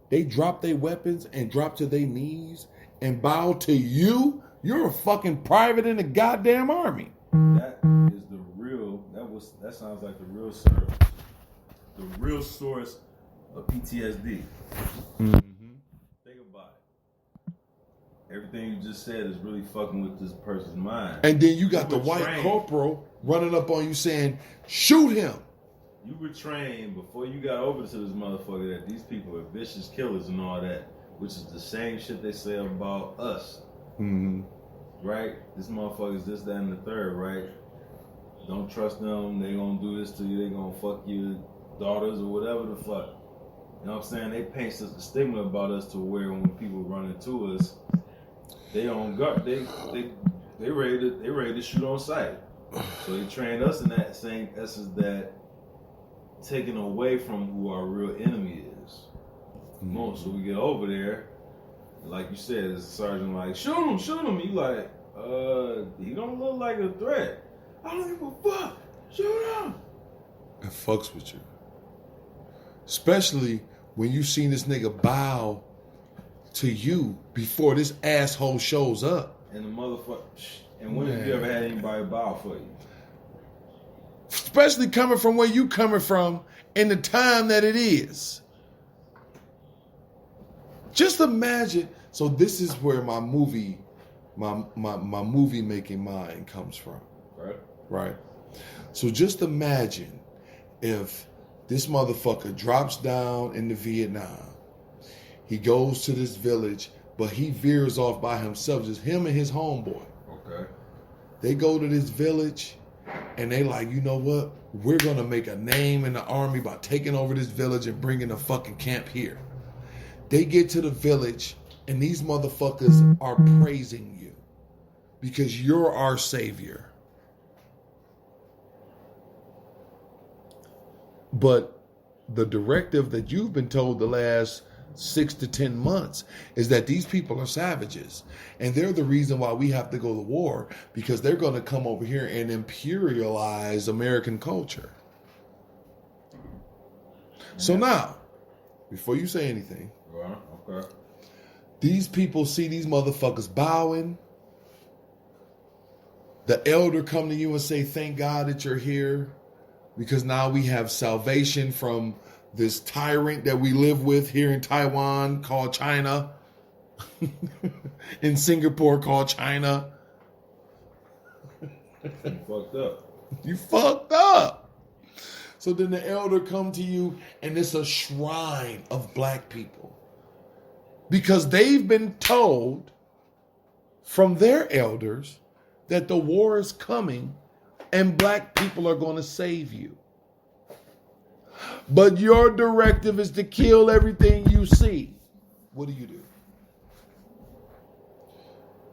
they drop their weapons and drop to their knees and bow to you. You're a fucking private in the goddamn army. That is the real. That sounds like the real source. The real source of PTSD. Think about it. Everything you just said is really fucking with this person's mind. And then you got the white corporal running up on you saying, "Shoot him." You were trained before you got over to this motherfucker that these people are vicious killers and all that, which is the same shit they say about us. Right? This motherfucker's this, that, and the third, right? Don't trust them. They gonna do this to you. They gonna fuck your daughters or whatever the fuck. You know what I'm saying? They paint such a stigma about us to where when people run into us, they on guard. They ready to shoot on sight. So they trained us in that same essence that taking away from who our real enemy is. So we get over there, like you said, as a sergeant like, shoot him. You like, he don't look like a threat. I don't give a fuck. Shoot him. It fucks with you. Especially when you seen this nigga bow to you before this asshole shows up. And the motherfucker, and when have you ever had anybody bow for you? Especially coming from where you coming from in the time that it is. Just imagine. So this is where my movie making mind comes from. Right. So just imagine if this motherfucker drops down into Vietnam. He goes to this village, but he veers off by himself, just him and his homeboy. Okay. They go to this village, and they like, you know what? We're going to make a name in the army by taking over this village and bringing a fucking camp here. They get to the village, and these motherfuckers are praising you because you're our savior. But the directive that you've been told the last 6 to 10 months is that these people are savages. And they're the reason why we have to go to war, because they're going to come over here and imperialize American culture. So now, before you say anything, okay. These people see these motherfuckers bowing. The elder come to you and say, thank God that you're here, because now we have salvation from this tyrant that we live with here in Taiwan called China, in Singapore called China. You fucked up. You fucked up. So then the elder come to you and it's a shrine of black people. Because they've been told from their elders that the war is coming and black people are going to save you. But your directive is to kill everything you see. What do you do?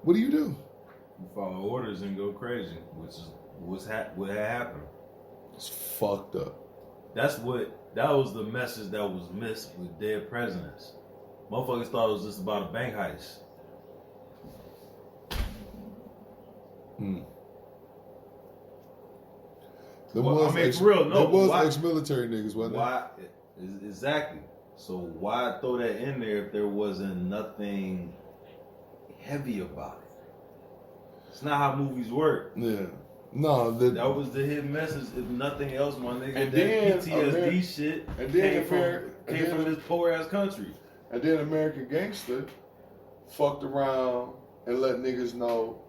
What do you do? You follow orders and go crazy, which is what had happened. It's fucked up. That was the message that was missed with dead presidents. Motherfuckers thought it was just about a bank heist. There Well, was for real, no. There was Why- ex-military niggas, wasn't there? Why? Exactly. So why throw that in there if there wasn't nothing heavy about it? It's not how movies work. Yeah. No, That was the hidden message. If nothing else, my nigga, And that then PTSD shit and then came from this poor ass country. And then American Gangster fucked around and let niggas know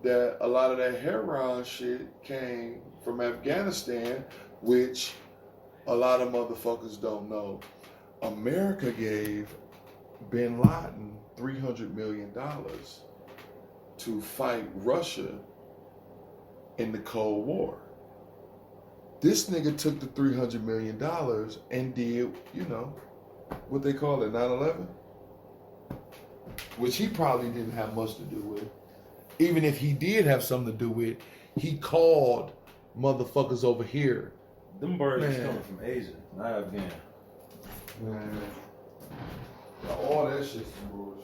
that a lot of that heroin shit came from Afghanistan, which a lot of motherfuckers don't know. America gave Bin Laden $300 million to fight Russia in the Cold War. This nigga took the $300 million and did, what they call it, 9/11? Which he probably didn't have much to do with. Even if he did have something to do with, he called motherfuckers over here. Them birds is coming from Asia, not Afghan. Man. All that shit's some bullshit.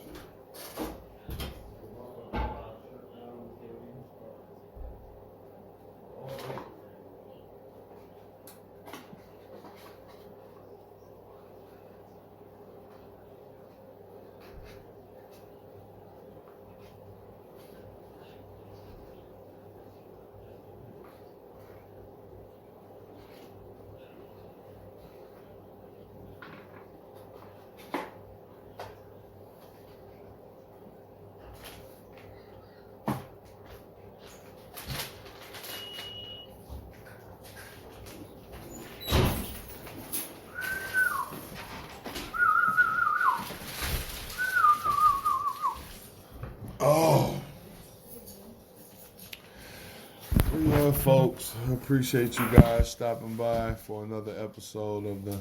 Yeah, folks, I appreciate you guys stopping by for another episode of the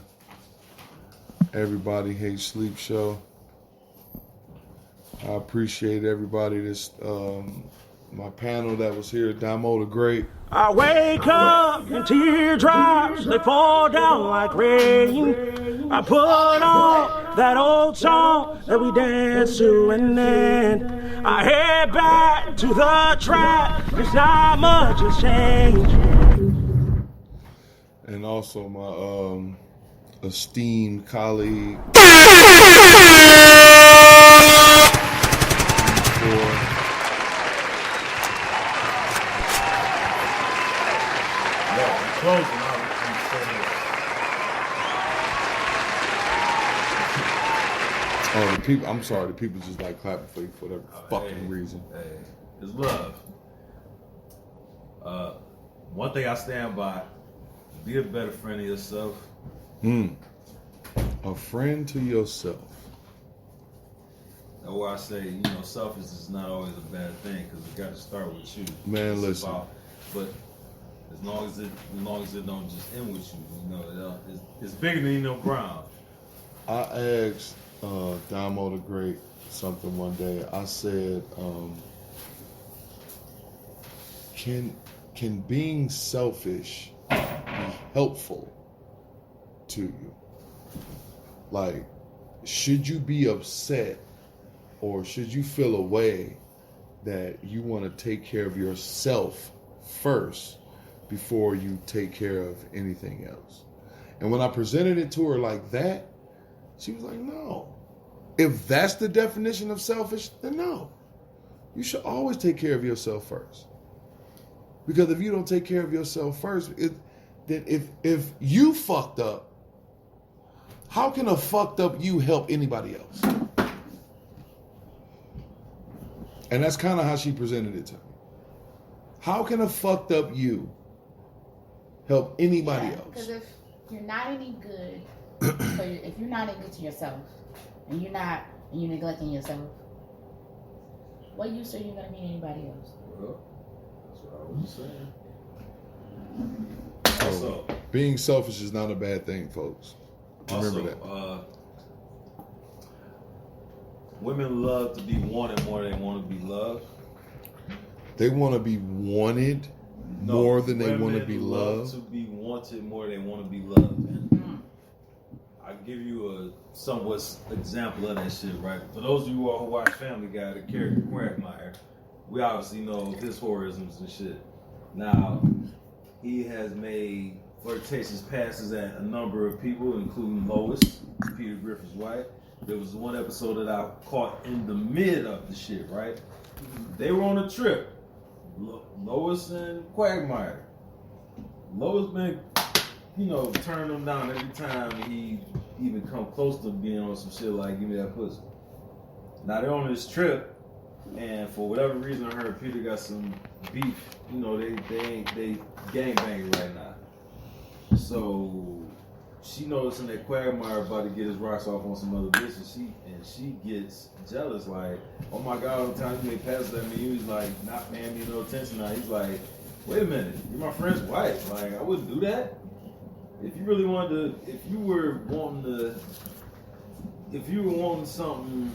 Everybody Hates Sleep show. I appreciate everybody that's my panel that was here, Damo the Great. I wake up and teardrops, they fall down like rain. I put on that old song that we danced to, and then I head back to the track. It's not much has changed. And also my esteemed colleague. Oh, the people! I'm sorry, the people just like clapping for you for whatever fucking reason. Hey, it's love. One thing I stand by: be a better friend of yourself. A friend to yourself. That's why I say, selfishness is not always a bad thing because it got to start with you. Man, listen. But as long as it don't just end with you, it's bigger than Brown. I asked Damo the Great something one day. I said, can being selfish be helpful to you? Like, should you be upset or should you feel a way that you want to take care of yourself first before you take care of anything else? And when I presented it to her like that, she was like, no. If that's the definition of selfish, then no. You should always take care of yourself first. Because if you don't take care of yourself first, then if you fucked up, How can a fucked up you help anybody else? And that's kind of how she presented it to me. How can a fucked up you help anybody else? Because if you're not any good, if you're not any good to yourself, and you're neglecting yourself, what use are you going to be anybody else? Well, that's what I was saying. So, being selfish is not a bad thing, folks. Remember that. Women love to be wanted more than they want to be loved. They want to be wanted more than they want to be loved. To be wanted more than they want to be loved. And I give you a somewhat example of that shit, right? For those of you all who watch Family Guy, the character Quagmire, we obviously know his horrorisms and shit. Now, he has made flirtatious passes at a number of people, including Lois, Peter Griffin's wife. There was one episode that I caught in the mid of the shit, right? They were on a trip. Lois and Quagmire. Lois been, turning him down every time he even come close to being on some shit like, give me that pussy. Now they're on this trip, and for whatever reason, I heard Peter got some beef. They gangbanging right now. So she noticing that Quagmire about to get his rocks off on some other bitch, and she gets jealous, like, oh my God, all the time you make passes at me, he was like not paying me no attention. Now he's like, wait a minute, you're my friend's wife. Like, I wouldn't do that. If you really wanted to, if you were wanting something,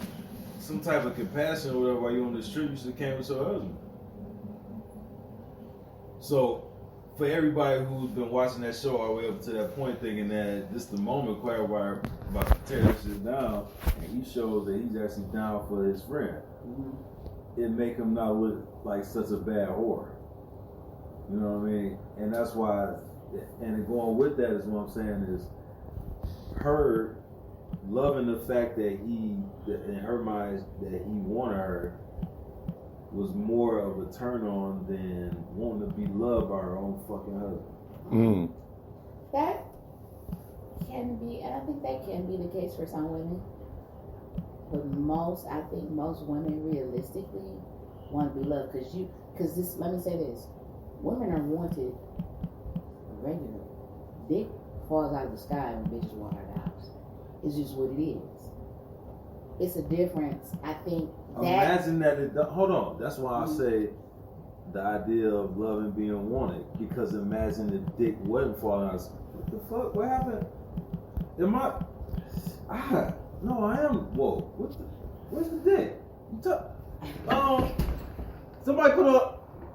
some type of compassion or whatever while you're on this trip, you should have came with your husband. So, for everybody who's been watching that show all the way up to that point, thinking that this is the moment Quagmire about to tear that shit down, and he shows that he's actually down for his friend, it make him not look like such a bad whore. You know what I mean? And that's why, and going with that is what I'm saying is, her loving the fact that in her mind, that he wanted her, was more of a turn on than wanting to be loved by her own fucking husband. That can be, and I think that can be the case for some women. But I think most women realistically want to be loved because this. Let me say this: women are wanted regularly. Dick falls out of the sky when bitches walk out of the house. It's just what it is. It's a difference. I think. Imagine that. Hold on. That's why I say the idea of loving being wanted. Because imagine the dick wasn't falling out. What the fuck? What happened? Am I? No, I am. Whoa. Where's the dick? Somebody put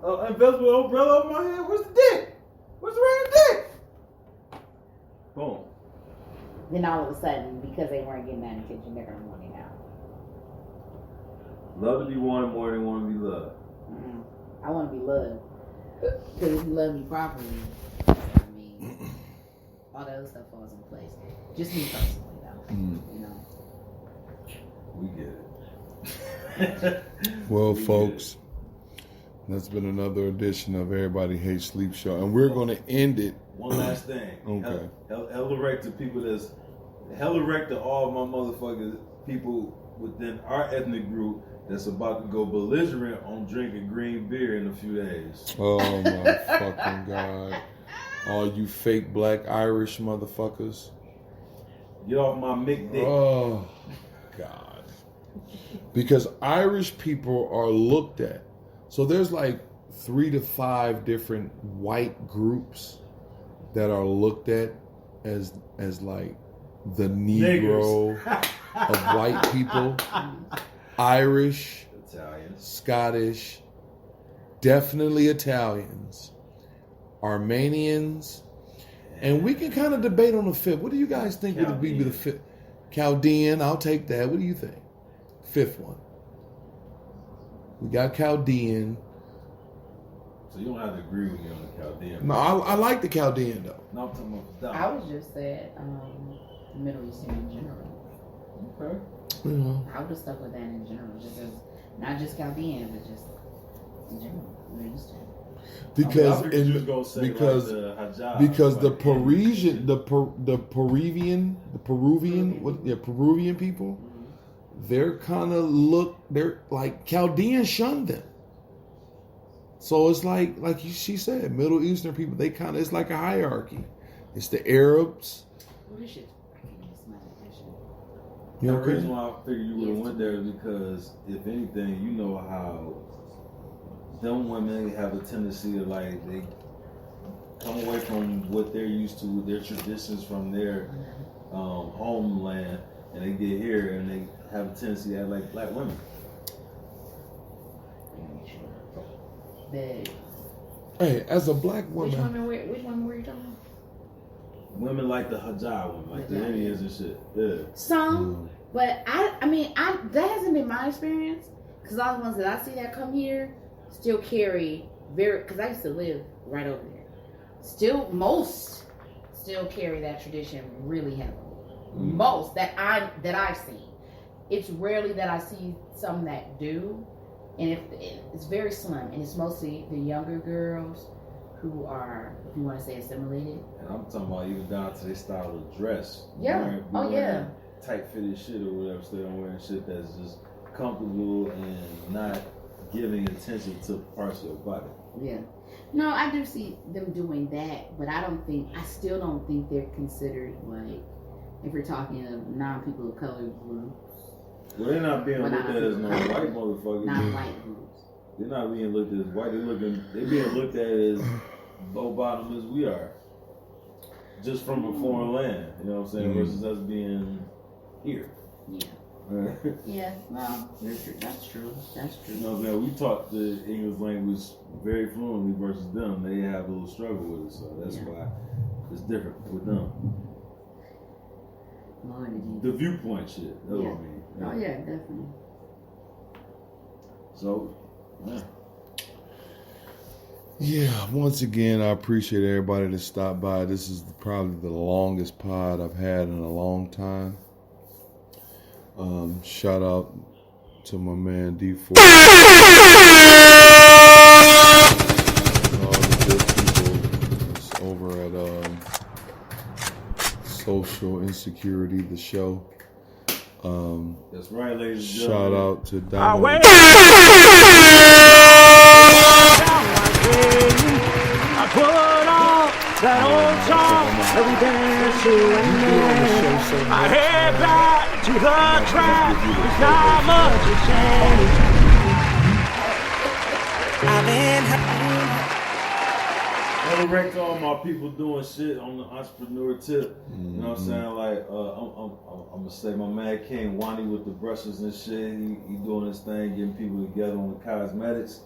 an invisible umbrella over my head. Where's the dick? Where's the random dick? Boom. Then all of a sudden, because they weren't getting that attention, they're gonna want it now. Love to be wanted more than want to be loved. I want to be loved. Because if you love me properly, all the other stuff falls in place. Just me personally, though. We get it. Well, folks, that's been another edition of Everybody Hates Sleep Show. And we're going to end it. One last thing. Okay. Hella wreck to people hella wreck to all my motherfuckers, people within our ethnic group that's about to go belligerent on drinking green beer in a few days. Oh my fucking God. All you fake black Irish motherfuckers. Get off my Mick dick. Oh God. Because Irish people are looked at. So there's like 3 to 5 different white groups that are looked at as like the Negro of white people. Irish, Italians, Scottish, definitely Italians, Armenians, and we can kind of debate on the fifth. What do you guys think would be the fifth? Chaldean, I'll take that. What do you think? Fifth one. We got Chaldean. So you don't have to agree with me on the Chaldean. No, I like the Chaldean though. No, I'm talking about I was just said Middle Eastern in general. Okay. Yeah. I would have stuck with that in general, just as not just Chaldean, but just in general, Middle Eastern. Because I mean, the Peruvian people, they're like Chaldeans shunned them. So it's like she said, Middle Eastern people, it's like a hierarchy. It's the Arabs. The reason why I figured you would have went there is because, if anything, you know how them women have a tendency to they come away from what they're used to, their traditions from their homeland, and they get here and they have a tendency to act like black women. Hey, as a black woman, which one were you talking about? Women like the hijab women, like the Indians and shit. Yeah. Some, but I mean, that hasn't been my experience, because all the ones that I see that come here still carry because I used to live right over there. Most still carry that tradition really heavily. Most that I've seen. It's rarely that I see some that do, and it's very slim, and it's mostly the younger girls who are, if you want to say, assimilated. And I'm talking about even down to their style of dress. Yeah. Wearing tight fitted shit or whatever, so they're wearing shit that's just comfortable and not giving attention to parts of your body. Yeah. No, I do see them doing that, but I still don't think they're considered, like, if you're talking of non-people of color groups. Well, they're not being looked at as no white motherfuckers. Not white groups. They're not being looked at as white. They're being looked at as low bottom as we are. Just from a foreign land, you know what I'm saying? Versus us being here. Yeah. Yeah, well, that's true. You know what I'm saying? We taught the English language very fluently versus them. They have a little struggle with it, so that's why it's different with them. The viewpoint shit. That's what I mean. Oh yeah, definitely. So, yeah, once again, I appreciate everybody that stopped by. This is probably the longest pod I've had in a long time. Shout out to my man D4. And all the good people that's over at Social Insecurity, the show. That's right, ladies and shout gentlemen. out to Donald. I put on that old song that we danced to, and then I head back to the track. There's not much to change. I've been Direct to all my people doing shit on the entrepreneur tip. You know what I'm saying? Like, I'm gonna say my man King Wani with the brushes and shit. He doing his thing, getting people together on the cosmetics.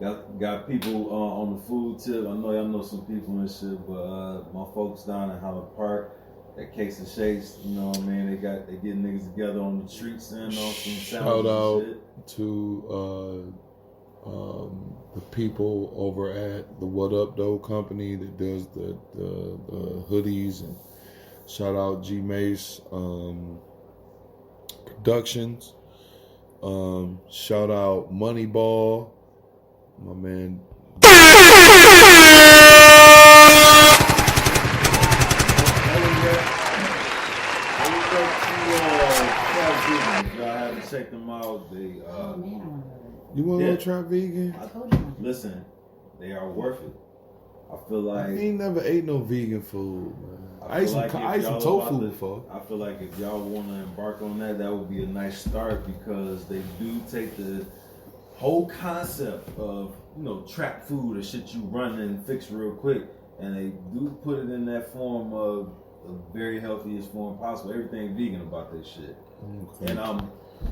Got people on the food tip. I know y'all know some people and shit, but my folks down in Highland Park, that Cakes and Shakes, you know what I mean? They getting niggas together on the treats and on some sandwiches. Shout out and shit. to the people over at the What Up Dough company that does the hoodies, and shout out G Mace Productions. Shout out Moneyball, my man. Y'all haven't checked them out. They You want to go try vegan? Listen, they are worth it. I feel like I ain't never ate no vegan food, man. I ate some tofu before. I feel like if y'all want to embark on that, that would be a nice start, because they do take the whole concept of, you know, trap food or shit you run and fix real quick, and they do put it in that form of the very healthiest form possible. Everything vegan about this shit. Okay.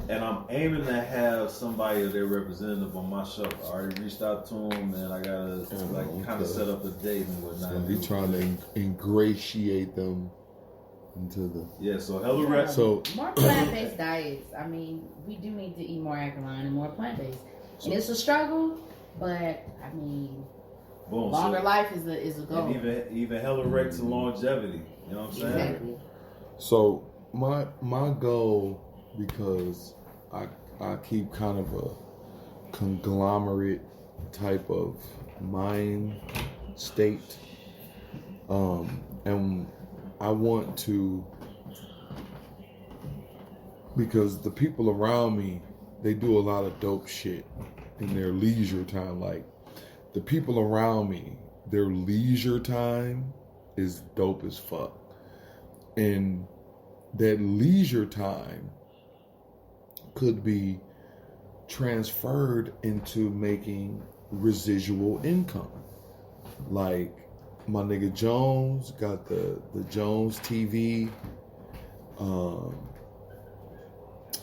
And I'm aiming to have somebody or their representative on my show. I already reached out to them, and I gotta kind of set up a date and whatnot. So you trying to ingratiate them into the so hella rap. So more plant-based diets. I mean, we do need to eat more alkaline and more plant-based, and it's a struggle, but I mean, longer life is a goal. And even hella wreck to longevity. You know what I'm saying? Exactly. So my goal, because I keep kind of a conglomerate type of mind state. And I want to, because the people around me, they do a lot of dope shit in their leisure time. Like, the people around me, their leisure time is dope as fuck. And that leisure time could be transferred into making residual income. Like, my nigga Jones got the Jones TV.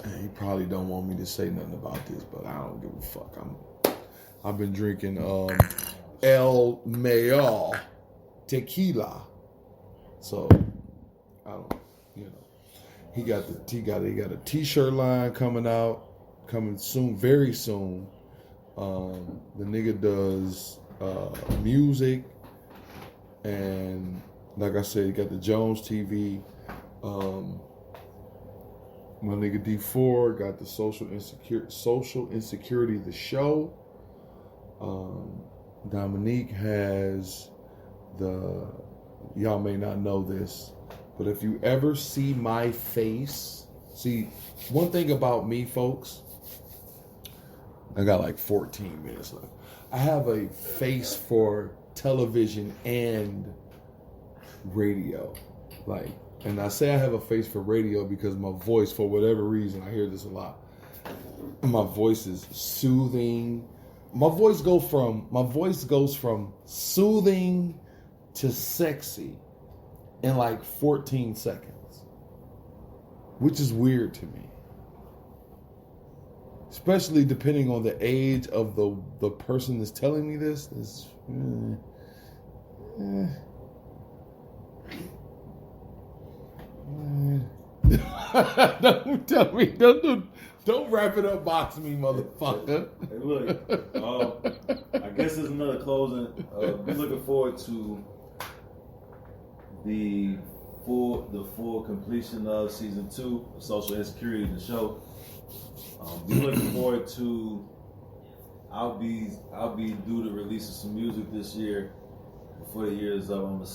And he probably don't want me to say nothing about this, but I don't give a fuck. I've been drinking El Mayor tequila, so I don't, you know. He got a t-shirt line coming soon, very soon. The nigga does music, and like I said, he got the Jones TV. My nigga D4 got the Social Insecurity, the show. Dominique has y'all may not know this, but if you ever see my face, see, one thing about me, folks, I got like 14 minutes left. I have a face for television and radio. Like, and I say I have a face for radio because my voice, for whatever reason, I hear this a lot. My voice is soothing. My voice goes from soothing to sexy in like 14 seconds, which is weird to me. Especially depending on the age of the person that's telling me this. Don't tell me. Don't wrap it up, box me, motherfucker. Hey, look. I guess there's another closing. We're looking forward to the full completion of season 2 of Social Insecurity, the show. We're looking forward to. I'll be due to releasing some music this year before the year is up. I'm gonna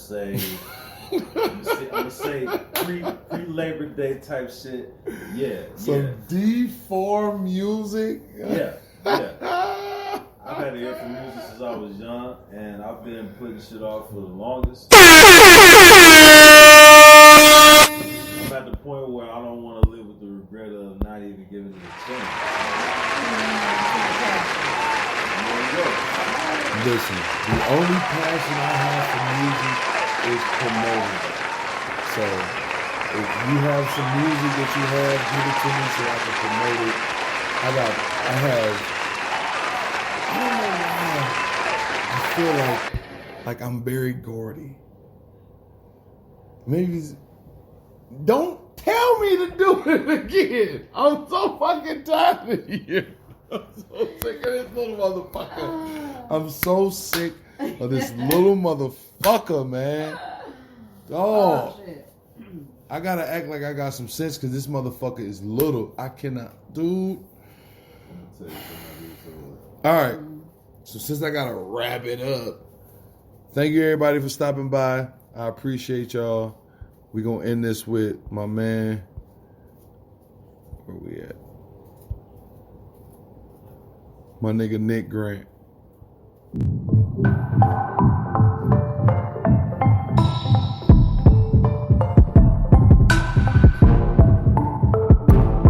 say pre-Labor Day type shit. Yeah. Some D4 music. Yeah. I've had to hear from music since I was young, and I've been putting shit off for the longest. I'm at the point where I don't want to live with the regret of not even giving it a chance. Listen, the only passion I have for music is promoting it. So if you have some music that you have, give it to me so I can promote it. I don't know why. I feel like I'm Barry Gordy. Maybe don't tell me to do it again. I'm so fucking tired of you. I'm so sick of this little motherfucker. I'm so sick of this little motherfucker, man. Oh, shit. I gotta act like I got some sense because this motherfucker is little. I cannot, dude. All right. So since I gotta wrap it up, thank you everybody for stopping by. I appreciate y'all. We gonna end this with my man. Where we at? My nigga Nick Grant.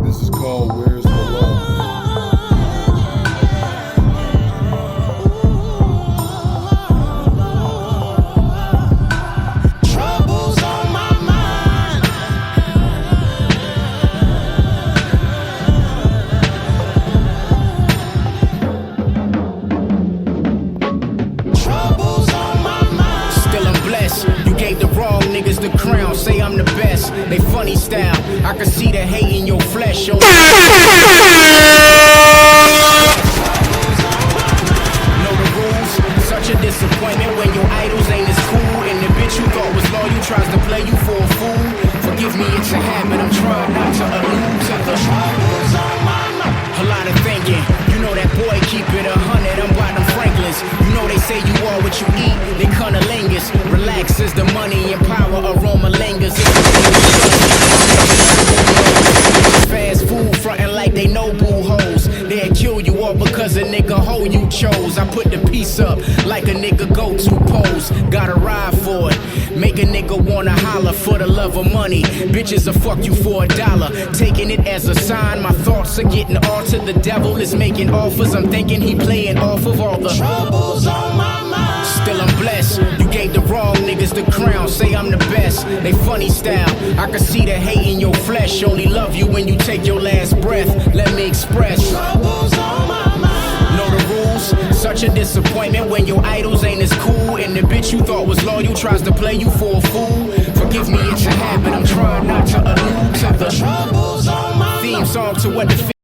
This is called Where's the Love? Troubles on my mind. Troubles on my mind. Still I'm blessed. You gave the wrong niggas the crown. Say I'm the best. They funny style. I can see the hate in your flesh. Know the rules. Such a disappointment when your idols ain't as cool. And the bitch you thought was loyal tries to play you for a fool. Forgive me, it's a habit. I'm trying not to allude to the troubles on my mind. A lot of thinking. You know that boy keep it 100. I'm by them friends. as the money and power aroma lingers. Fast food frontin' like they know boo hoes. They'll kill you all because a nigga hoe you chose. I put the piece up like a nigga go-to pose. Gotta ride for it. Make a nigga wanna holler for the love of money. Bitches will fuck you for $1. Taking it as a sign, my thoughts are getting all to the devil is making offers. I'm thinking he playing off of all the troubles on my mind. Still I'm blessed. You gave the wrong niggas the crown. Say I'm the best. They funny style. I can see the hate in your flesh. Only love you when you take your last breath. Let me express. Troubles on my mind. Know the rules. Such a disappointment when your idols ain't as cool. And the bitch you thought was loyal tries to play you for a fool. Forgive me, it's a habit. I'm trying not to allude to the troubles on my mind. Theme song to what the